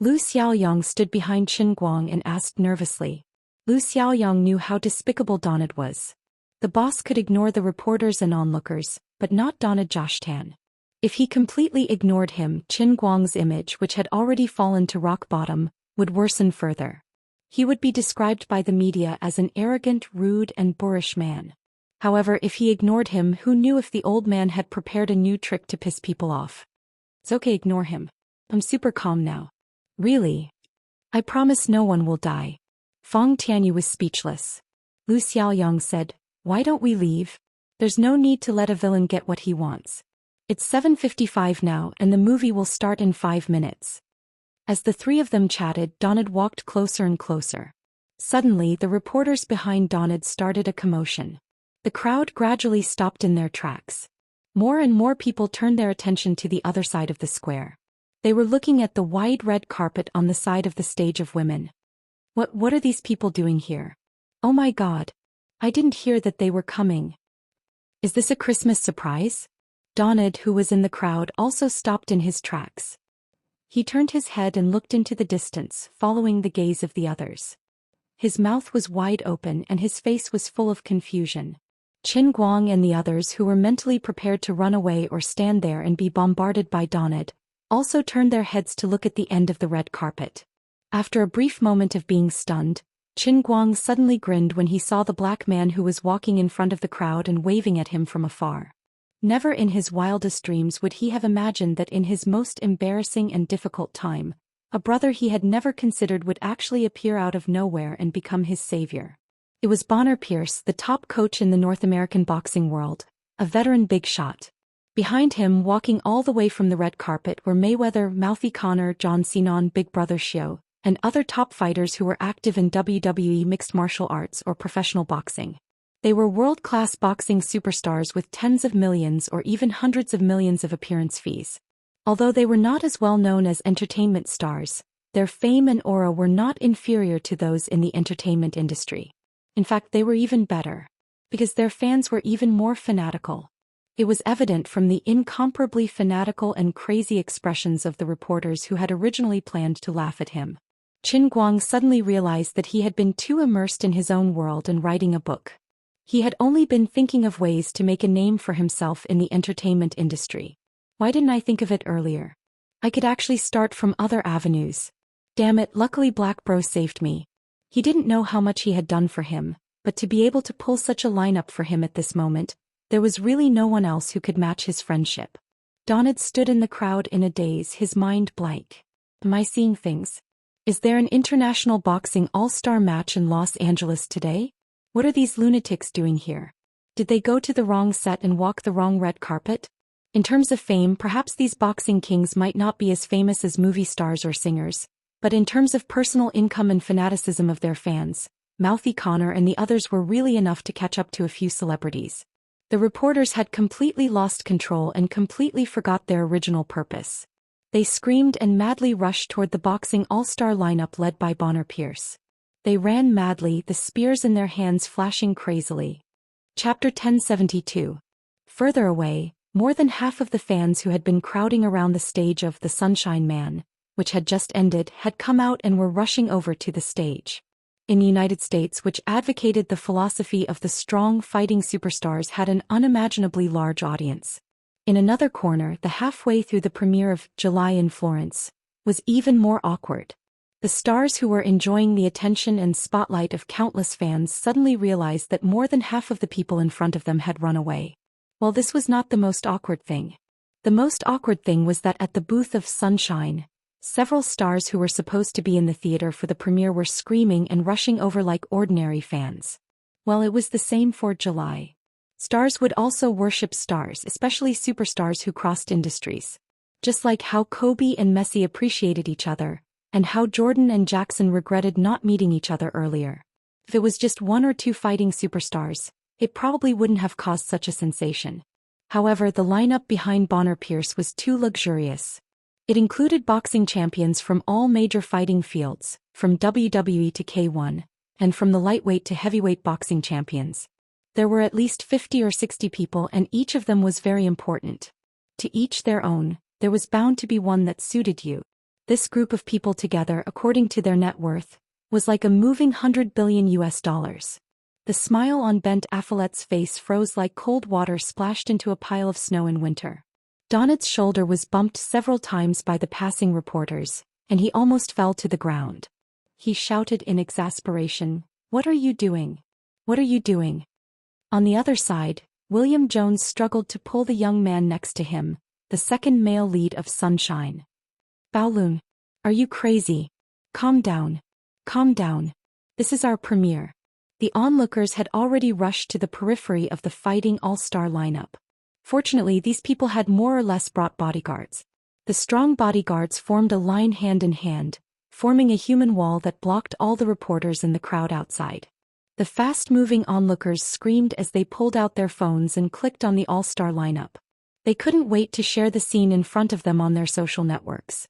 Lu Xiaoyang stood behind Qin Guang and asked nervously. Lu Xiaoyang knew how despicable Donald was. The boss could ignore the reporters and onlookers, but not Donald Zhou Xian. If he completely ignored him, Qin Guang's image, which had already fallen to rock bottom, would worsen further. He would be described by the media as an arrogant, rude, and boorish man. However, if he ignored him, who knew if the old man had prepared a new trick to piss people off? It's okay, ignore him. I'm super calm now. Really? I promise no one will die. Fang Tianyu was speechless. Lu Xiaoyang said, Why don't we leave? There's no need to let a villain get what he wants. It's 7:55 now and the movie will start in 5 minutes. As the three of them chatted, Donald walked closer and closer. Suddenly, the reporters behind Donald started a commotion. The crowd gradually stopped in their tracks. More and more people turned their attention to the other side of the square. They were looking at the wide red carpet on the side of the stage of women. What are these people doing here? Oh my God. I didn't hear that they were coming. Is this a Christmas surprise? Donald, who was in the crowd, also stopped in his tracks. He turned his head and looked into the distance, following the gaze of the others. His mouth was wide open and his face was full of confusion. Qin Guang and the others, who were mentally prepared to run away or stand there and be bombarded by Donald, also turned their heads to look at the end of the red carpet. After a brief moment of being stunned, Qin Guang suddenly grinned when he saw the black man who was walking in front of the crowd and waving at him from afar. Never in his wildest dreams would he have imagined that in his most embarrassing and difficult time, a brother he had never considered would actually appear out of nowhere and become his savior. It was Bonner Pierce, the top coach in the North American boxing world, a veteran big shot. Behind him, walking all the way from the red carpet, were Mayweather, Mouthy Connor, John Cena, Big Brother Shio, and other top fighters who were active in WWE mixed martial arts or professional boxing. They were world-class boxing superstars with tens of millions or even hundreds of millions of appearance fees. Although they were not as well known as entertainment stars, their fame and aura were not inferior to those in the entertainment industry. In fact, they were even better, because their fans were even more fanatical. It was evident from the incomparably fanatical and crazy expressions of the reporters who had originally planned to laugh at him. Qin Guang suddenly realized that he had been too immersed in his own world and writing a book. He had only been thinking of ways to make a name for himself in the entertainment industry. Why didn't I think of it earlier? I could actually start from other avenues. Damn it, luckily Black Bro saved me. He didn't know how much he had done for him, but to be able to pull such a lineup for him at this moment, there was really no one else who could match his friendship. Donald stood in the crowd in a daze, his mind blank. Am I seeing things? Is there an international boxing all-star match in Los Angeles today? What are these lunatics doing here? Did they go to the wrong set and walk the wrong red carpet? In terms of fame, perhaps these boxing kings might not be as famous as movie stars or singers, but in terms of personal income and fanaticism of their fans, Mouthy Connor and the others were really enough to catch up to a few celebrities. The reporters had completely lost control and completely forgot their original purpose. They screamed and madly rushed toward the boxing all-star lineup led by Bonner Pierce. They ran madly, the spears in their hands flashing crazily. Chapter 1072. Further away, more than half of the fans who had been crowding around the stage of The Sunshine Man, which had just ended, had come out and were rushing over to the stage. In the United States, which advocated the philosophy of the strong fighting superstars, had an unimaginably large audience. In another corner, the halfway through the premiere of July in Florence, was even more awkward. The stars who were enjoying the attention and spotlight of countless fans suddenly realized that more than half of the people in front of them had run away. Well, this was not the most awkward thing. The most awkward thing was that at the booth of Sunshine, several stars who were supposed to be in the theater for the premiere were screaming and rushing over like ordinary fans. Well, it was the same for July. Stars would also worship stars, especially superstars who crossed industries. Just like how Kobe and Messi appreciated each other, and how Jordan and Jackson regretted not meeting each other earlier. If it was just one or two fighting superstars, it probably wouldn't have caused such a sensation. However, the lineup behind Bonner Pierce was too luxurious. It included boxing champions from all major fighting fields, from WWE to K1, and from the lightweight to heavyweight boxing champions. There were at least 50 or 60 people, and each of them was very important. To each their own, there was bound to be one that suited you. This group of people together, according to their net worth, was like a moving $100 billion. The smile on Bent Affolet's face froze like cold water splashed into a pile of snow in winter. Donnett's shoulder was bumped several times by the passing reporters, and he almost fell to the ground. He shouted in exasperation, "What are you doing? What are you doing?" On the other side, William Jones struggled to pull the young man next to him, the second male lead of Sunshine. "Baolun, are you crazy? Calm down. Calm down. This is our premiere." The onlookers had already rushed to the periphery of the fighting all-star lineup. Fortunately, these people had more or less brought bodyguards. The strong bodyguards formed a line hand in hand, forming a human wall that blocked all the reporters in the crowd outside. The fast-moving onlookers screamed as they pulled out their phones and clicked on the all-star lineup. They couldn't wait to share the scene in front of them on their social networks.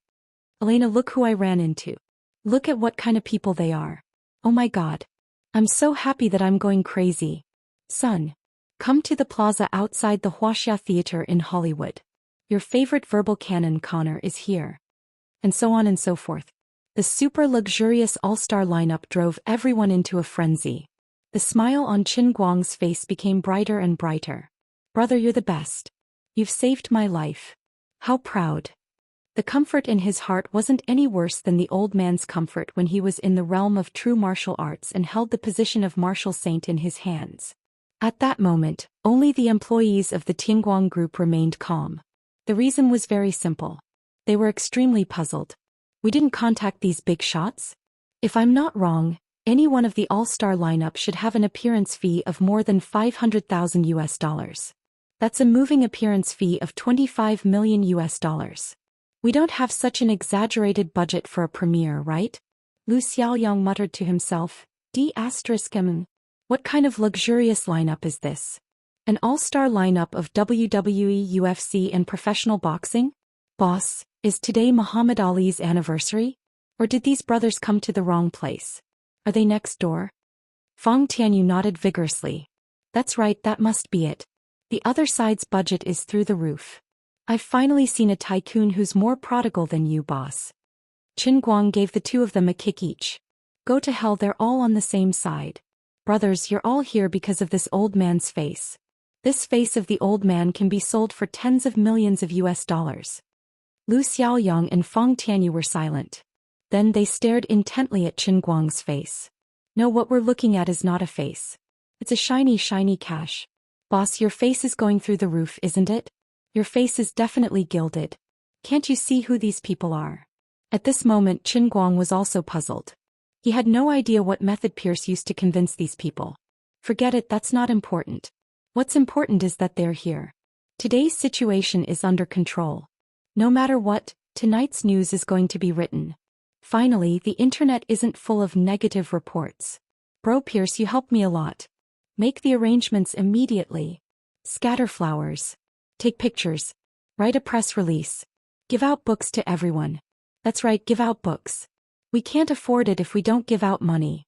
"Elena, look who I ran into. Look at what kind of people they are. Oh my God. I'm so happy that I'm going crazy. Son, come to the plaza outside the Wuxia Theater in Hollywood. Your favorite verbal cannon Connor is here." And so on and so forth. The super luxurious all-star lineup drove everyone into a frenzy. The smile on Qin Guang's face became brighter and brighter. "Brother, you're the best. You've saved my life. How proud." The comfort in his heart wasn't any worse than the old man's comfort when he was in the realm of true martial arts and held the position of martial saint in his hands. At that moment, only the employees of the Tianguang group remained calm. The reason was very simple. They were extremely puzzled. We didn't contact these big shots? If I'm not wrong, any one of the all-star lineup should have an appearance fee of more than $500,000. That's a moving appearance fee of $25 million. We don't have such an exaggerated budget for a premiere, right? Lu Xiaoyang muttered to himself, D***M. What kind of luxurious lineup is this? An all-star lineup of WWE, UFC and professional boxing? Boss, is today Muhammad Ali's anniversary? Or did these brothers come to the wrong place? Are they next door? Fong Tianyu nodded vigorously. That's right, that must be it. The other side's budget is through the roof. I've finally seen a tycoon who's more prodigal than you, boss. Qin Guang gave the two of them a kick each. Go to hell, they're all on the same side. Brothers, you're all here because of this old man's face. This face of the old man can be sold for tens of millions of US. Lu Xiaoyang and Fong Tianyu were silent. Then they stared intently at Qin Guang's face. No, what we're looking at is not a face. It's a shiny, shiny cash. Boss, your face is going through the roof, isn't it? Your face is definitely gilded. Can't you see who these people are? At this moment, Qin Guang was also puzzled. He had no idea what method Pierce used to convince these people. Forget it, that's not important. What's important is that they're here. Today's situation is under control. No matter what, tonight's news is going to be written. Finally, the internet isn't full of negative reports. Bro Pierce, you helped me a lot. Make the arrangements immediately. Scatter flowers. Take pictures. Write a press release. Give out books to everyone. That's right, give out books. We can't afford it if we don't give out money.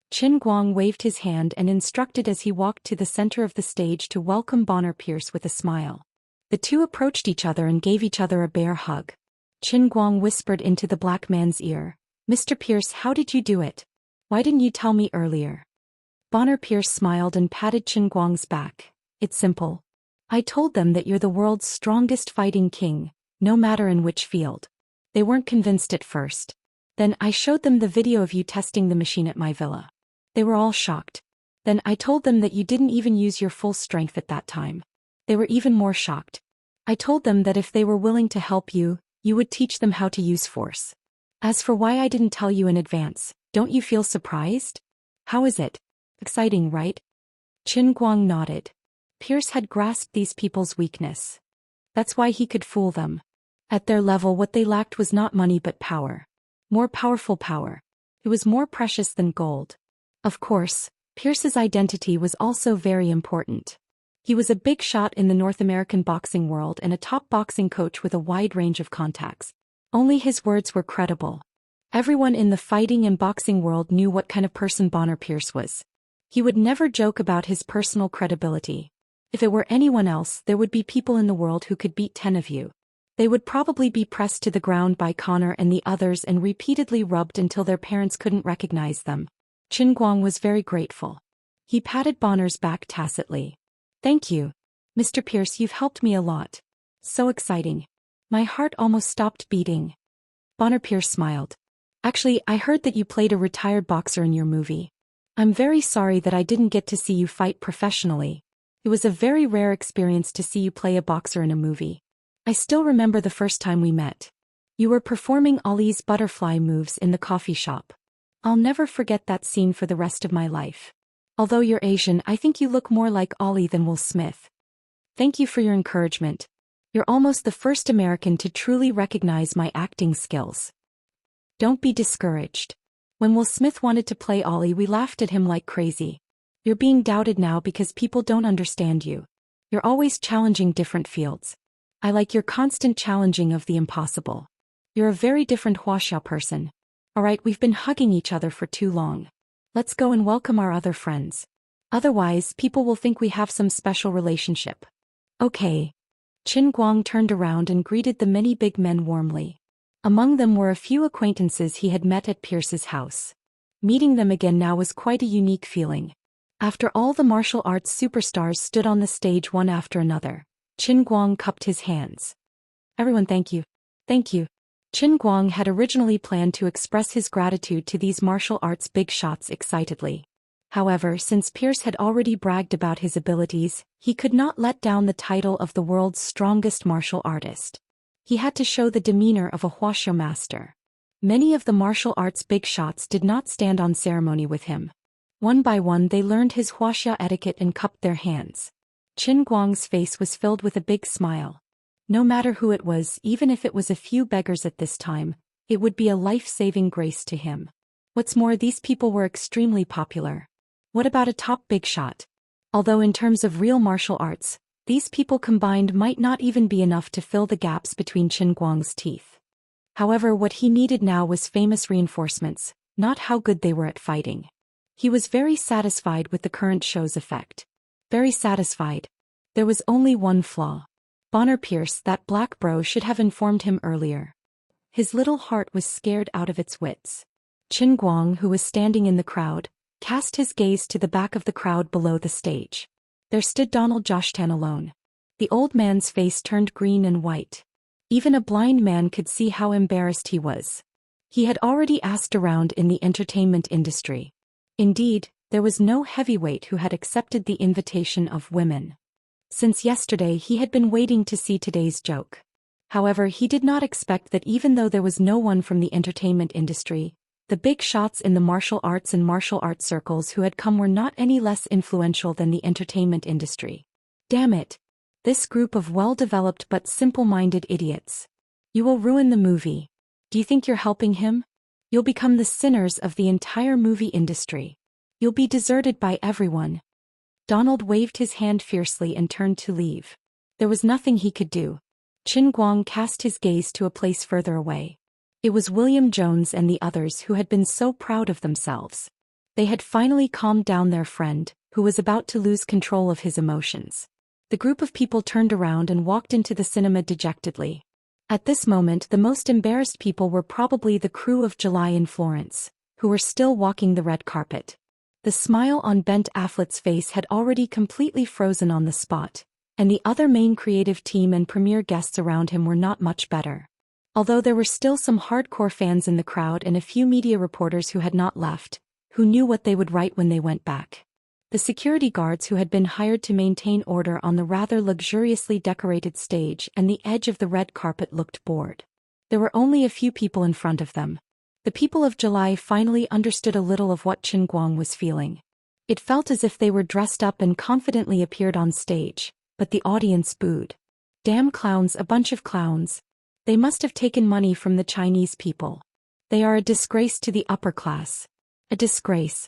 Qin Guang waved his hand and instructed as he walked to the center of the stage to welcome Bonner Pierce with a smile. The two approached each other and gave each other a bear hug. Qin Guang whispered into the black man's ear, "Mr. Pierce, how did you do it? Why didn't you tell me earlier?" Bonner Pierce smiled and patted Qin Guang's back. "It's simple. I told them that you're the world's strongest fighting king, no matter in which field." They weren't convinced at first. Then I showed them the video of you testing the machine at my villa. They were all shocked. Then I told them that you didn't even use your full strength at that time. They were even more shocked. I told them that if they were willing to help you, you would teach them how to use force. As for why I didn't tell you in advance, don't you feel surprised? How is it? Exciting, right? Qin Guang nodded. Pierce had grasped these people's weakness. That's why he could fool them. At their level, what they lacked was not money but power. More powerful power. It was more precious than gold. Of course, Pierce's identity was also very important. He was a big shot in the North American boxing world and a top boxing coach with a wide range of contacts. Only his words were credible. Everyone in the fighting and boxing world knew what kind of person Bonner Pierce was. He would never joke about his personal credibility. If it were anyone else, there would be people in the world who could beat 10 of you. They would probably be pressed to the ground by Connor and the others and repeatedly rubbed until their parents couldn't recognize them. Qin Guang was very grateful. He patted Bonner's back tacitly. "Thank you. Mr. Pierce, you've helped me a lot. So exciting. My heart almost stopped beating." Bonner Pierce smiled. "Actually, I heard that you played a retired boxer in your movie. I'm very sorry that I didn't get to see you fight professionally. It was a very rare experience to see you play a boxer in a movie. I still remember the first time we met. You were performing Ali's butterfly moves in the coffee shop. I'll never forget that scene for the rest of my life. Although you're Asian, I think you look more like Ali than Will Smith. Thank you for your encouragement. You're almost the first American to truly recognize my acting skills. Don't be discouraged. When Will Smith wanted to play Ali, we laughed at him like crazy. You're being doubted now because people don't understand you. You're always challenging different fields. I like your constant challenging of the impossible. You're a very different Wuxia person. Alright, we've been hugging each other for too long. Let's go and welcome our other friends. Otherwise, people will think we have some special relationship." "Okay." Qin Guang turned around and greeted the many big men warmly. Among them were a few acquaintances he had met at Pierce's house. Meeting them again now was quite a unique feeling. After all the martial arts superstars stood on the stage one after another, Qin Guang cupped his hands. "Everyone, thank you. Thank you." Qin Guang had originally planned to express his gratitude to these martial arts big shots excitedly. However, since Pierce had already bragged about his abilities, he could not let down the title of the world's strongest martial artist. He had to show the demeanor of a Wuxia master. Many of the martial arts big shots did not stand on ceremony with him. One by one they learned his Wuxia etiquette and cupped their hands. Qin Guang's face was filled with a big smile. No matter who it was, even if it was a few beggars at this time, it would be a life-saving grace to him. What's more, these people were extremely popular. What about a top big shot? Although in terms of real martial arts, these people combined might not even be enough to fill the gaps between Qin Guang's teeth. However, what he needed now was famous reinforcements, not how good they were at fighting. He was very satisfied with the current show's effect. Very satisfied. There was only one flaw. Bonner Pierce, that black bro, should have informed him earlier. His little heart was scared out of its wits. Qin Guang, who was standing in the crowd, cast his gaze to the back of the crowd below the stage. There stood Zhou Xian alone. The old man's face turned green and white. Even a blind man could see how embarrassed he was. He had already asked around in the entertainment industry. Indeed, there was no heavyweight who had accepted the invitation of women. Since yesterday he had been waiting to see today's joke. However, he did not expect that even though there was no one from the entertainment industry, the big shots in the martial arts and martial arts circles who had come were not any less influential than the entertainment industry. Damn it! This group of well-developed but simple-minded idiots. You will ruin the movie. Do you think you're helping him? You'll become the sinners of the entire movie industry. You'll be deserted by everyone. Donald waved his hand fiercely and turned to leave. There was nothing he could do. Qin Guang cast his gaze to a place further away. It was William Jones and the others who had been so proud of themselves. They had finally calmed down their friend, who was about to lose control of his emotions. The group of people turned around and walked into the cinema dejectedly. At this moment, the most embarrassed people were probably the crew of July in Florence, who were still walking the red carpet. The smile on Ben Affleck's face had already completely frozen on the spot, and the other main creative team and premiere guests around him were not much better. Although there were still some hardcore fans in the crowd and a few media reporters who had not left, who knew what they would write when they went back. The security guards who had been hired to maintain order on the rather luxuriously decorated stage and the edge of the red carpet looked bored. There were only a few people in front of them. The people of July finally understood a little of what Qin Guang was feeling. It felt as if they were dressed up and confidently appeared on stage, but the audience booed. Damn clowns, a bunch of clowns. They must have taken money from the Chinese people. They are a disgrace to the upper class. A disgrace.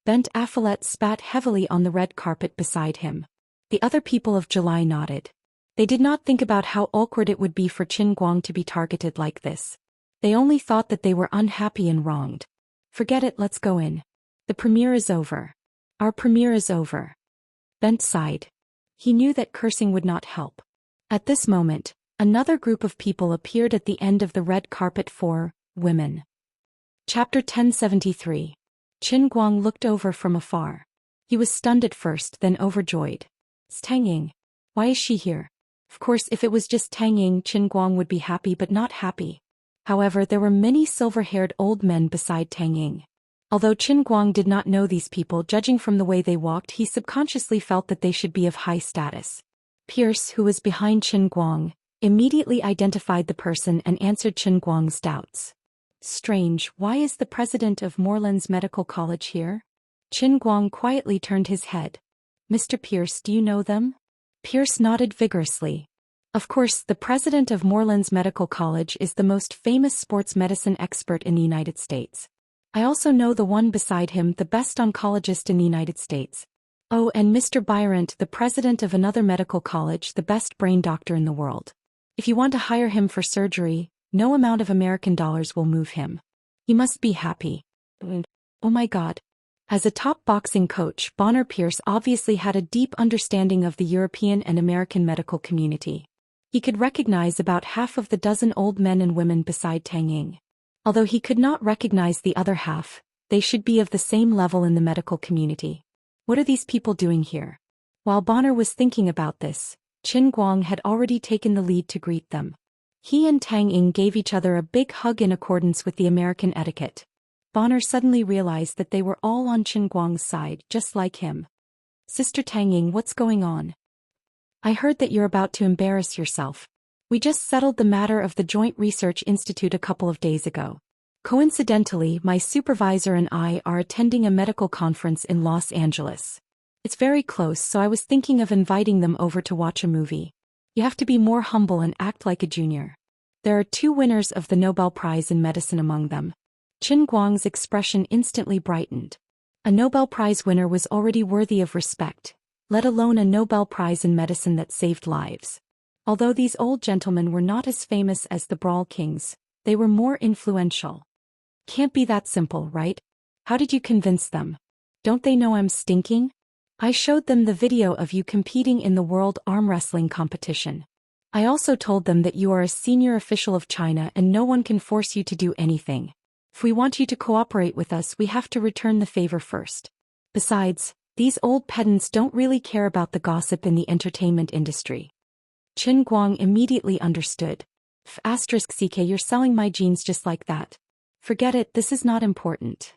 Ben Affleck spat heavily on the red carpet beside him. The other people of July nodded. They did not think about how awkward it would be for Qin Guang to be targeted like this. They only thought that they were unhappy and wronged. Forget it, let's go in. The premiere is over. Our premiere is over. Ben sighed. He knew that cursing would not help. At this moment, another group of people appeared at the end of the red carpet for women. Chapter 1073. Qin Guang looked over from afar. He was stunned at first, then overjoyed. It's Tang Ying. Why is she here? Of course, if it was just Tang Ying, Qin Guang would be happy but not happy. However, there were many silver-haired old men beside Tang Ying. Although Qin Guang did not know these people, judging from the way they walked, he subconsciously felt that they should be of high status. Pierce, who was behind Qin Guang, immediately identified the person and answered Qin Guang's doubts. Strange, why is the president of Moreland's Medical College here? Qin Guang quietly turned his head. Mr. Pierce, do you know them? Pierce nodded vigorously. Of course, the president of Moreland's Medical College is the most famous sports medicine expert in the United States. I also know the one beside him, the best oncologist in the United States. Oh, and Mr. Byrant, the president of another medical college, the best brain doctor in the world. If you want to hire him for surgery, no amount of American dollars will move him. He must be happy. Oh my God. As a top boxing coach, Bonner Pierce obviously had a deep understanding of the European and American medical community. He could recognize about half of the dozen old men and women beside Tang Ying. Although he could not recognize the other half, they should be of the same level in the medical community. What are these people doing here? While Bonner was thinking about this, Qin Guang had already taken the lead to greet them. He and Tang Ying gave each other a big hug in accordance with the American etiquette. Bonner suddenly realized that they were all on Qin Guang's side, just like him. Sister Tang Ying, what's going on? I heard that you're about to embarrass yourself. We just settled the matter of the Joint Research Institute a couple of days ago. Coincidentally, my supervisor and I are attending a medical conference in Los Angeles. It's very close, so I was thinking of inviting them over to watch a movie. You have to be more humble and act like a junior. There are 2 winners of the Nobel Prize in Medicine among them. Qin Guang's expression instantly brightened. A Nobel Prize winner was already worthy of respect, let alone a Nobel Prize in medicine that saved lives. Although these old gentlemen were not as famous as the Brawl Kings, they were more influential. Can't be that simple, right? How did you convince them? Don't they know I'm stinking? I showed them the video of you competing in the World Arm Wrestling competition. I also told them that you are a senior official of China and no one can force you to do anything. If we want you to cooperate with us, we have to return the favor first. Besides, these old pedants don't really care about the gossip in the entertainment industry. Qin Guang immediately understood. *CK, you're selling my genes just like that. Forget it, this is not important.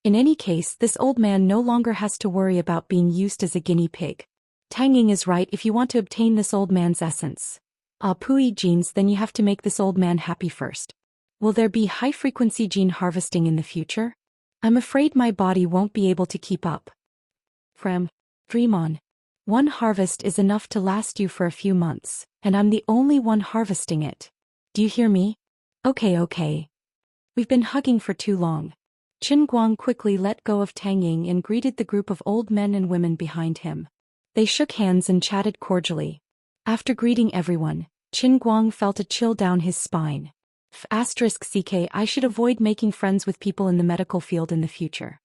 In any case, this old man no longer has to worry about being used as a guinea pig. Tang Ying is right, if you want to obtain this old man's essence. Pui genes, then you have to make this old man happy first. Will there be high-frequency gene harvesting in the future? I'm afraid my body won't be able to keep up. Dream on. One harvest is enough to last you for a few months, and I'm the only one harvesting it. Do you hear me? Okay. We've been hugging for too long. Qin Guang quickly let go of Tang Ying and greeted the group of old men and women behind him. They shook hands and chatted cordially. After greeting everyone, Qin Guang felt a chill down his spine. *CK, I should avoid making friends with people in the medical field in the future.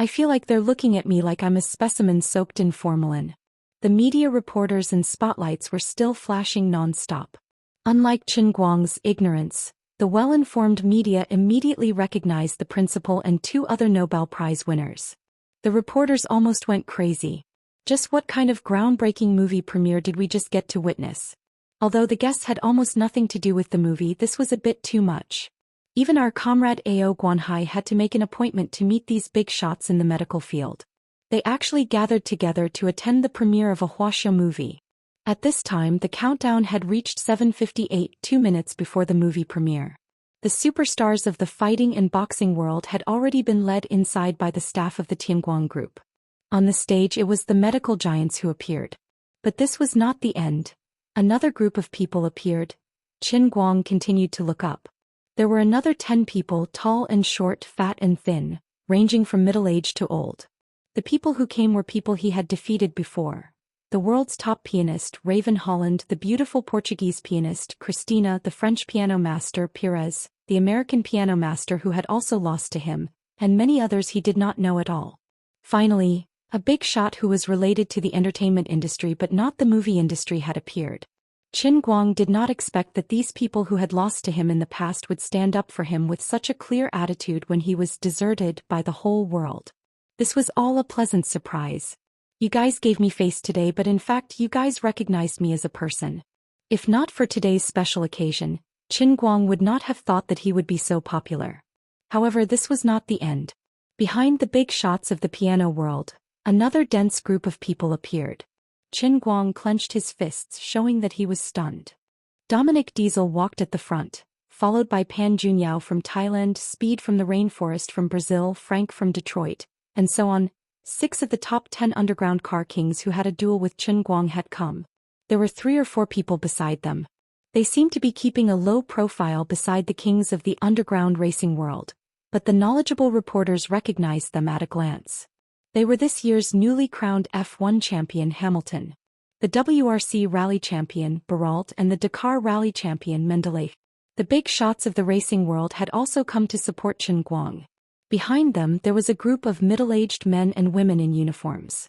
I feel like they're looking at me like I'm a specimen soaked in formalin. The media reporters and spotlights were still flashing non-stop. Unlike Qin Guang's ignorance, the well-informed media immediately recognized the principal and two other Nobel Prize winners. The reporters almost went crazy. Just what kind of groundbreaking movie premiere did we just get to witness? Although the guests had almost nothing to do with the movie, this was a bit too much. Even our comrade Ao Guanhai had to make an appointment to meet these big shots in the medical field. They actually gathered together to attend the premiere of a Wuxia movie. At this time, the countdown had reached 7:58, 2 minutes before the movie premiere. The superstars of the fighting and boxing world had already been led inside by the staff of the Tianguang group. On the stage, it was the medical giants who appeared. But this was not the end. Another group of people appeared. Qin Guang continued to look up. There were another 10 people, tall and short, fat and thin, ranging from middle-aged to old. The people who came were people he had defeated before. The world's top pianist, Raven Holland, the beautiful Portuguese pianist, Christina, the French piano master, Pires, the American piano master who had also lost to him, and many others he did not know at all. Finally, a big shot who was related to the entertainment industry but not the movie industry had appeared. Qin Guang did not expect that these people who had lost to him in the past would stand up for him with such a clear attitude when he was deserted by the whole world. This was all a pleasant surprise. You guys gave me face today, but in fact you guys recognized me as a person. If not for today's special occasion, Qin Guang would not have thought that he would be so popular. However, this was not the end. Behind the big shots of the piano world, another dense group of people appeared. Qin Guang clenched his fists, showing that he was stunned. Dominic Diesel walked at the front, followed by Pan Junyao from Thailand, Speed from the Rainforest from Brazil, Frank from Detroit, and so on. 6 of the top 10 underground car kings who had a duel with Qin Guang had come. There were 3 or 4 people beside them. They seemed to be keeping a low profile beside the kings of the underground racing world, but the knowledgeable reporters recognized them at a glance. They were this year's newly crowned F1 champion Hamilton, the WRC rally champion Baralt, and the Dakar rally champion Mendeley. The big shots of the racing world had also come to support Qin Guang. Behind them there was a group of middle-aged men and women in uniforms.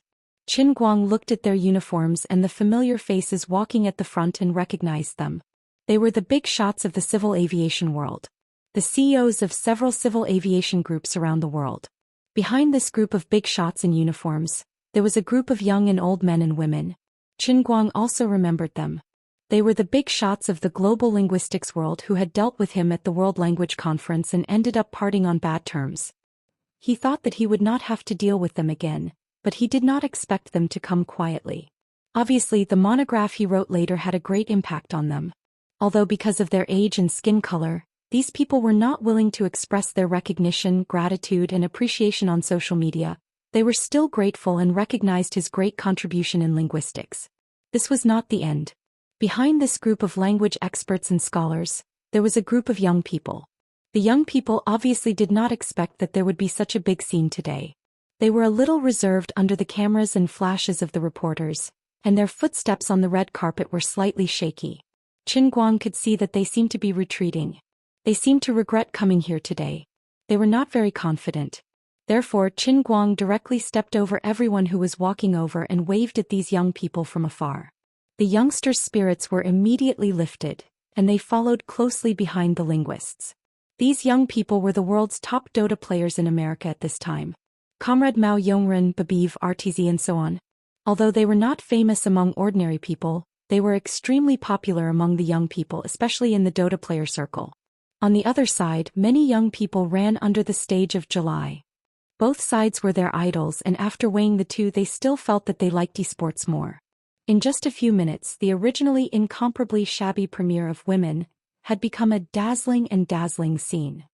Qin Guang looked at their uniforms and the familiar faces walking at the front and recognized them. They were the big shots of the civil aviation world, the CEOs of several civil aviation groups around the world. Behind this group of big shots in uniforms, there was a group of young and old men and women. Qin Guang also remembered them. They were the big shots of the global linguistics world who had dealt with him at the World Language Conference and ended up parting on bad terms. He thought that he would not have to deal with them again, but he did not expect them to come quietly. Obviously, the monograph he wrote later had a great impact on them. Although because of their age and skin color, these people were not willing to express their recognition, gratitude, and appreciation on social media, they were still grateful and recognized his great contribution in linguistics. This was not the end. Behind this group of language experts and scholars, there was a group of young people. The young people obviously did not expect that there would be such a big scene today. They were a little reserved under the cameras and flashes of the reporters, and their footsteps on the red carpet were slightly shaky. Qin Guang could see that they seemed to be retreating. They seemed to regret coming here today. They were not very confident. Therefore, Qin Guang directly stepped over everyone who was walking over and waved at these young people from afar. The youngsters' spirits were immediately lifted, and they followed closely behind the linguists. These young people were the world's top Dota players in America at this time. Comrade Mao Yongren, Babiv, RTZ, and so on. Although they were not famous among ordinary people, they were extremely popular among the young people, especially in the Dota player circle. On the other side, many young people ran under the stage of July. Both sides were their idols, and after weighing the two, they still felt that they liked esports more. In just a few minutes, the originally incomparably shabby premiere of Women had become a dazzling scene.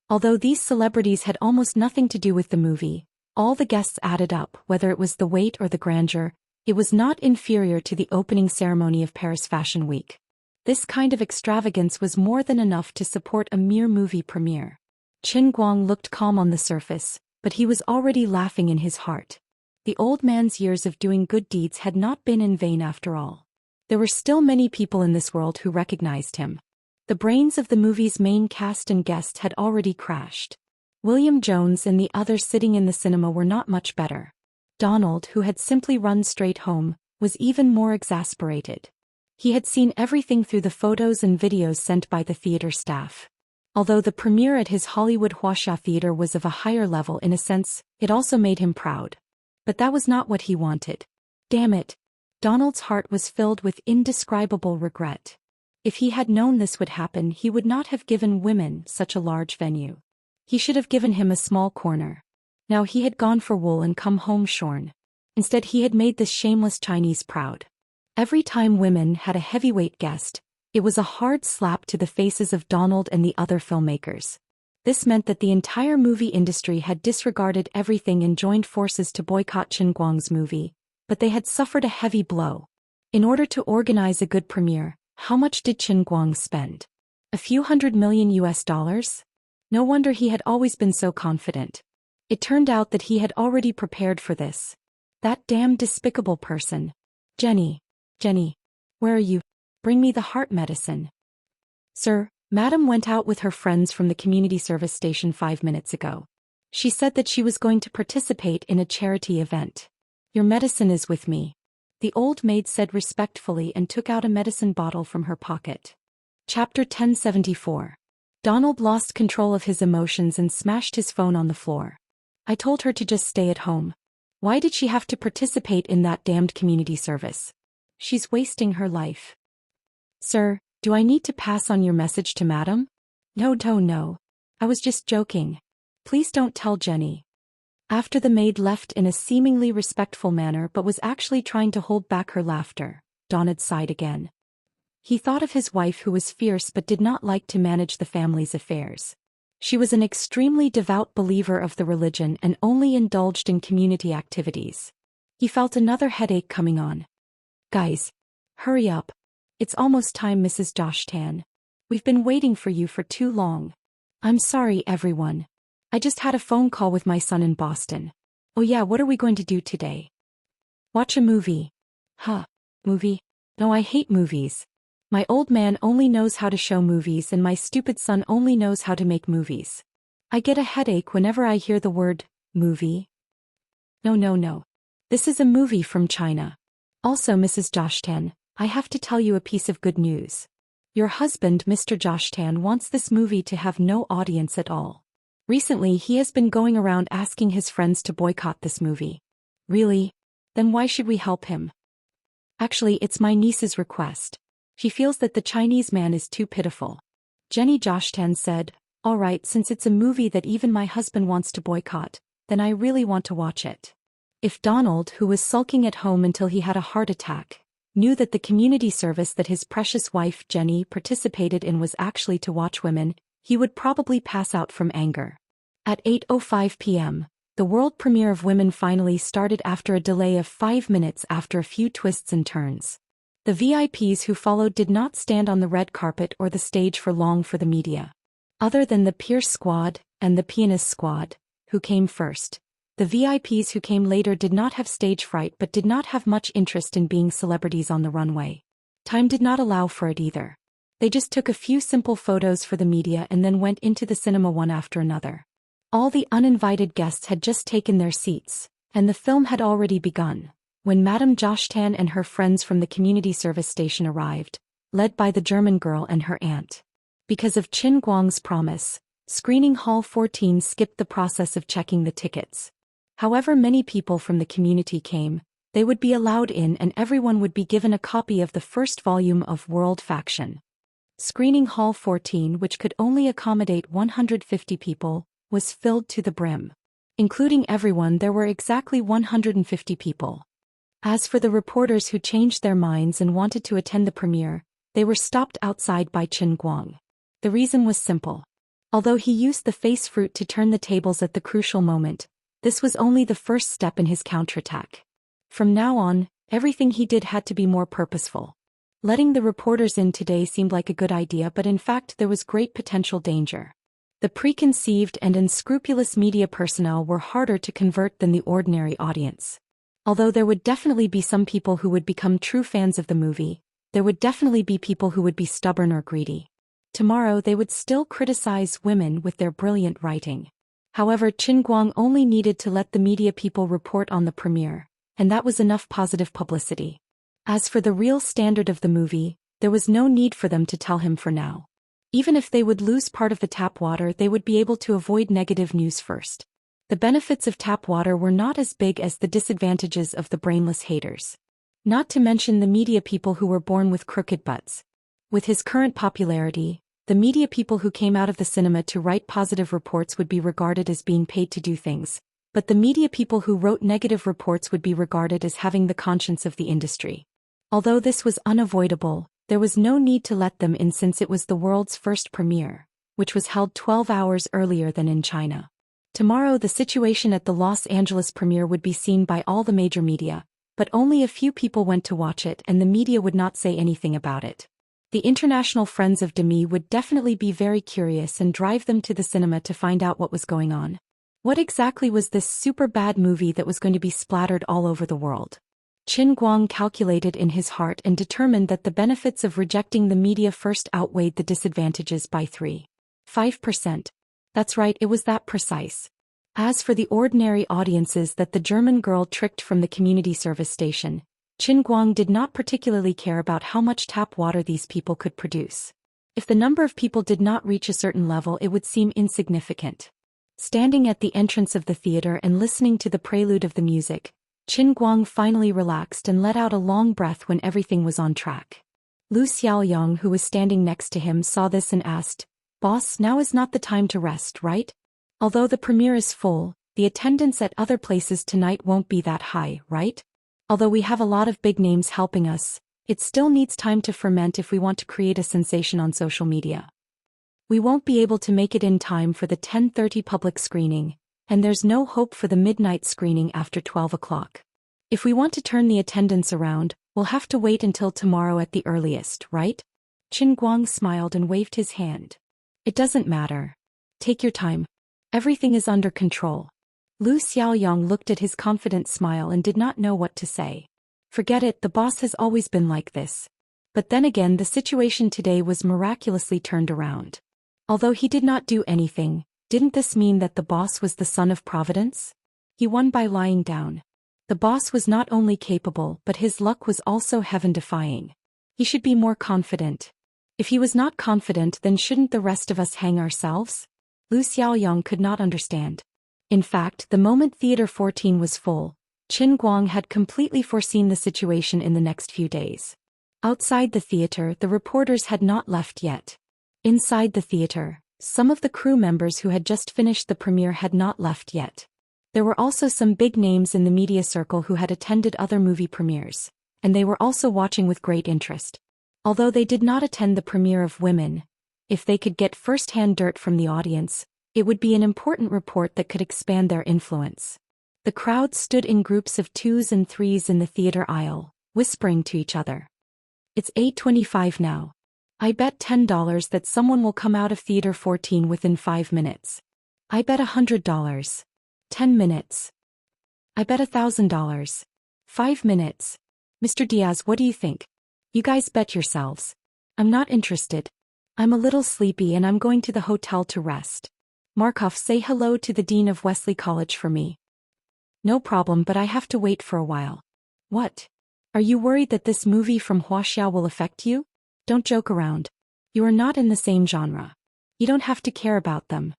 Although these celebrities had almost nothing to do with the movie, all the guests added up, whether it was the weight or the grandeur, it was not inferior to the opening ceremony of Paris Fashion Week. This kind of extravagance was more than enough to support a mere movie premiere. Qin Guang looked calm on the surface, but he was already laughing in his heart. The old man's years of doing good deeds had not been in vain after all. There were still many people in this world who recognized him. The brains of the movie's main cast and guests had already crashed. William Jones and the others sitting in the cinema were not much better. Donald, who had simply run straight home, was even more exasperated. He had seen everything through the photos and videos sent by the theater staff. Although the premiere at his Hollywood Wuxia theater was of a higher level in a sense, it also made him proud. But that was not what he wanted. Damn it. Donald's heart was filled with indescribable regret. If he had known this would happen, he would not have given women such a large venue. He should have given him a small corner. Now he had gone for wool and come home shorn. Instead he had made this shameless Chinese proud. Every time women had a heavyweight guest, it was a hard slap to the faces of Donald and the other filmmakers. This meant that the entire movie industry had disregarded everything and joined forces to boycott Chen Guang's movie, but they had suffered a heavy blow. In order to organize a good premiere, how much did Chen Guang spend? A few $100 million? No wonder he had always been so confident. It turned out that he had already prepared for this. That damn despicable person. Jenny, where are you? Bring me the heart medicine. Sir, Madam went out with her friends from the community service station 5 minutes ago. She said that she was going to participate in a charity event. Your medicine is with me. The old maid said respectfully and took out a medicine bottle from her pocket. Chapter 1074. Donald lost control of his emotions and smashed his phone on the floor. I told her to just stay at home. Why did she have to participate in that damned community service? She's wasting her life. Sir, do I need to pass on your message to Madam? No. I was just joking. Please don't tell Jenny. After the maid left in a seemingly respectful manner but was actually trying to hold back her laughter, Donald sighed again. He thought of his wife who was fierce but did not like to manage the family's affairs. She was an extremely devout believer of the religion and only indulged in community activities. He felt another headache coming on. Guys, hurry up. It's almost time, Mrs. Zhou Xian. We've been waiting for you for too long. I'm sorry, everyone. I just had a phone call with my son in Boston. Oh yeah, what are we going to do today? Watch a movie. Huh, movie? No, I hate movies. My old man only knows how to show movies and my stupid son only knows how to make movies. I get a headache whenever I hear the word, movie. No. This is a movie from China. Also, Mrs. Zhou Xian, I have to tell you a piece of good news. Your husband, Mr. Zhou Xian, wants this movie to have no audience at all. Recently, he has been going around asking his friends to boycott this movie. Really? Then why should we help him? Actually, it's my niece's request. She feels that the Chinese man is too pitiful. Jenny Zhou Xian said, all right, since it's a movie that even my husband wants to boycott, then I really want to watch it. If Donald, who was sulking at home until he had a heart attack, knew that the community service that his precious wife Jenny participated in was actually to watch women, he would probably pass out from anger. At 8:05 p.m., the world premiere of Women finally started after a delay of 5 minutes after a few twists and turns. The VIPs who followed did not stand on the red carpet or the stage for long for the media. Other than the Pierce Squad and the Pianist Squad, who came first, the VIPs who came later did not have stage fright but did not have much interest in being celebrities on the runway. Time did not allow for it either. They just took a few simple photos for the media and then went into the cinema one after another. All the uninvited guests had just taken their seats, and the film had already begun, when Madame Zhou Xian and her friends from the community service station arrived, led by the German girl and her aunt. Because of Chen Guang's promise, Screening Hall 14 skipped the process of checking the tickets. However many people from the community came, they would be allowed in and everyone would be given a copy of the first volume of World Faction. Screening Hall 14, which could only accommodate 150 people, was filled to the brim. Including everyone, there were exactly 150 people. As for the reporters who changed their minds and wanted to attend the premiere, they were stopped outside by Chen Guang. The reason was simple. Although he used the face fruit to turn the tables at the crucial moment, this was only the first step in his counterattack. From now on, everything he did had to be more purposeful. Letting the reporters in today seemed like a good idea, but in fact there was great potential danger. The preconceived and unscrupulous media personnel were harder to convert than the ordinary audience. Although there would definitely be some people who would become true fans of the movie, there would definitely be people who would be stubborn or greedy. Tomorrow they would still criticize women with their brilliant writing. However, Qin Guang only needed to let the media people report on the premiere, and that was enough positive publicity. As for the real standard of the movie, there was no need for them to tell him for now. Even if they would lose part of the tap water, they would be able to avoid negative news first. The benefits of tap water were not as big as the disadvantages of the brainless haters. Not to mention the media people who were born with crooked butts. With his current popularity, the media people who came out of the cinema to write positive reports would be regarded as being paid to do things, but the media people who wrote negative reports would be regarded as having the conscience of the industry. Although this was unavoidable, there was no need to let them in since it was the world's first premiere, which was held 12 hours earlier than in China. Tomorrow the situation at the Los Angeles premiere would be seen by all the major media, but only a few people went to watch it and the media would not say anything about it. The international friends of Demi would definitely be very curious and drive them to the cinema to find out what was going on. What exactly was this super bad movie that was going to be splattered all over the world? Qin Guang calculated in his heart and determined that the benefits of rejecting the media first outweighed the disadvantages by 5%. That's right, it was that precise. As for the ordinary audiences that the German girl tricked from the community service station, Qin Guang did not particularly care about how much tap water these people could produce. If the number of people did not reach a certain level, it would seem insignificant. Standing at the entrance of the theater and listening to the prelude of the music, Qin Guang finally relaxed and let out a long breath when everything was on track. Lu Xiaoyang, who was standing next to him, saw this and asked, "Boss, now is not the time to rest, right? Although the premiere is full, the attendance at other places tonight won't be that high, right? Although we have a lot of big names helping us, it still needs time to ferment if we want to create a sensation on social media. We won't be able to make it in time for the 10:30 public screening, and there's no hope for the midnight screening after 12 o'clock. If we want to turn the attendance around, we'll have to wait until tomorrow at the earliest, right?" Qin Guang smiled and waved his hand. "It doesn't matter. Take your time. Everything is under control." Lu Xiaoyang looked at his confident smile and did not know what to say. Forget it, the boss has always been like this. But then again, the situation today was miraculously turned around. Although he did not do anything, didn't this mean that the boss was the son of Providence? He won by lying down. The boss was not only capable, but his luck was also heaven-defying. He should be more confident. If he was not confident, then shouldn't the rest of us hang ourselves? Lu Xiaoyang could not understand. In fact, the moment Theater 14 was full, Qin Guang had completely foreseen the situation in the next few days. Outside the theater, the reporters had not left yet. Inside the theater, some of the crew members who had just finished the premiere had not left yet. There were also some big names in the media circle who had attended other movie premieres, and they were also watching with great interest. Although they did not attend the premiere of Women, if they could get first-hand dirt from the audience, it would be an important report that could expand their influence. The crowd stood in groups of 2s and 3s in the theater aisle, whispering to each other. "It's 8:25 now. I bet $10 that someone will come out of Theater 14 within 5 minutes. I bet $100. 10 minutes. I bet $1,000. 5 minutes. Mr. Diaz, what do you think? You guys bet yourselves. I'm not interested. I'm a little sleepy and I'm going to the hotel to rest. Markov, say hello to the dean of Wesley College for me." "No problem, but I have to wait for a while." "What? Are you worried that this movie from Wuxia will affect you? Don't joke around. You are not in the same genre. You don't have to care about them."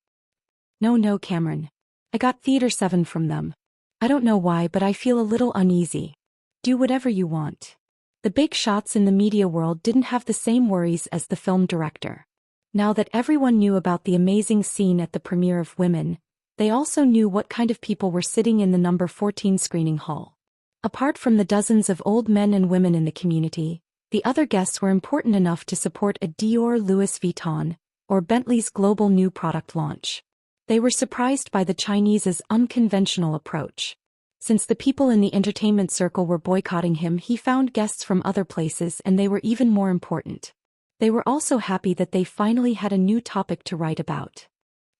No, Cameron. I got Theater 7 from them. I don't know why, but I feel a little uneasy." "Do whatever you want." The big shots in the media world didn't have the same worries as the film director. Now that everyone knew about the amazing scene at the premiere of Women, they also knew what kind of people were sitting in the number 14 screening hall. Apart from the dozens of old men and women in the community, the other guests were important enough to support a Dior, Louis Vuitton, or Bentley's global new product launch. They were surprised by the Chinese's unconventional approach. Since the people in the entertainment circle were boycotting him, he found guests from other places and they were even more important. They were also happy that they finally had a new topic to write about.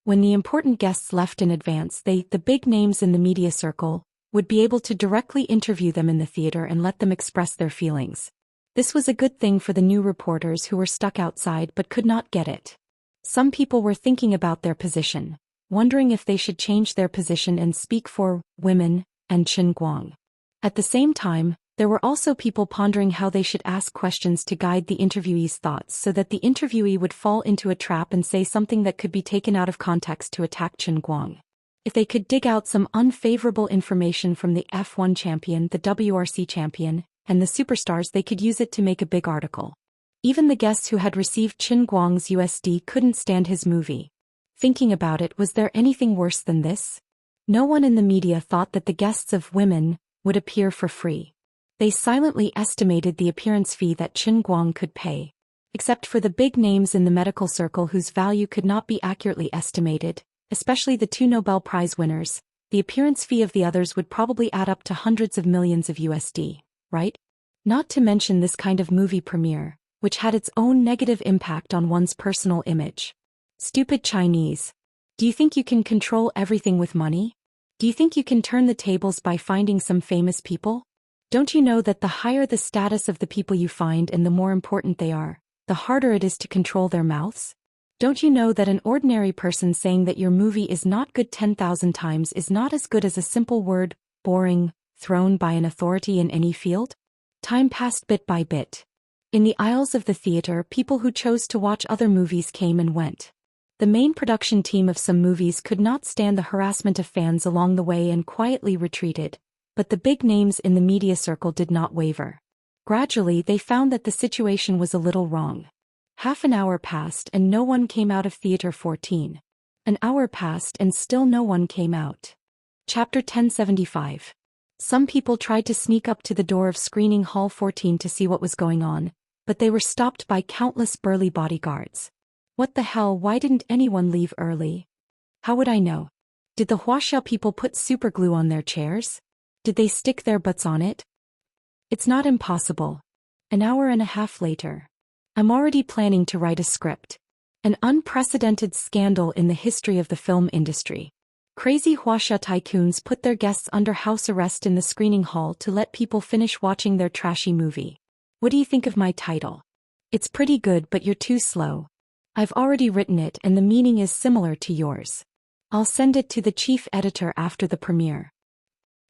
When the important guests left in advance, the big names in the media circle, would be able to directly interview them in the theater and let them express their feelings. This was a good thing for the new reporters who were stuck outside but could not get it. Some people were thinking about their position. wondering if they should change their position and speak for women and Qin Guang. At the same time, there were also people pondering how they should ask questions to guide the interviewee's thoughts so that the interviewee would fall into a trap and say something that could be taken out of context to attack Qin Guang. If they could dig out some unfavorable information from the F1 champion, the WRC champion, and the superstars, they could use it to make a big article. Even the guests who had received Qin Guang's USD couldn't stand his movie. Thinking about it, was there anything worse than this? No one in the media thought that the guests of women would appear for free. They silently estimated the appearance fee that Qin Guang could pay. Except for the big names in the medical circle whose value could not be accurately estimated, especially the 2 Nobel Prize winners, the appearance fee of the others would probably add up to hundreds of millions of USD, right? Not to mention this kind of movie premiere, which had its own negative impact on one's personal image. Stupid Chinese. Do you think you can control everything with money? Do you think you can turn the tables by finding some famous people? Don't you know that the higher the status of the people you find and the more important they are, the harder it is to control their mouths? Don't you know that an ordinary person saying that your movie is not good 10,000 times is not as good as a simple word, boring, thrown by an authority in any field? Time passed bit by bit. In the aisles of the theater, people who chose to watch other movies came and went. The main production team of some movies could not stand the harassment of fans along the way and quietly retreated, but the big names in the media circle did not waver. Gradually, they found that the situation was a little wrong. Half an hour passed and no one came out of Theater 14. An hour passed and still no one came out. Chapter 1075. Some people tried to sneak up to the door of screening hall 14 to see what was going on, but they were stopped by countless burly bodyguards. What the hell, why didn't anyone leave early? How would I know? Did the Wuxia people put superglue on their chairs? Did they stick their butts on it? It's not impossible. An hour and a half later. I'm already planning to write a script. An unprecedented scandal in the history of the film industry. Crazy Wuxia tycoons put their guests under house arrest in the screening hall to let people finish watching their trashy movie. What do you think of my title? It's pretty good, but you're too slow. I've already written it and the meaning is similar to yours. I'll send it to the chief editor after the premiere.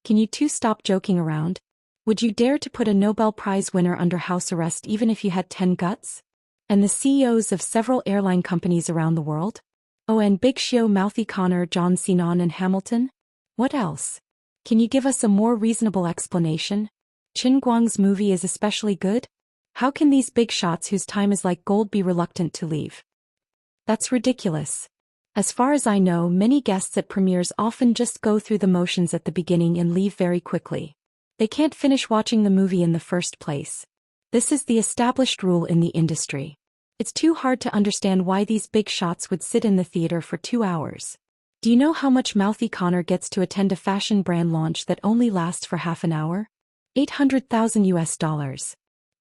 Can you two stop joking around? Would you dare to put a Nobel Prize winner under house arrest even if you had 10 guts? And the CEOs of several airline companies around the world? Oh, and Big Shio, Mouthy Connor, John Sinon and Hamilton? What else? Can you give us a more reasonable explanation? Qin Guang's movie is especially good? How can these big shots whose time is like gold be reluctant to leave? That's ridiculous. As far as I know, many guests at premieres often just go through the motions at the beginning and leave very quickly. They can't finish watching the movie in the first place. This is the established rule in the industry. It's too hard to understand why these big shots would sit in the theater for 2 hours. Do you know how much Mouthy Connor gets to attend a fashion brand launch that only lasts for half an hour? $800,000.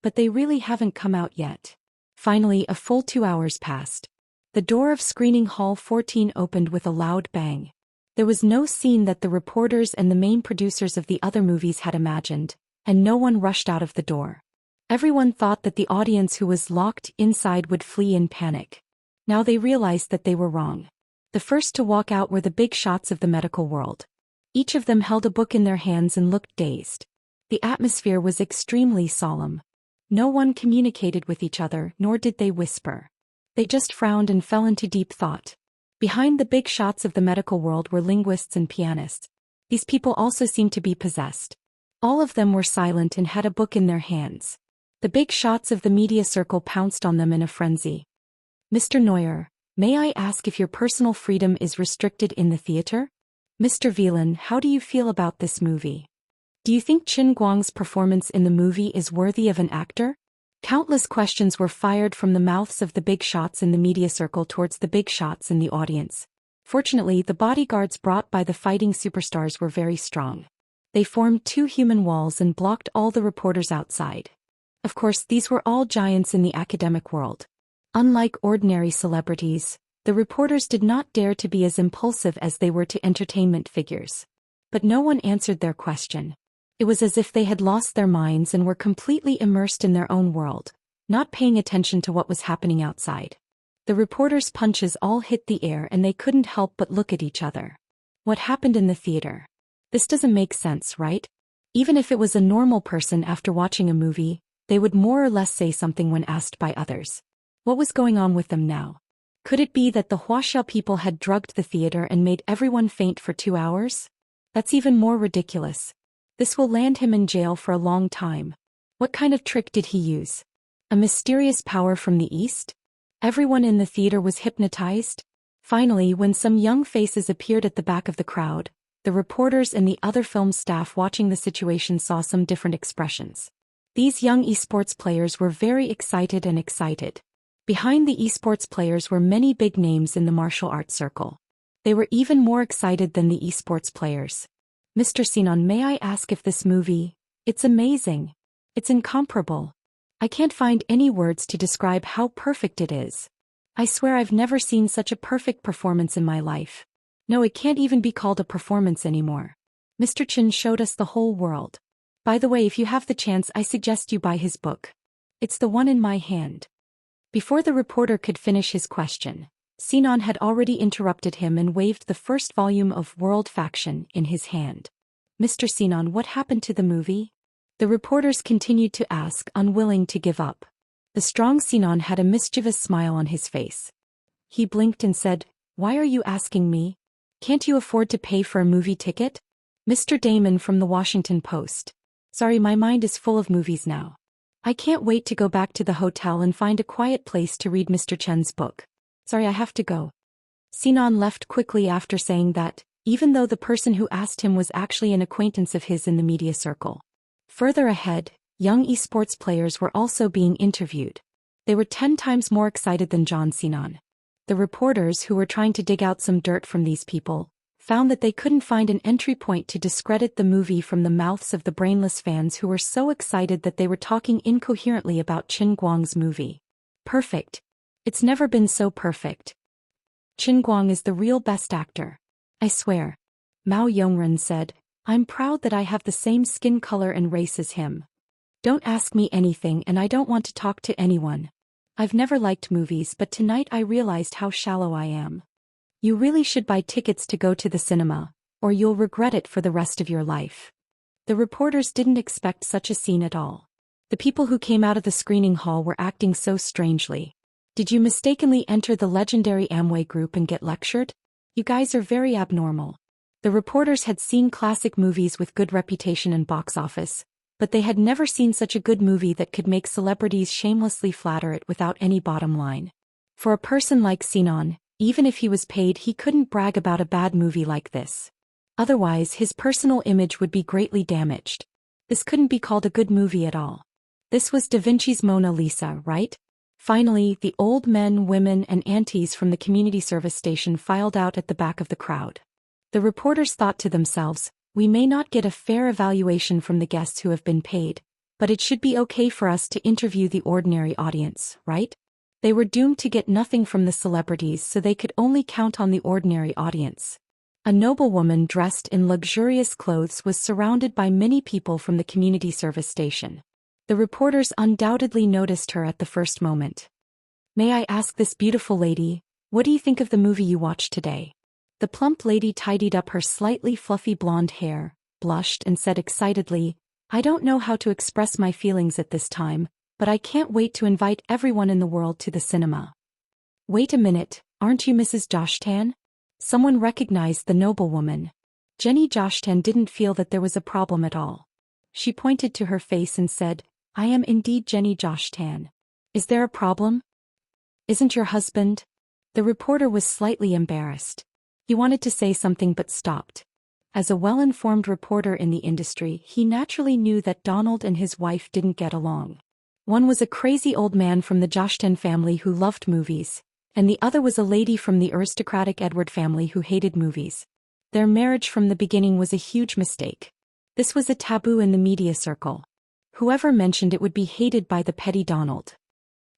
But they really haven't come out yet. Finally, a full 2 hours passed. The door of screening hall 14 opened with a loud bang. There was no scene that the reporters and the main producers of the other movies had imagined, and no one rushed out of the door. Everyone thought that the audience who was locked inside would flee in panic. Now they realized that they were wrong. The first to walk out were the big shots of the medical world. Each of them held a book in their hands and looked dazed. The atmosphere was extremely solemn. No one communicated with each other, nor did they whisper. They just frowned and fell into deep thought. Behind the big shots of the medical world were linguists and pianists. These people also seemed to be possessed. All of them were silent and had a book in their hands. The big shots of the media circle pounced on them in a frenzy. Mr. Neuer, may I ask if your personal freedom is restricted in the theater? Mr. Wieland, how do you feel about this movie? Do you think Qin Guang's performance in the movie is worthy of an actor? Countless questions were fired from the mouths of the big shots in the media circle towards the big shots in the audience. Fortunately, the bodyguards brought by the fighting superstars were very strong. They formed 2 human walls and blocked all the reporters outside. Of course, these were all giants in the academic world. Unlike ordinary celebrities, the reporters did not dare to be as impulsive as they were to entertainment figures. But no one answered their question. It was as if they had lost their minds and were completely immersed in their own world, not paying attention to what was happening outside. The reporters' punches all hit the air and they couldn't help but look at each other. What happened in the theater? This doesn't make sense, right? Even if it was a normal person after watching a movie, they would more or less say something when asked by others. What was going on with them now? Could it be that the Wuxia people had drugged the theater and made everyone faint for 2 hours? That's even more ridiculous. This will land him in jail for a long time. What kind of trick did he use? A mysterious power from the east? Everyone in the theater was hypnotized? Finally, when some young faces appeared at the back of the crowd, the reporters and the other film staff watching the situation saw some different expressions. These young esports players were very excited and excited. Behind the esports players were many big names in the martial arts circle. They were even more excited than the esports players. Mr. Sinan, may I ask if this movie? It's amazing. It's incomparable. I can't find any words to describe how perfect it is. I swear I've never seen such a perfect performance in my life. No, it can't even be called a performance anymore. Mr. Chen showed us the whole world. By the way, if you have the chance, I suggest you buy his book. It's the one in my hand. Before the reporter could finish his question, Sinan had already interrupted him and waved the first volume of World Faction in his hand. Mr. Sinan, what happened to the movie? The reporters continued to ask, unwilling to give up. The strong Sinan had a mischievous smile on his face. He blinked and said, "Why are you asking me? Can't you afford to pay for a movie ticket?" Mr. Damon from the Washington Post. Sorry, my mind is full of movies now. I can't wait to go back to the hotel and find a quiet place to read Mr. Chen's book. Sorry, I have to go. Sinan left quickly after saying that, even though the person who asked him was actually an acquaintance of his in the media circle. Further ahead, young esports players were also being interviewed. They were 10 times more excited than John Sinan. The reporters who were trying to dig out some dirt from these people found that they couldn't find an entry point to discredit the movie from the mouths of the brainless fans who were so excited that they were talking incoherently about Qin Guang's movie. Perfect. It's never been so perfect. Qin Guang is the real best actor. I swear. Mao Yongren said, "I'm proud that I have the same skin color and race as him. Don't ask me anything and I don't want to talk to anyone. I've never liked movies, but tonight I realized how shallow I am. You really should buy tickets to go to the cinema, or you'll regret it for the rest of your life." The reporters didn't expect such a scene at all. The people who came out of the screening hall were acting so strangely. Did you mistakenly enter the legendary Amway group and get lectured? You guys are very abnormal. The reporters had seen classic movies with good reputation and box office, but they had never seen such a good movie that could make celebrities shamelessly flatter it without any bottom line. For a person like Sinan, even if he was paid, he couldn't brag about a bad movie like this. Otherwise, his personal image would be greatly damaged. This couldn't be called a good movie at all. This was Da Vinci's Mona Lisa, right? Finally, the old men, women, and aunties from the community service station filed out at the back of the crowd. The reporters thought to themselves, "We may not get a fair evaluation from the guests who have been paid, but it should be okay for us to interview the ordinary audience, right?" They were doomed to get nothing from the celebrities, so they could only count on the ordinary audience. A noblewoman dressed in luxurious clothes was surrounded by many people from the community service station. The reporters undoubtedly noticed her at the first moment. "May I ask this beautiful lady, what do you think of the movie you watched today?" The plump lady tidied up her slightly fluffy blonde hair, blushed and said excitedly, "I don't know how to express my feelings at this time, but I can't wait to invite everyone in the world to the cinema." "Wait a minute, aren't you Mrs. Joshtan?" Someone recognized the noblewoman. Jenny Joshtan didn't feel that there was a problem at all. She pointed to her face and said, "I am indeed Jenny Joshtan. Is there a problem? Isn't your husband?" The reporter was slightly embarrassed. He wanted to say something but stopped. As a well-informed reporter in the industry, he naturally knew that Donald and his wife didn't get along. One was a crazy old man from the Joshtan family who loved movies, and the other was a lady from the aristocratic Edward family who hated movies. Their marriage from the beginning was a huge mistake. This was a taboo in the media circle. Whoever mentioned it would be hated by the petty Donald.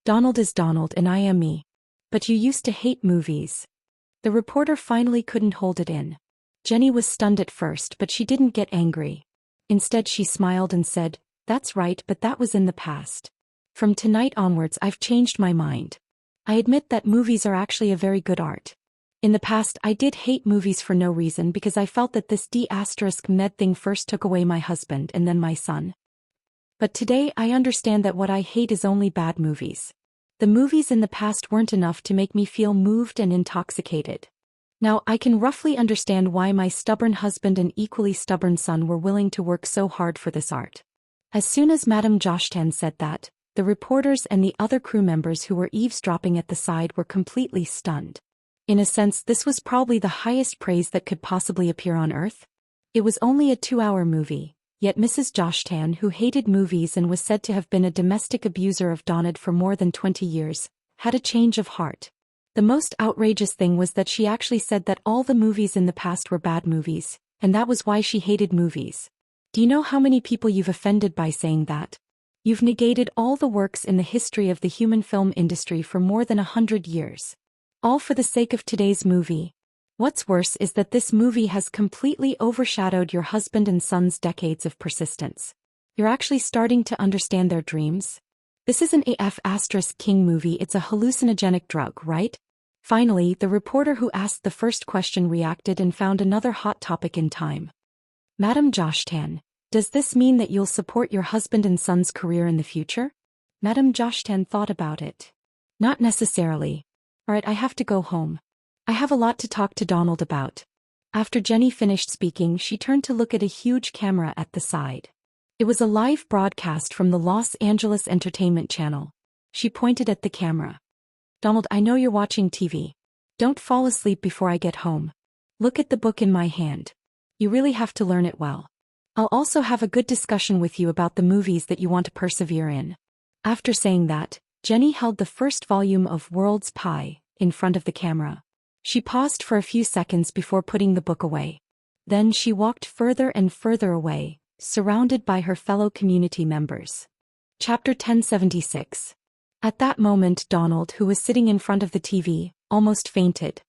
Donald is Donald and I am me. But you used to hate movies. The reporter finally couldn't hold it in. Jenny was stunned at first, but she didn't get angry. Instead, she smiled and said, "That's right, but that was in the past. From tonight onwards, I've changed my mind. I admit that movies are actually a very good art. In the past I did hate movies for no reason because I felt that this D*med thing first took away my husband and then my son. But today I understand that what I hate is only bad movies. The movies in the past weren't enough to make me feel moved and intoxicated. Now I can roughly understand why my stubborn husband and equally stubborn son were willing to work so hard for this art. As soon as Madame Zhou Xian said that, the reporters and the other crew members who were eavesdropping at the side were completely stunned. In a sense, this was probably the highest praise that could possibly appear on Earth. It was only a 2-hour movie, yet Mrs. Zhou Xian, who hated movies and was said to have been a domestic abuser of Daoist for more than 20 years, had a change of heart. The most outrageous thing was that she actually said that all the movies in the past were bad movies, and that was why she hated movies. Do you know how many people you've offended by saying that? You've negated all the works in the history of the human film industry for more than 100 years. All for the sake of today's movie. What's worse is that this movie has completely overshadowed your husband and son's decades of persistence. You're actually starting to understand their dreams. This is an AF*King movie, it's a hallucinogenic drug, right? Finally, the reporter who asked the first question reacted and found another hot topic in time. Madame Zhou Xian, does this mean that you'll support your husband and son's career in the future? Madame Zhou Xian thought about it. Not necessarily. Alright, I have to go home. I have a lot to talk to Donald about. After Jenny finished speaking, she turned to look at a huge camera at the side. It was a live broadcast from the Los Angeles Entertainment Channel. She pointed at the camera. Donald, I know you're watching TV. Don't fall asleep before I get home. Look at the book in my hand. You really have to learn it well. I'll also have a good discussion with you about the movies that you want to persevere in. After saying that, Jenny held the first volume of World's Pie in front of the camera. She paused for a few seconds before putting the book away. Then she walked further and further away, surrounded by her fellow community members. Chapter 1076. At that moment Donald, who was sitting in front of the TV, almost fainted.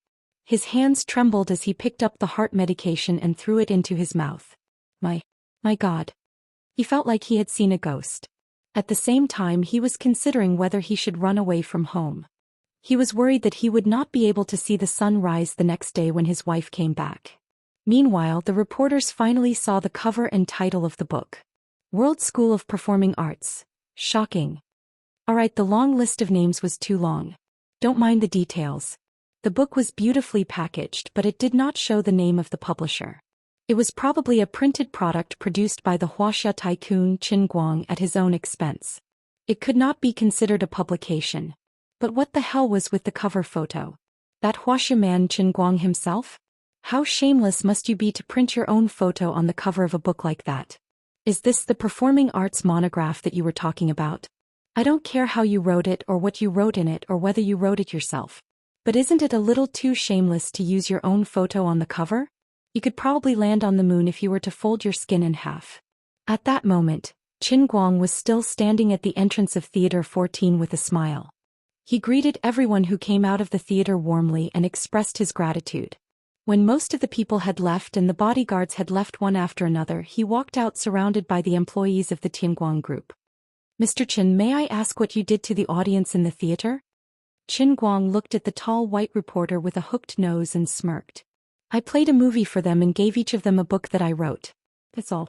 His hands trembled as he picked up the heart medication and threw it into his mouth. My God. He felt like he had seen a ghost. At the same time he was considering whether he should run away from home. He was worried that he would not be able to see the sun rise the next day when his wife came back. Meanwhile, the reporters finally saw the cover and title of the book. World School of Performing Arts. Shocking. Alright, the long list of names was too long. Don't mind the details. The book was beautifully packaged, but it did not show the name of the publisher. It was probably a printed product produced by the Wuxia tycoon Qin Guang at his own expense. It could not be considered a publication. But what the hell was with the cover photo? That Wuxia man Qin Guang himself? How shameless must you be to print your own photo on the cover of a book like that? Is this the performing arts monograph that you were talking about? I don't care how you wrote it or what you wrote in it or whether you wrote it yourself. But isn't it a little too shameless to use your own photo on the cover? You could probably land on the moon if you were to fold your skin in half. At that moment, Qin Guang was still standing at the entrance of Theater 14 with a smile. He greeted everyone who came out of the theater warmly and expressed his gratitude. When most of the people had left and the bodyguards had left one after another, he walked out surrounded by the employees of the Tianguang group. Mr. Qin, may I ask what you did to the audience in the theater? Qin Guang looked at the tall white reporter with a hooked nose and smirked. I played a movie for them and gave each of them a book that I wrote. That's all.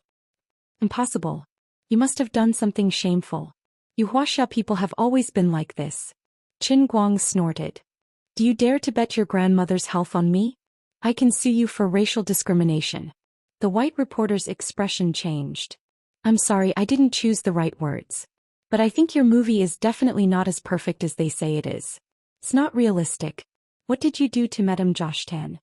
Impossible. You must have done something shameful. You Wuxia people have always been like this. Qin Guang snorted. Do you dare to bet your grandmother's health on me? I can sue you for racial discrimination. The white reporter's expression changed. I'm sorry, I didn't choose the right words. But I think your movie is definitely not as perfect as they say it is. It's not realistic. What did you do to Madame Zhou Xian?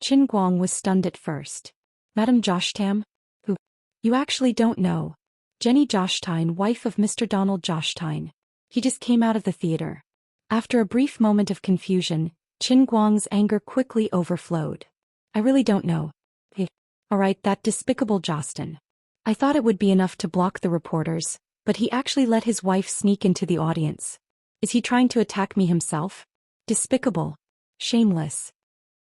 Qin Guang was stunned at first. Madame Zhou Xian? Who? You actually don't know. Jenny Zhou Xian, wife of Mr. Donald Zhou Xian. He just came out of the theater. After a brief moment of confusion, Qin Guang's anger quickly overflowed. I really don't know. Hey. Alright, that despicable Justin. I thought it would be enough to block the reporters, but he actually let his wife sneak into the audience. Is he trying to attack me himself? Despicable. Shameless.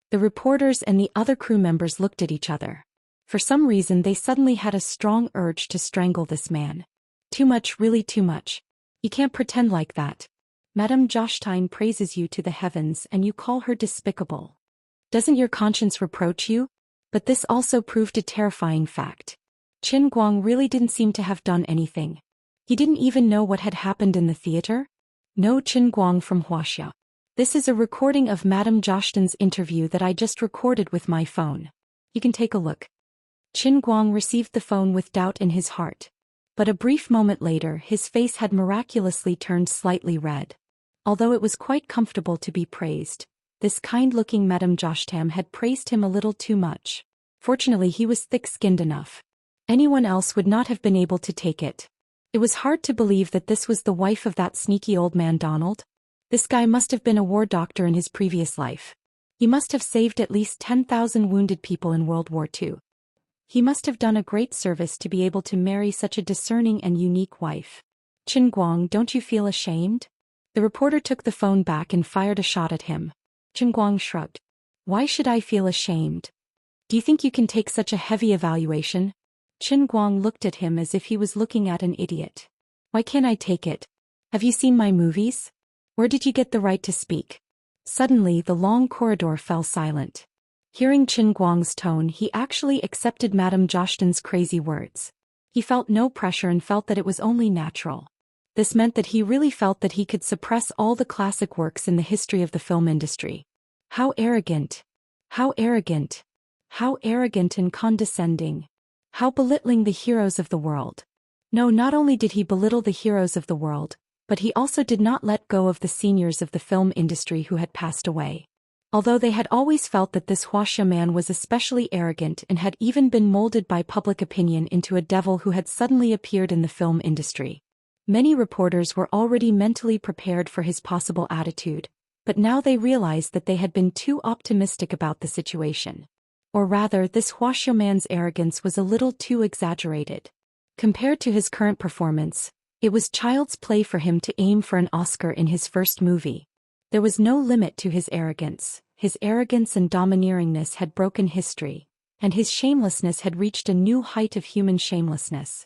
The reporters and the other crew members looked at each other. For some reason they suddenly had a strong urge to strangle this man. Too much, really too much. You can't pretend like that. Madame Jostein praises you to the heavens and you call her despicable. Doesn't your conscience reproach you? But this also proved a terrifying fact. Qin Guang really didn't seem to have done anything. He didn't even know what had happened in the theater? No, Qin Guang from Wuxia. This is a recording of Madame Jostein's interview that I just recorded with my phone. You can take a look. Qin Guang received the phone with doubt in his heart. But a brief moment later his face had miraculously turned slightly red. Although it was quite comfortable to be praised, this kind-looking Madame Jostein had praised him a little too much. Fortunately he was thick-skinned enough. Anyone else would not have been able to take it. It was hard to believe that this was the wife of that sneaky old man Donald. This guy must have been a war doctor in his previous life. He must have saved at least 10,000 wounded people in World War II. He must have done a great service to be able to marry such a discerning and unique wife. Qin Guang, don't you feel ashamed? The reporter took the phone back and fired a shot at him. Qin Guang shrugged. Why should I feel ashamed? Do you think you can take such a heavy evaluation? Qin Guang looked at him as if he was looking at an idiot. Why can't I take it? Have you seen my movies? Where did you get the right to speak? Suddenly the long corridor fell silent. Hearing Qin Guang's tone, he actually accepted Madame Jostein's crazy words. He felt no pressure and felt that it was only natural. This meant that he really felt that he could suppress all the classic works in the history of the film industry. How arrogant! How arrogant! How arrogant and condescending! How belittling the heroes of the world! No, not only did he belittle the heroes of the world, but he also did not let go of the seniors of the film industry who had passed away. Although they had always felt that this Wuxia man was especially arrogant and had even been molded by public opinion into a devil who had suddenly appeared in the film industry. Many reporters were already mentally prepared for his possible attitude, but now they realized that they had been too optimistic about the situation. Or rather, this Wuxia man's arrogance was a little too exaggerated. Compared to his current performance, it was child's play for him to aim for an Oscar in his first movie. There was no limit to his arrogance. His arrogance and domineeringness had broken history, and his shamelessness had reached a new height of human shamelessness.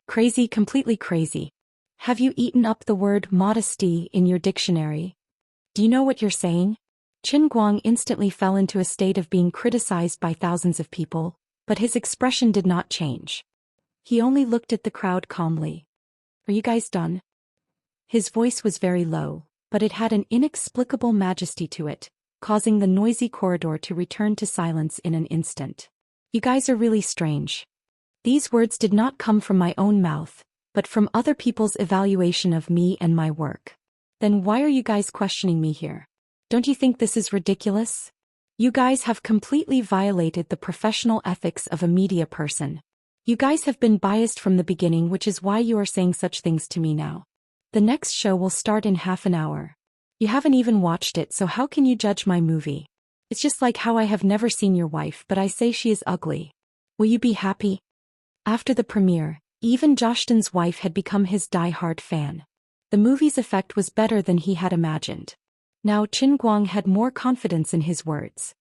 Crazy, completely crazy. Have you eaten up the word modesty in your dictionary? Do you know what you're saying? Qin Guang instantly fell into a state of being criticized by thousands of people, but his expression did not change. He only looked at the crowd calmly. Are you guys done? His voice was very low, but it had an inexplicable majesty to it, causing the noisy corridor to return to silence in an instant. You guys are really strange. These words did not come from my own mouth, but from other people's evaluation of me and my work. Then why are you guys questioning me here? Don't you think this is ridiculous? You guys have completely violated the professional ethics of a media person. You guys have been biased from the beginning, which is why you are saying such things to me now. The next show will start in half an hour. You haven't even watched it, so how can you judge my movie? It's just like how I have never seen your wife, but I say she is ugly. Will you be happy? After the premiere, even Jostein's wife had become his die-hard fan. The movie's effect was better than he had imagined. Now Qin Guang had more confidence in his words.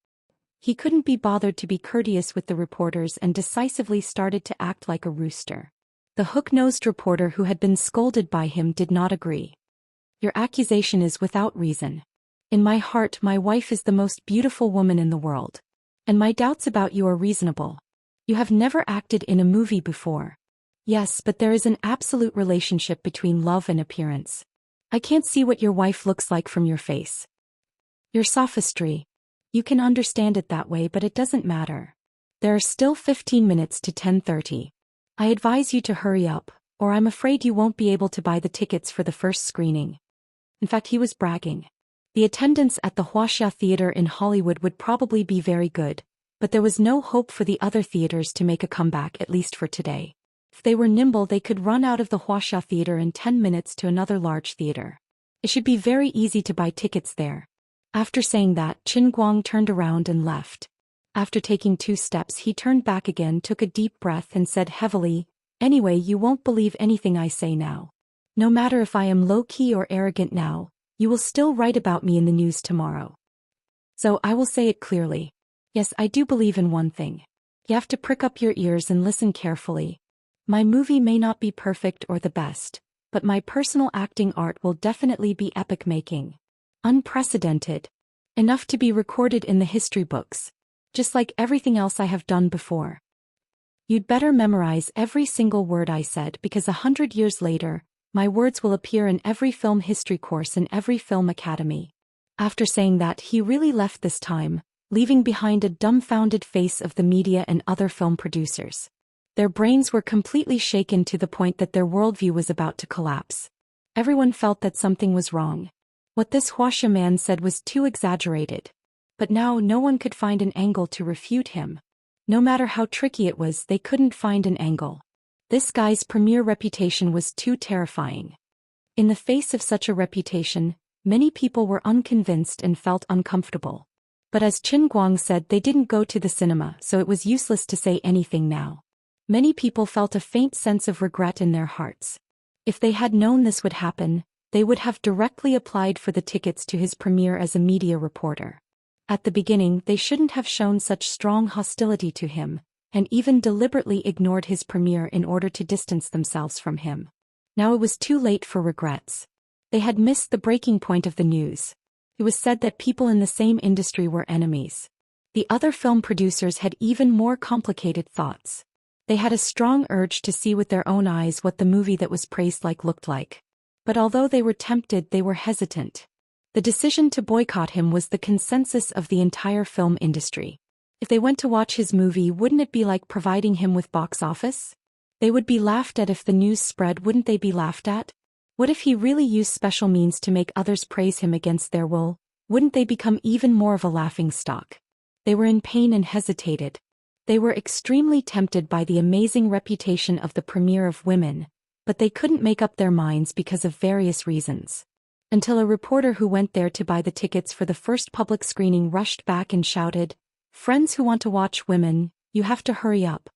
He couldn't be bothered to be courteous with the reporters and decisively started to act like a rooster. The hook-nosed reporter who had been scolded by him did not agree. Your accusation is without reason. In my heart, my wife is the most beautiful woman in the world. And my doubts about you are reasonable. You have never acted in a movie before. Yes, but there is an absolute relationship between love and appearance. I can't see what your wife looks like from your face. Your sophistry. You can understand it that way, but it doesn't matter. There are still 15 minutes to 10:30. I advise you to hurry up, or I'm afraid you won't be able to buy the tickets for the first screening. In fact, he was bragging. The attendance at the Wuxia Theater in Hollywood would probably be very good, but there was no hope for the other theaters to make a comeback, at least for today. If they were nimble, they could run out of the Wuxia Theater in 10 minutes to another large theater. It should be very easy to buy tickets there. After saying that, Qin Guang turned around and left. After taking 2 steps, he turned back again, took a deep breath and said heavily, "Anyway, you won't believe anything I say now. No matter if I am low-key or arrogant now, you will still write about me in the news tomorrow. So I will say it clearly. Yes, I do believe in one thing. You have to prick up your ears and listen carefully. My movie may not be perfect or the best, but my personal acting art will definitely be epic-making. Unprecedented. Enough to be recorded in the history books. Just like everything else I have done before. You'd better memorize every single word I said because 100 years later, my words will appear in every film history course in every film academy. After saying that, he really left this time, leaving behind a dumbfounded face of the media and other film producers. Their brains were completely shaken to the point that their worldview was about to collapse. Everyone felt that something was wrong. What this Wuxia man said was too exaggerated. But now no one could find an angle to refute him. No matter how tricky it was, they couldn't find an angle. This guy's premier reputation was too terrifying. In the face of such a reputation, many people were unconvinced and felt uncomfortable. But as Qin Guang said, they didn't go to the cinema, so it was useless to say anything now. Many people felt a faint sense of regret in their hearts. If they had known this would happen, they would have directly applied for the tickets to his premiere as a media reporter. At the beginning, they shouldn't have shown such strong hostility to him, and even deliberately ignored his premiere in order to distance themselves from him. Now it was too late for regrets. They had missed the breaking point of the news. It was said that people in the same industry were enemies. The other film producers had even more complicated thoughts. They had a strong urge to see with their own eyes what the movie that was praised looked like. But although they were tempted, they were hesitant. The decision to boycott him was the consensus of the entire film industry. If they went to watch his movie, wouldn't it be like providing him with box office? They would be laughed at. If the news spread, wouldn't they be laughed at? What if he really used special means to make others praise him against their will? Wouldn't they become even more of a laughingstock? They were in pain and hesitated. They were extremely tempted by the amazing reputation of the premiere of Women, but they couldn't make up their minds because of various reasons. Until a reporter who went there to buy the tickets for the first public screening rushed back and shouted, "Friends who want to watch Women, you have to hurry up."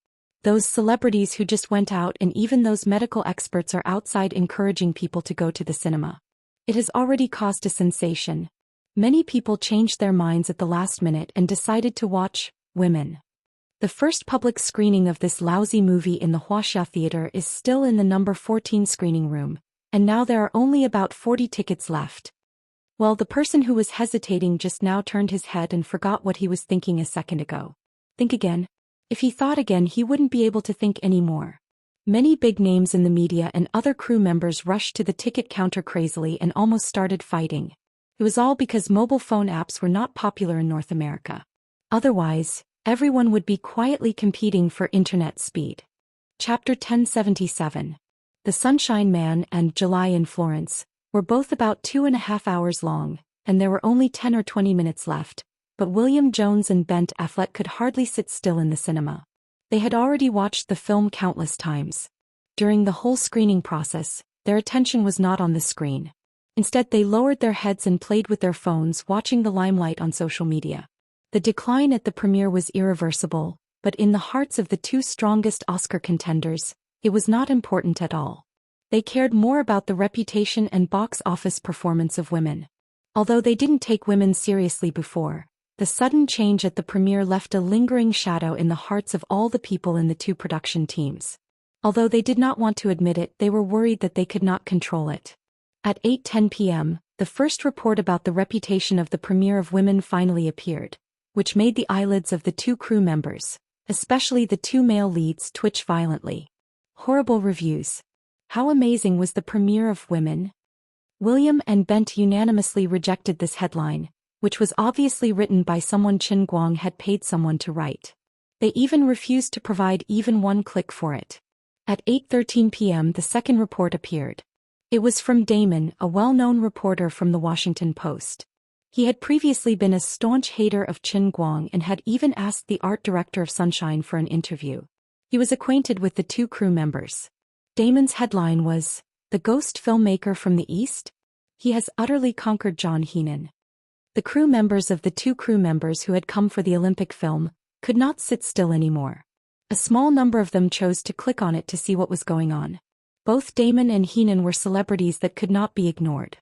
Those celebrities who just went out and even those medical experts are outside encouraging people to go to the cinema. It has already caused a sensation. Many people changed their minds at the last minute and decided to watch Women. The first public screening of this lousy movie in the Wuxia Theater is still in the number 14 screening room, and now there are only about 40 tickets left. Well, the person who was hesitating just now turned his head and forgot what he was thinking a second ago. Think again. If he thought again, he wouldn't be able to think anymore. Many big names in the media and other crew members rushed to the ticket counter crazily and almost started fighting. It was all because mobile phone apps were not popular in North America. Otherwise, everyone would be quietly competing for internet speed. Chapter 1077. The Sunshine Man and July in Florence were both about 2.5 hours long, and there were only 10 or 20 minutes left, but William Jones and Ben Affleck could hardly sit still in the cinema. They had already watched the film countless times. During the whole screening process, their attention was not on the screen. Instead, they lowered their heads and played with their phones, watching the limelight on social media. The decline at the premiere was irreversible, but in the hearts of the two strongest Oscar contenders, it was not important at all. They cared more about the reputation and box office performance of Women. Although they didn't take Women seriously before, the sudden change at the premiere left a lingering shadow in the hearts of all the people in the two production teams. Although they did not want to admit it, they were worried that they could not control it. At 8:10 p.m., the first report about the reputation of the premiere of Women finally appeared, which made the eyelids of the two crew members, especially the two male leads, twitch violently. Horrible reviews. How amazing was the premiere of Women? William and Bent unanimously rejected this headline, which was obviously written by someone Qin Guang had paid someone to write. They even refused to provide even one click for it. At 8:13 p.m. the second report appeared. It was from Damon, a well-known reporter from the Washington Post. He had previously been a staunch hater of Qin Guang and had even asked the art director of Sunshine for an interview. He was acquainted with the two crew members. Damon's headline was, "The Ghost Filmmaker from the East? He has utterly conquered John Heenan." The crew members of the two crew members who had come for the Olympic film could not sit still anymore. A small number of them chose to click on it to see what was going on. Both Damon and Heenan were celebrities that could not be ignored.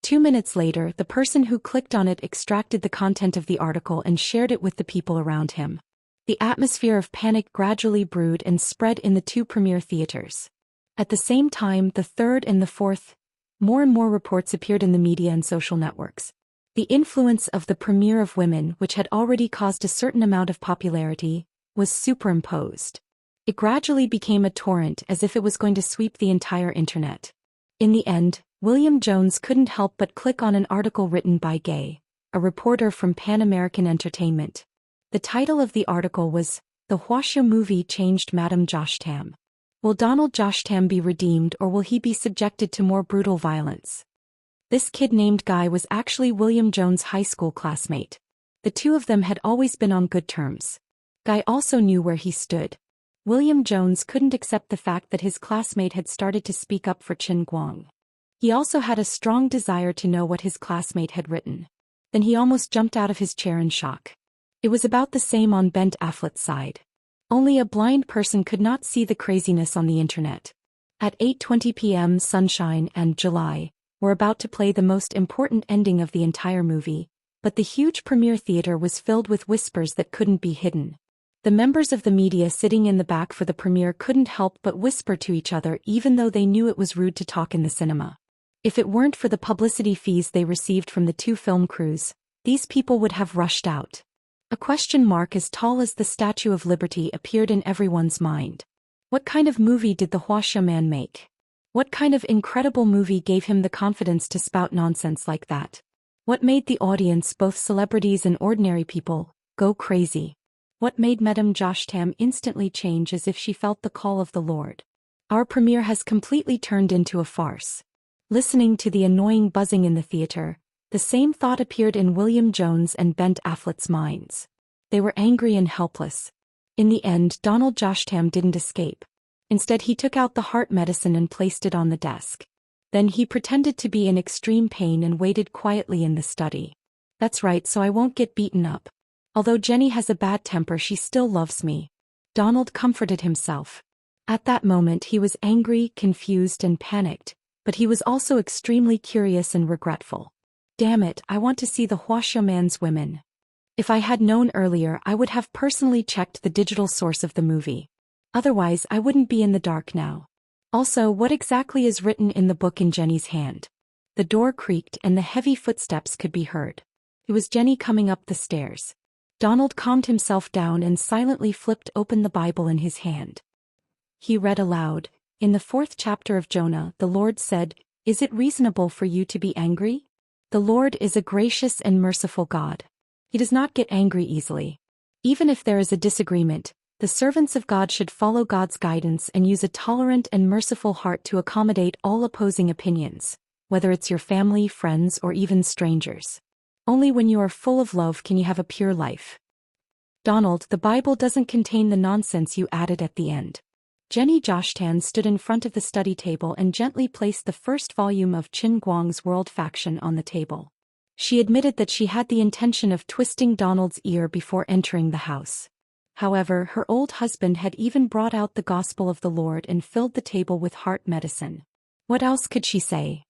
2 minutes later, the person who clicked on it extracted the content of the article and shared it with the people around him. The atmosphere of panic gradually brewed and spread in the two premiere theaters. At the same time, the third and the fourth, more and more reports appeared in the media and social networks. The influence of the premiere of Women, which had already caused a certain amount of popularity, was superimposed. It gradually became a torrent as if it was going to sweep the entire internet. In the end, William Jones couldn't help but click on an article written by Gay, a reporter from Pan American Entertainment. The title of the article was, "The Wuxia Movie Changed Madame Joshtam. Will Donald Joshtam be redeemed, or will he be subjected to more brutal violence?" This kid named Guy was actually William Jones' high school classmate. The two of them had always been on good terms. Guy also knew where he stood. William Jones couldn't accept the fact that his classmate had started to speak up for Qin Guang. He also had a strong desire to know what his classmate had written. Then he almost jumped out of his chair in shock. It was about the same on Ben Affleck's side. Only a blind person could not see the craziness on the internet. At 8:20 p.m. Sunshine and July were about to play the most important ending of the entire movie, but the huge premiere theater was filled with whispers that couldn't be hidden. The members of the media sitting in the back for the premiere couldn't help but whisper to each other even though they knew it was rude to talk in the cinema. If it weren't for the publicity fees they received from the two film crews, these people would have rushed out. A question mark as tall as the Statue of Liberty appeared in everyone's mind. What kind of movie did the Wuxia man make? What kind of incredible movie gave him the confidence to spout nonsense like that? What made the audience, both celebrities and ordinary people, go crazy? What made Madame Joshtam instantly change as if she felt the call of the Lord? Our premiere has completely turned into a farce. Listening to the annoying buzzing in the theater, the same thought appeared in William Jones and Ben Affleck's minds. They were angry and helpless. In the end, Donald Joshtam didn't escape. Instead, he took out the heart medicine and placed it on the desk. Then he pretended to be in extreme pain and waited quietly in the study. "That's right, so I won't get beaten up. Although Jenny has a bad temper, she still loves me," Donald comforted himself. At that moment he was angry, confused and panicked, but he was also extremely curious and regretful. "Damn it, I want to see the Wuxia man's women. If I had known earlier, I would have personally checked the digital source of the movie. Otherwise I wouldn't be in the dark now. Also, what exactly is written in the book in Jenny's hand?" The door creaked and the heavy footsteps could be heard. It was Jenny coming up the stairs. Donald calmed himself down and silently flipped open the Bible in his hand. He read aloud, "In the 4th chapter of Jonah, the Lord said, 'Is it reasonable for you to be angry? The Lord is a gracious and merciful God. He does not get angry easily. Even if there is a disagreement, the servants of God should follow God's guidance and use a tolerant and merciful heart to accommodate all opposing opinions, whether it's your family, friends, or even strangers. Only when you are full of love can you have a pure life.'" "Donald, the Bible doesn't contain the nonsense you added at the end." Jenny Joshtam stood in front of the study table and gently placed the first volume of Qin Guang's World Faction on the table. She admitted that she had the intention of twisting Donald's ear before entering the house. However, her old husband had even brought out the Gospel of the Lord and filled the table with heart medicine. What else could she say?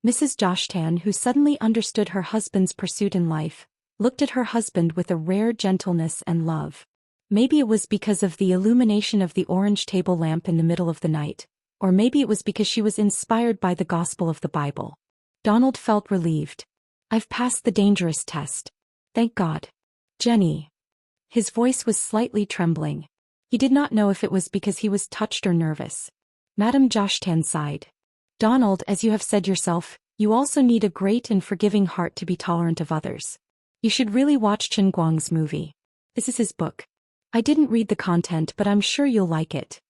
Mrs. Joshtam, who suddenly understood her husband's pursuit in life, looked at her husband with a rare gentleness and love. Maybe it was because of the illumination of the orange table lamp in the middle of the night, or maybe it was because she was inspired by the Gospel of the Bible. Donald felt relieved. "I've passed the dangerous test. Thank God. Jenny." His voice was slightly trembling. He did not know if it was because he was touched or nervous. Madame Joshtam sighed. "Donald, as you have said yourself, you also need a great and forgiving heart to be tolerant of others. You should really watch Qin Guang's movie. This is his book. I didn't read the content, but I'm sure you'll like it."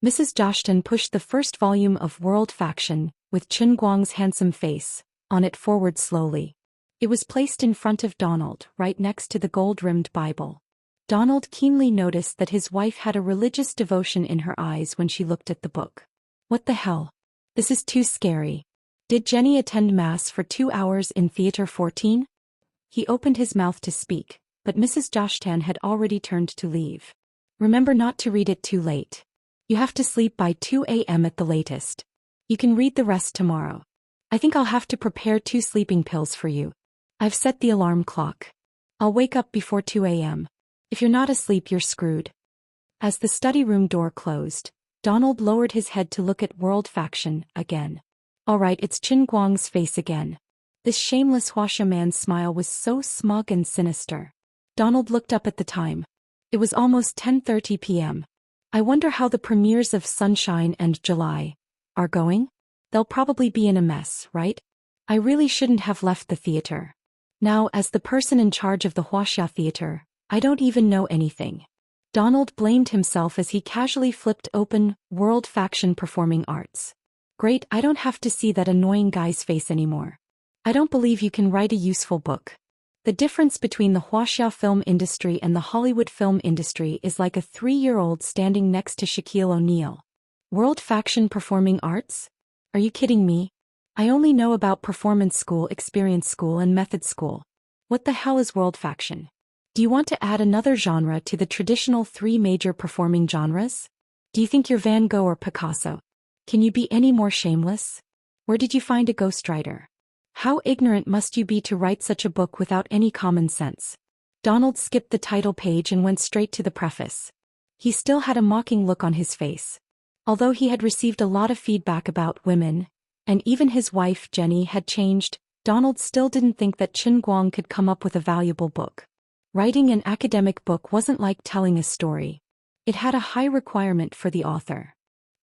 Mrs. Joshtam pushed the first volume of World Faction, with Qin Guang's handsome face on it forward slowly. It was placed in front of Donald, right next to the gold-rimmed Bible. Donald keenly noticed that his wife had a religious devotion in her eyes when she looked at the book. What the hell? This is too scary. Did Jenny attend Mass for 2 hours in Theater 14? He opened his mouth to speak, but Mrs. Joshtam had already turned to leave. "Remember not to read it too late. You have to sleep by 2 a.m. at the latest. You can read the rest tomorrow. I think I'll have to prepare 2 sleeping pills for you. I've set the alarm clock. I'll wake up before 2 a.m. If you're not asleep, you're screwed." As the study room door closed, Donald lowered his head to look at World Faction again. Alright, it's Qin Guang's face again. This shameless Wuxia man's smile was so smug and sinister. Donald looked up at the time. It was almost 10:30 p.m. I wonder how the premieres of Sunshine and July are going? They'll probably be in a mess, right? I really shouldn't have left the theater. Now, as the person in charge of the Wuxia theater, I don't even know anything. Donald blamed himself as he casually flipped open World Faction Performing Arts. Great, I don't have to see that annoying guy's face anymore. I don't believe you can write a useful book. The difference between the Wuxia film industry and the Hollywood film industry is like a 3-year-old standing next to Shaquille O'Neal. World Faction Performing Arts? Are you kidding me? I only know about performance school, experience school, and method school. What the hell is World Faction? Do you want to add another genre to the traditional 3 major performing genres? Do you think you're Van Gogh or Picasso? Can you be any more shameless? Where did you find a ghostwriter? How ignorant must you be to write such a book without any common sense? Donald skipped the title page and went straight to the preface. He still had a mocking look on his face. Although he had received a lot of feedback about women, and even his wife Jenny had changed, Donald still didn't think that Qin Guang could come up with a valuable book. Writing an academic book wasn't like telling a story. It had a high requirement for the author.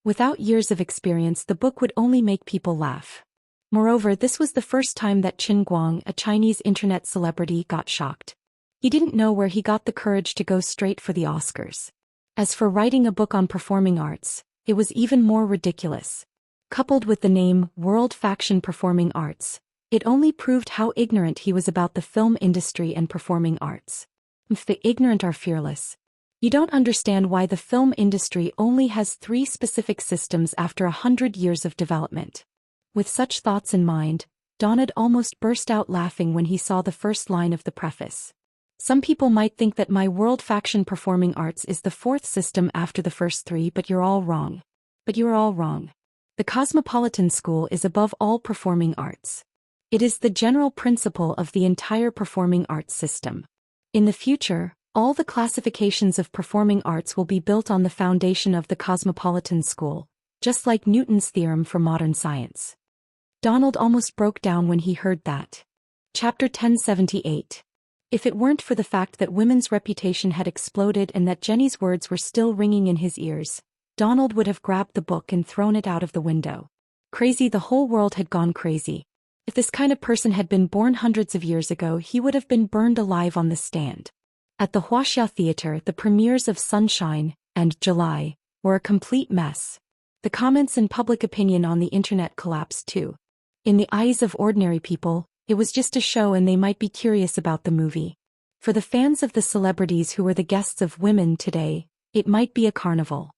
Without years of experience, the book would only make people laugh. Moreover, this was the first time that Qin Guang, a Chinese internet celebrity, got shocked. He didn't know where he got the courage to go straight for the Oscars. As for writing a book on performing arts, it was even more ridiculous. Coupled with the name World Faction Performing Arts, it only proved how ignorant he was about the film industry and performing arts. If the ignorant are fearless. You don't understand why the film industry only has 3 specific systems after 100 years of development. With such thoughts in mind, Donald almost burst out laughing when he saw the first line of the preface. Some people might think that my World Faction Performing Arts is the 4th system after the first 3, but you're all wrong. The Cosmopolitan School is above all performing arts. It is the general principle of the entire performing arts system. In the future, all the classifications of performing arts will be built on the foundation of the Cosmopolitan School, just like Newton's theorem for modern science. Donald almost broke down when he heard that. Chapter 1078. If it weren't for the fact that women's reputation had exploded and that Jenny's words were still ringing in his ears, Donald would have grabbed the book and thrown it out of the window. Crazy, the whole world had gone crazy. If this kind of person had been born hundreds of years ago, he would have been burned alive on the stand. At the Wuxia Theater, the premieres of Sunshine and July were a complete mess. The comments and public opinion on the internet collapsed too. In the eyes of ordinary people, it was just a show and they might be curious about the movie. For the fans of the celebrities who were the guests of Women Today, it might be a carnival.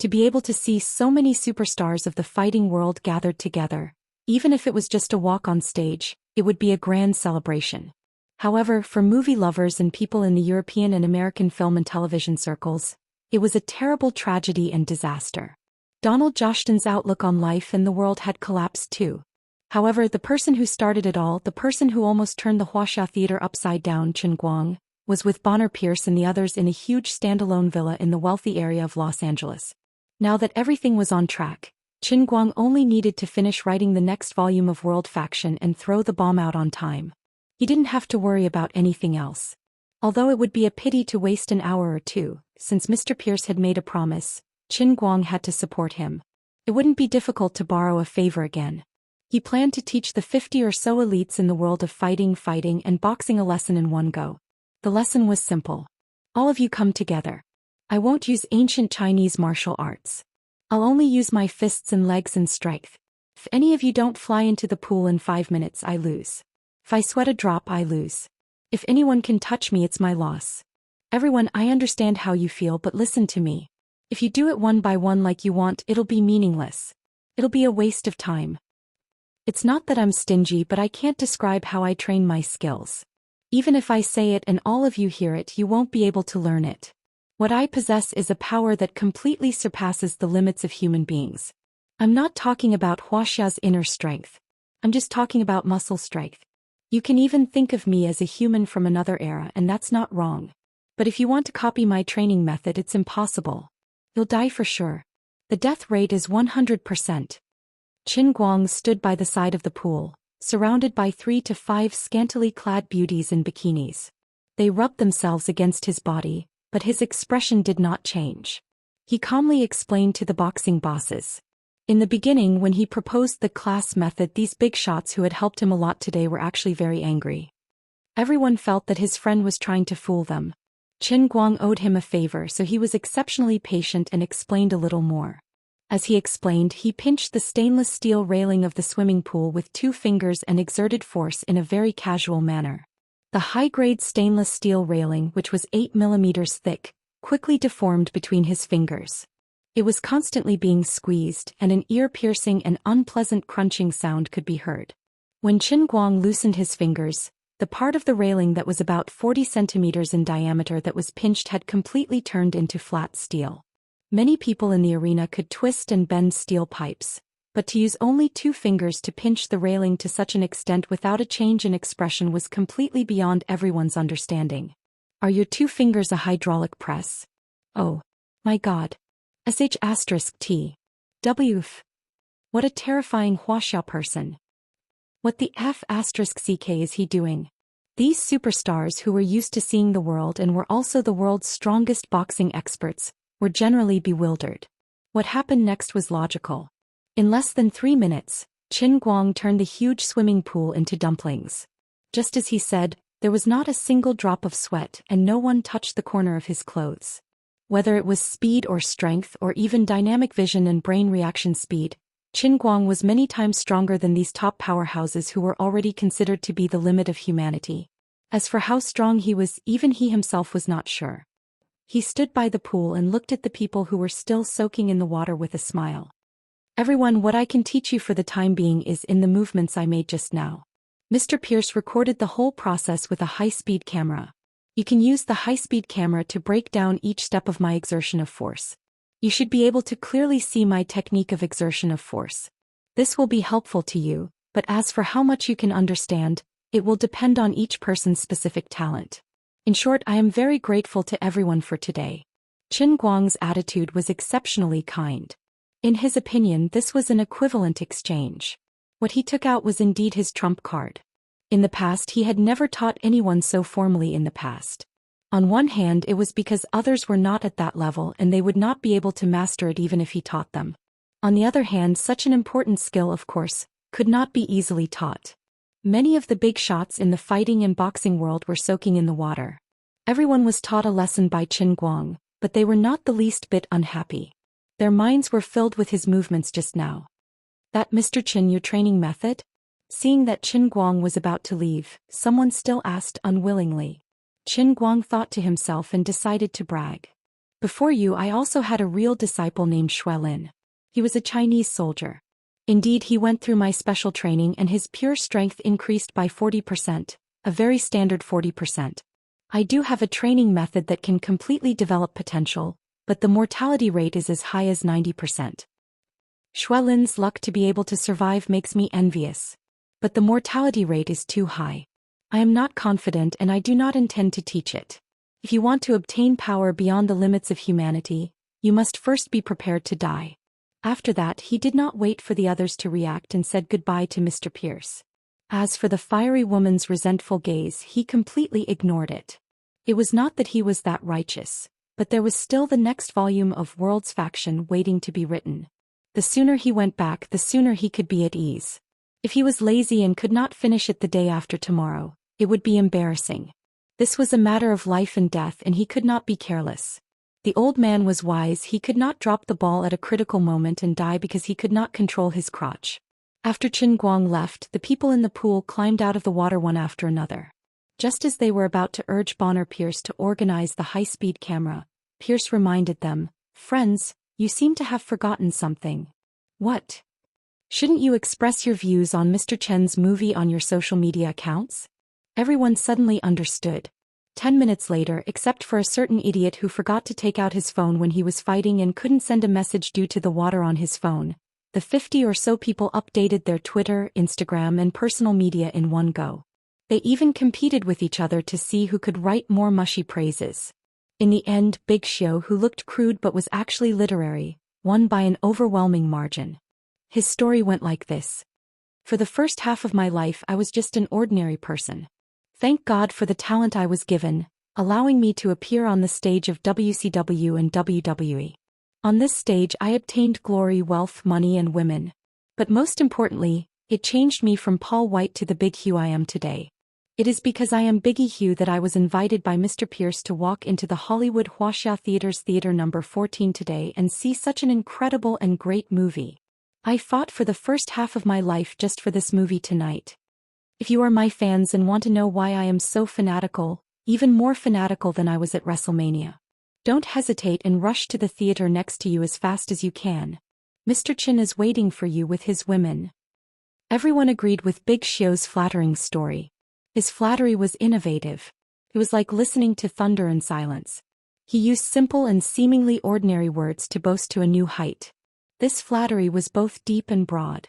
To be able to see so many superstars of the fighting world gathered together, even if it was just a walk on stage, it would be a grand celebration. However, for movie lovers and people in the European and American film and television circles, it was a terrible tragedy and disaster. Donald Jostin's outlook on life and the world had collapsed too. However, the person who started it all, the person who almost turned the Wuxia Theater upside down, Qin Guang, was with Bonner Pierce and the others in a huge standalone villa in the wealthy area of Los Angeles. Now that everything was on track, Qin Guang only needed to finish writing the next volume of World Faction and throw the bomb out on time. He didn't have to worry about anything else. Although it would be a pity to waste an hour or two, since Mr. Pierce had made a promise, Qin Guang had to support him. It wouldn't be difficult to borrow a favor again. He planned to teach the 50 or so elites in the world of fighting and boxing a lesson in one go. The lesson was simple. All of you come together. I won't use ancient Chinese martial arts. I'll only use my fists and legs and strength. If any of you don't fly into the pool in 5 minutes, I lose. If I sweat a drop, I lose. If anyone can touch me, it's my loss. Everyone, I understand how you feel, but listen to me. If you do it one by one like you want, it'll be meaningless. It'll be a waste of time. It's not that I'm stingy, but I can't describe how I train my skills. Even if I say it and all of you hear it, you won't be able to learn it. What I possess is a power that completely surpasses the limits of human beings. I'm not talking about Wuxia's inner strength. I'm just talking about muscle strength. You can even think of me as a human from another era, and that's not wrong. But if you want to copy my training method, it's impossible. You'll die for sure. The death rate is 100%. Qin Guang stood by the side of the pool, surrounded by 3 to 5 scantily clad beauties in bikinis. They rubbed themselves against his body, but his expression did not change. He calmly explained to the boxing bosses. In the beginning, when he proposed the class method, these big shots who had helped him a lot today were actually very angry. Everyone felt that his friend was trying to fool them. Qin Guang owed him a favor, so he was exceptionally patient and explained a little more. As he explained, he pinched the stainless steel railing of the swimming pool with 2 fingers and exerted force in a very casual manner. The high-grade stainless steel railing, which was 8 millimeters thick, quickly deformed between his fingers. It was constantly being squeezed, and an ear-piercing and unpleasant crunching sound could be heard. When Qin Guang loosened his fingers, the part of the railing that was about 40 centimeters in diameter that was pinched had completely turned into flat steel. Many people in the arena could twist and bend steel pipes, but to use only 2 fingers to pinch the railing to such an extent without a change in expression was completely beyond everyone's understanding. Are your 2 fingers a hydraulic press? Oh. My God. *T. W. What a terrifying Wuxia person. What the F***ck is he doing? These superstars who were used to seeing the world and were also the world's strongest boxing experts, were generally bewildered. What happened next was logical. In less than 3 minutes, Qin Guang turned the huge swimming pool into dumplings. Just as he said, there was not a single drop of sweat and no one touched the corner of his clothes. Whether it was speed or strength or even dynamic vision and brain reaction speed, Qin Guang was many times stronger than these top powerhouses who were already considered to be the limit of humanity. As for how strong he was, even he himself was not sure. He stood by the pool and looked at the people who were still soaking in the water with a smile. Everyone, what I can teach you for the time being is in the movements I made just now. Mr. Pierce recorded the whole process with a high-speed camera. You can use the high-speed camera to break down each step of my exertion of force. You should be able to clearly see my technique of exertion of force. This will be helpful to you, but as for how much you can understand, it will depend on each person's specific talent. In short, I am very grateful to everyone for today. Qin Guang's attitude was exceptionally kind. In his opinion, this was an equivalent exchange. What he took out was indeed his trump card. In the past, he had never taught anyone so formally in the past. On one hand, it was because others were not at that level and they would not be able to master it even if he taught them. On the other hand, such an important skill, of course, could not be easily taught. Many of the big shots in the fighting and boxing world were soaking in the water. Everyone was taught a lesson by Qin Guang, but they were not the least bit unhappy. Their minds were filled with his movements just now. That Mr. Qin, your training method? Seeing that Qin Guang was about to leave, someone still asked unwillingly. Qin Guang thought to himself and decided to brag. Before you, I also had a real disciple named Shui Lin. He was a Chinese soldier. Indeed, he went through my special training and his pure strength increased by 40%, a very standard 40%. I do have a training method that can completely develop potential, but the mortality rate is as high as 90%. Shui Lin's luck to be able to survive makes me envious. But the mortality rate is too high. I am not confident and I do not intend to teach it. If you want to obtain power beyond the limits of humanity, you must first be prepared to die. After that, he did not wait for the others to react and said goodbye to Mr. Pierce. As for the fiery woman's resentful gaze, he completely ignored it. It was not that he was that righteous, but there was still the next volume of World's Faction waiting to be written. The sooner he went back, the sooner he could be at ease. If he was lazy and could not finish it the day after tomorrow, it would be embarrassing. This was a matter of life and death and he could not be careless. The old man was wise, he could not drop the ball at a critical moment and die because he could not control his crotch. After Qin Guang left, the people in the pool climbed out of the water one after another. Just as they were about to urge Bonner Pierce to organize the high-speed camera, Pierce reminded them, "Friends, you seem to have forgotten something." "What? Shouldn't you express your views on Mr. Chen's movie on your social media accounts?" Everyone suddenly understood. 10 minutes later, except for a certain idiot who forgot to take out his phone when he was fighting and couldn't send a message due to the water on his phone, the 50 or so people updated their Twitter, Instagram and personal media in one go. They even competed with each other to see who could write more mushy praises. In the end, Big Xiu, who looked crude but was actually literary, won by an overwhelming margin. His story went like this. For the first half of my life I was just an ordinary person. Thank God for the talent I was given, allowing me to appear on the stage of WCW and WWE. On this stage I obtained glory, wealth, money and women. But most importantly, it changed me from Paul White to the Big Hugh I am today. It is because I am Biggie Hugh that I was invited by Mr. Pierce to walk into the Hollywood Wuxia Theater's Theater number 14 today and see such an incredible and great movie. I fought for the first half of my life just for this movie tonight. If you are my fans and want to know why I am so fanatical, even more fanatical than I was at WrestleMania, don't hesitate and rush to the theater next to you as fast as you can. Mr. Chin is waiting for you with his women. Everyone agreed with Big Xiu's flattering story. His flattery was innovative. It was like listening to thunder in silence. He used simple and seemingly ordinary words to boast to a new height. This flattery was both deep and broad.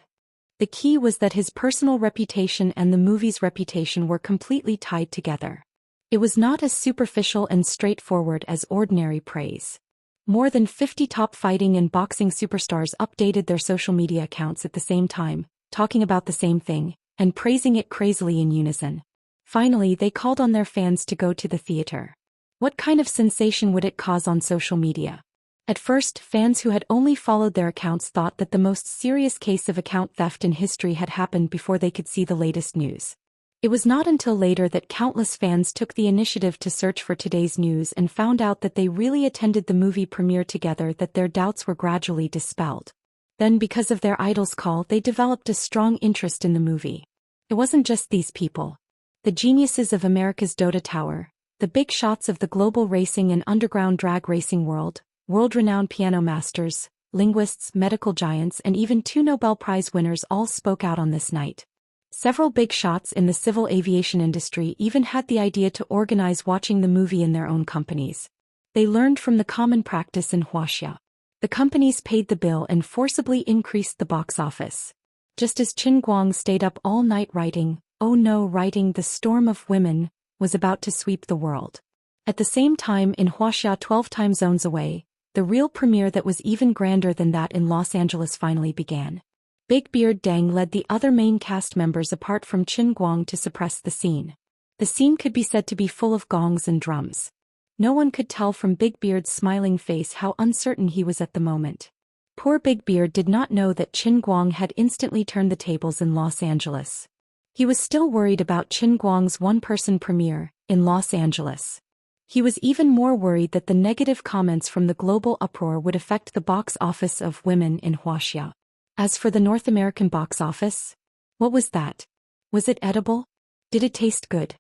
The key was that his personal reputation and the movie's reputation were completely tied together. It was not as superficial and straightforward as ordinary praise. More than 50 top fighting and boxing superstars updated their social media accounts at the same time, talking about the same thing, and praising it crazily in unison. Finally, they called on their fans to go to the theater. What kind of sensation would it cause on social media? At first, fans who had only followed their accounts thought that the most serious case of account theft in history had happened before they could see the latest news. It was not until later that countless fans took the initiative to search for today's news and found out that they really attended the movie premiere together, that their doubts were gradually dispelled. Then, because of their idol's call, they developed a strong interest in the movie. It wasn't just these people. The geniuses of America's Dota Tower, the big shots of the global racing and underground drag racing world, world-renowned piano masters, linguists, medical giants and even 2 Nobel Prize winners all spoke out on this night. Several big shots in the civil aviation industry even had the idea to organize watching the movie in their own companies. They learned from the common practice in Wuxia. The companies paid the bill and forcibly increased the box office. Just as Qin Guang stayed up all night writing, "Oh no," writing "The Storm of Women," was about to sweep the world. At the same time in Wuxia, 12 time zones away, the real premiere that was even grander than that in Los Angeles finally began. Big Beard Dang led the other main cast members apart from Qin Guang to suppress the scene. The scene could be said to be full of gongs and drums. No one could tell from Big Beard's smiling face how uncertain he was at the moment. Poor Big Beard did not know that Qin Guang had instantly turned the tables in Los Angeles. He was still worried about Qin Guang's one-person premiere in Los Angeles. He was even more worried that the negative comments from the global uproar would affect the box office of Women in Wuxia. As for the North American box office, what was that? Was it edible? Did it taste good?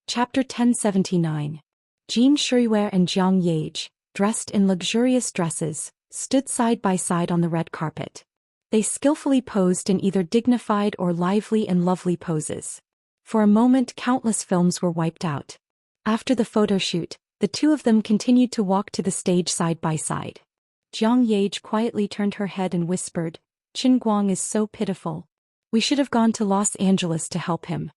Chapter 1079. Jin Shuriware and Jiang Yage, dressed in luxurious dresses, stood side by side on the red carpet. They skillfully posed in either dignified or lively and lovely poses. For a moment, countless films were wiped out. After the photo shoot, the two of them continued to walk to the stage side by side. Jiang Yage quietly turned her head and whispered, "Qin Guang is so pitiful. We should have gone to Los Angeles to help him."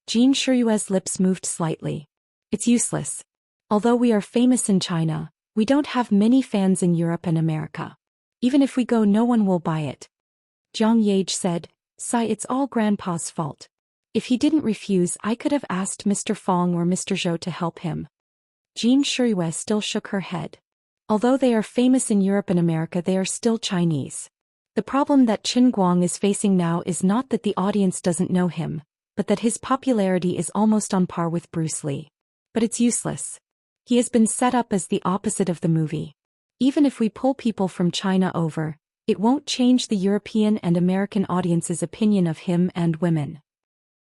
Jin Shuyue's lips moved slightly. "It's useless. Although we are famous in China, we don't have many fans in Europe and America. Even if we go, no one will buy it." Jiang Yage said, "Sai, it's all Grandpa's fault. If he didn't refuse, I could have asked Mr. Fong or Mr. Zhou to help him." Jin Shuyue still shook her head. Although they are famous in Europe and America, they are still Chinese. The problem that Qin Guang is facing now is not that the audience doesn't know him, but that his popularity is almost on par with Bruce Lee. But it's useless. He has been set up as the opposite of the movie. Even if we pull people from China over, it won't change the European and American audience's opinion of him and women.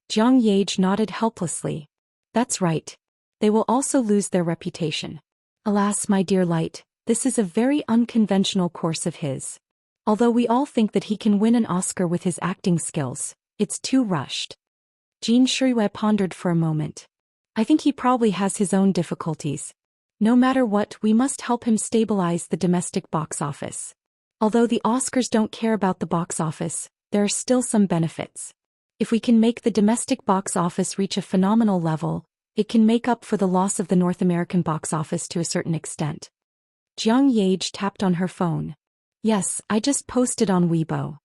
Jiang Yage nodded helplessly. "That's right. They will also lose their reputation." "Alas, my dear Light, this is a very unconventional course of his. Although we all think that he can win an Oscar with his acting skills, it's too rushed." Jin Shuyue pondered for a moment. "I think he probably has his own difficulties. No matter what, we must help him stabilize the domestic box office. Although the Oscars don't care about the box office, there are still some benefits. If we can make the domestic box office reach a phenomenal level, it can make up for the loss of the North American box office to a certain extent." Jiang Yage tapped on her phone. Yes, I just posted on Weibo.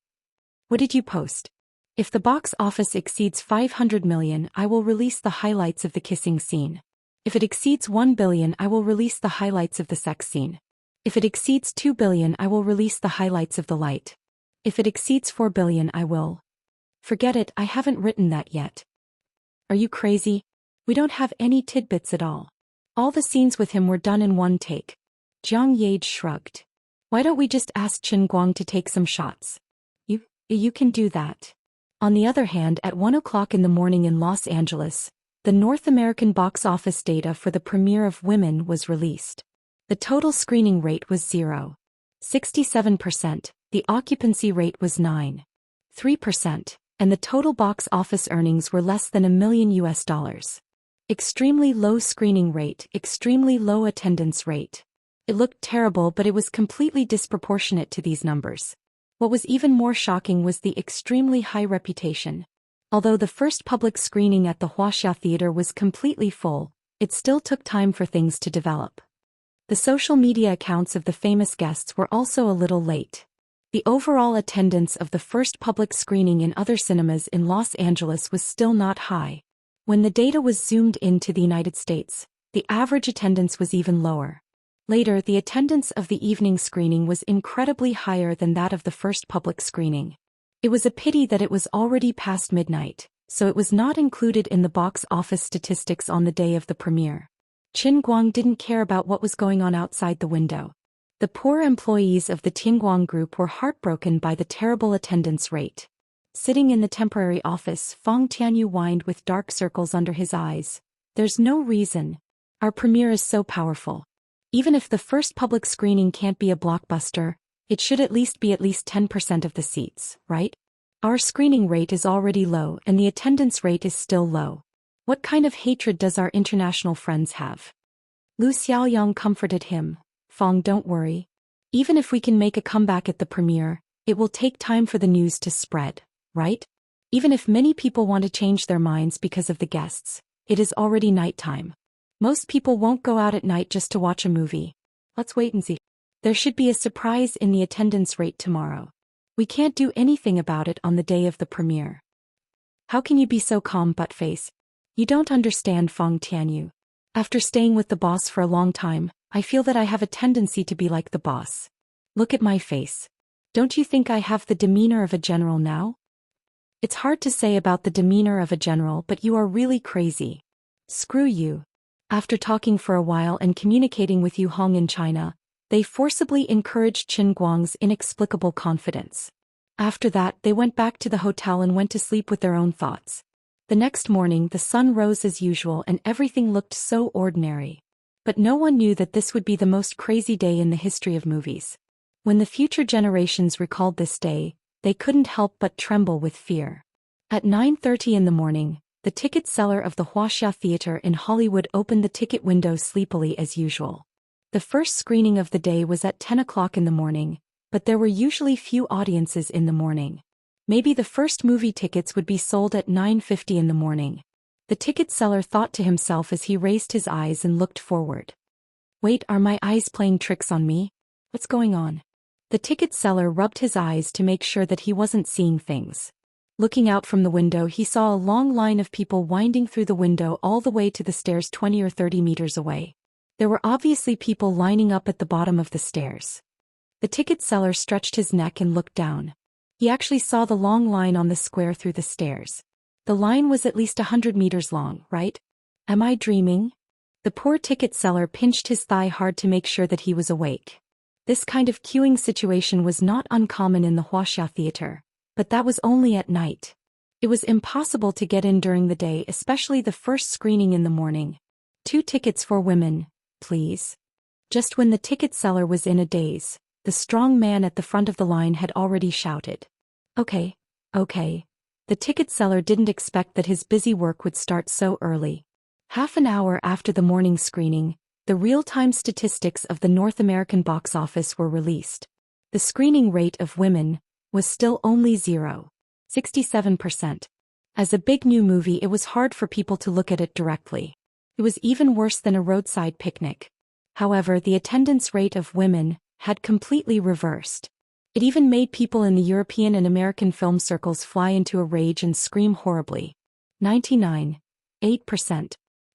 What did you post? If the box office exceeds 500 million, I will release the highlights of the kissing scene. If it exceeds 1 billion, I will release the highlights of the sex scene. If it exceeds 2 billion, I will release the highlights of the light. If it exceeds 4 billion, I will. Forget it, I haven't written that yet. Are you crazy? We don't have any tidbits at all. All the scenes with him were done in one take. Jiang Yade shrugged. Why don't we just ask Chen Guang to take some shots? You can do that. On the other hand, at 1 o'clock in the morning in Los Angeles, the North American box office data for the premiere of Women was released. The total screening rate was 0.67%, the occupancy rate was 9.3%, and the total box office earnings were less than $1 million. Extremely low screening rate, extremely low attendance rate. It looked terrible, but it was completely disproportionate to these numbers. What was even more shocking was the extremely high reputation. Although the first public screening at the Wuxia Theater was completely full, it still took time for things to develop. The social media accounts of the famous guests were also a little late. The overall attendance of the first public screening in other cinemas in Los Angeles was still not high. When the data was zoomed into the United States, the average attendance was even lower. Later, the attendance of the evening screening was incredibly higher than that of the first public screening. It was a pity that it was already past midnight, so it was not included in the box office statistics on the day of the premiere. Qin Guang didn't care about what was going on outside the window. The poor employees of the Tianguang group were heartbroken by the terrible attendance rate. Sitting in the temporary office, Feng Tianyu whined with dark circles under his eyes. There's no reason. Our premiere is so powerful. Even if the first public screening can't be a blockbuster, it should at least be at least 10% of the seats, right? Our screening rate is already low and the attendance rate is still low. What kind of hatred does our international friends have? Lu Xiaoyang comforted him. Feng, don't worry. Even if we can make a comeback at the premiere, it will take time for the news to spread, right? Even if many people want to change their minds because of the guests, it is already nighttime. Most people won't go out at night just to watch a movie. Let's wait and see. There should be a surprise in the attendance rate tomorrow. We can't do anything about it on the day of the premiere. How can you be so calm, buttface? You don't understand, Feng Tianyu. After staying with the boss for a long time, I feel that I have a tendency to be like the boss. Look at my face. Don't you think I have the demeanor of a general now? It's hard to say about the demeanor of a general, but you are really crazy. Screw you. After talking for a while and communicating with Yu Hong in China, they forcibly encouraged Qin Guang's inexplicable confidence. After that, they went back to the hotel and went to sleep with their own thoughts. The next morning, the sun rose as usual and everything looked so ordinary. But no one knew that this would be the most crazy day in the history of movies. When the future generations recalled this day, they couldn't help but tremble with fear. At 9:30 in the morning, the ticket seller of the Wuxia Theater in Hollywood opened the ticket window sleepily as usual. The first screening of the day was at 10 o'clock in the morning, but there were usually few audiences in the morning. Maybe the first movie tickets would be sold at 9:50 in the morning. The ticket seller thought to himself as he raised his eyes and looked forward. Wait, are my eyes playing tricks on me? What's going on? The ticket seller rubbed his eyes to make sure that he wasn't seeing things. Looking out from the window, he saw a long line of people winding through the window all the way to the stairs 20 or 30 meters away. There were obviously people lining up at the bottom of the stairs. The ticket seller stretched his neck and looked down. He actually saw the long line on the square through the stairs. The line was at least 100 meters long, right? Am I dreaming? The poor ticket seller pinched his thigh hard to make sure that he was awake. This kind of queuing situation was not uncommon in the Wuxia Theater. But that was only at night. It was impossible to get in during the day, especially the first screening in the morning. 2 tickets for women, please. Just when the ticket seller was in a daze, the strong man at the front of the line had already shouted. Okay. The ticket seller didn't expect that his busy work would start so early. Half an hour after the morning screening, the real-time statistics of the North American box office were released. The screening rate of Women was still only 0.67%. As a big new movie, it was hard for people to look at it directly. It was even worse than a roadside picnic. However, the attendance rate of Women had completely reversed. It even made people in the European and American film circles fly into a rage and scream horribly. 99.8%.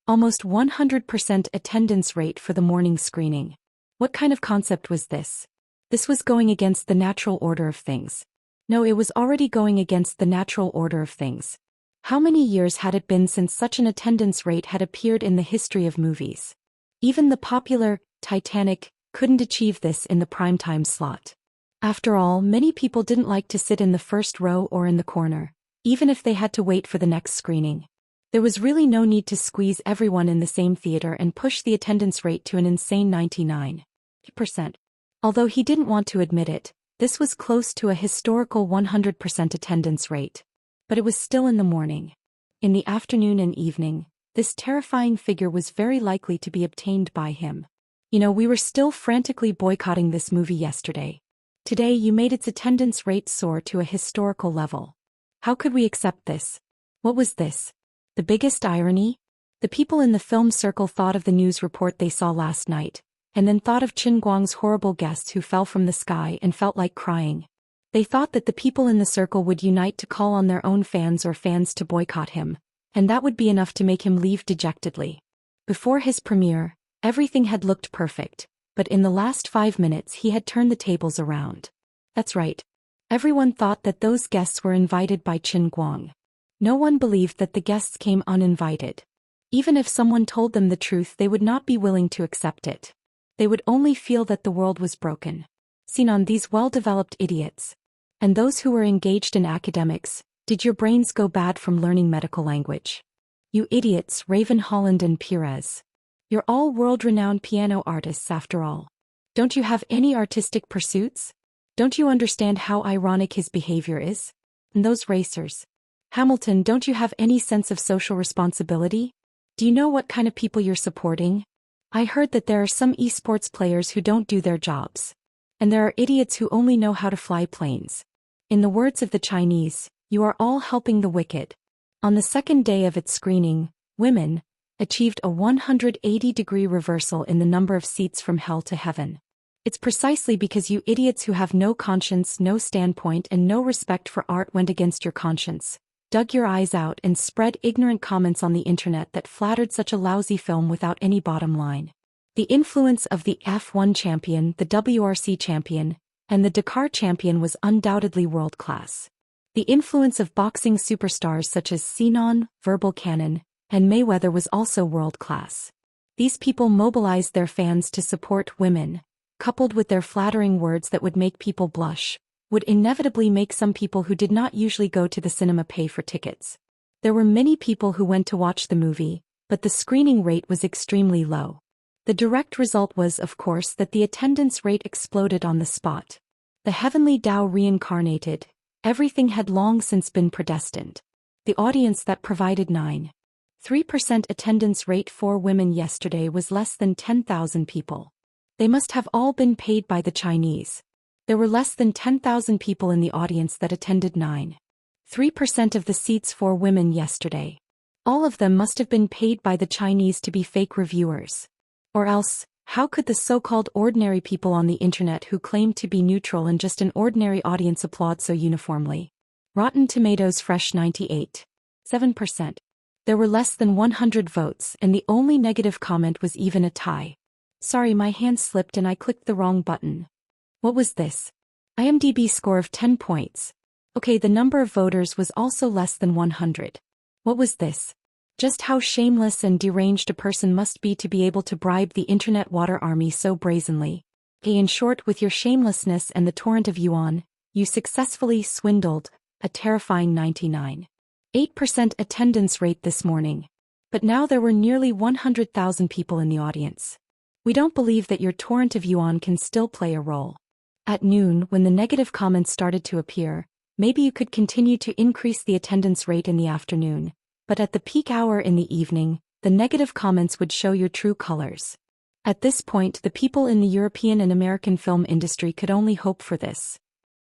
Almost 100% attendance rate for the morning screening. What kind of concept was this? This was going against the natural order of things. No, it was already going against the natural order of things. How many years had it been since such an attendance rate had appeared in the history of movies? Even the popular Titanic couldn't achieve this in the primetime slot. After all, many people didn't like to sit in the first row or in the corner, even if they had to wait for the next screening. There was really no need to squeeze everyone in the same theater and push the attendance rate to an insane 99%. Although he didn't want to admit it, this was close to a historical 100% attendance rate. But it was still in the morning. In the afternoon and evening, this terrifying figure was very likely to be obtained by him. We were still frantically boycotting this movie yesterday. Today you made its attendance rate soar to a historical level. How could we accept this? What was this? The biggest irony? The people in the film circle thought of the news report they saw last night, and then thought of Qin Guang's horrible guests who fell from the sky and felt like crying. They thought that the people in the circle would unite to call on their own fans or fans to boycott him, and that would be enough to make him leave dejectedly. Before his premiere, everything had looked perfect, but in the last 5 minutes he had turned the tables around. That's right. Everyone thought that those guests were invited by Qin Guang. No one believed that the guests came uninvited. Even if someone told them the truth, they would not be willing to accept it. They would only feel that the world was broken. Seen on these well-developed idiots. And those who were engaged in academics, did your brains go bad from learning medical language? You idiots, Raven Holland and Perez. You're all world-renowned piano artists after all. Don't you have any artistic pursuits? Don't you understand how ironic his behavior is? And those racers. Hamilton, don't you have any sense of social responsibility? Do you know what kind of people you're supporting? I heard that there are some esports players who don't do their jobs. And there are idiots who only know how to fly planes. In the words of the Chinese, you are all helping the wicked. On the second day of its screening, Women achieved a 180-degree reversal in the number of seats from hell to heaven. It's precisely because you idiots who have no conscience, no standpoint, and no respect for art went against your conscience, dug your eyes out and spread ignorant comments on the internet that flattered such a lousy film without any bottom line. The influence of the F1 champion, the WRC champion, and the Dakar champion was undoubtedly world-class. The influence of boxing superstars such as Sinon, Verbal Cannon, and Mayweather was also world-class. These people mobilized their fans to support women, coupled with their flattering words that would make people blush, would inevitably make some people who did not usually go to the cinema pay for tickets. There were many people who went to watch the movie, but the screening rate was extremely low. The direct result was, of course, that the attendance rate exploded on the spot. The heavenly Tao reincarnated. Everything had long since been predestined. The audience that provided 9.3% attendance rate for women yesterday was less than 10,000 people. They must have all been paid by the Chinese. There were less than 10,000 people in the audience that attended 9.3% of the seats for women yesterday. All of them must have been paid by the Chinese to be fake reviewers. Or else, how could the so-called ordinary people on the internet who claim to be neutral and just an ordinary audience applaud so uniformly? Rotten Tomatoes fresh 98.7%. There were less than 100 votes and the only negative comment was even a tie. Sorry, my hand slipped and I clicked the wrong button. What was this? IMDb score of 10 points. Okay, the number of voters was also less than 100. What was this? Just how shameless and deranged a person must be to be able to bribe the internet water army so brazenly. In short, with your shamelessness and the torrent of yuan, you successfully swindled a terrifying 99.8% attendance rate this morning. But now there were nearly 100,000 people in the audience. We don't believe that your torrent of yuan can still play a role. At noon, when the negative comments started to appear, maybe you could continue to increase the attendance rate in the afternoon. But at the peak hour in the evening, the negative comments would show your true colors. At this point, the people in the European and American film industry could only hope for this.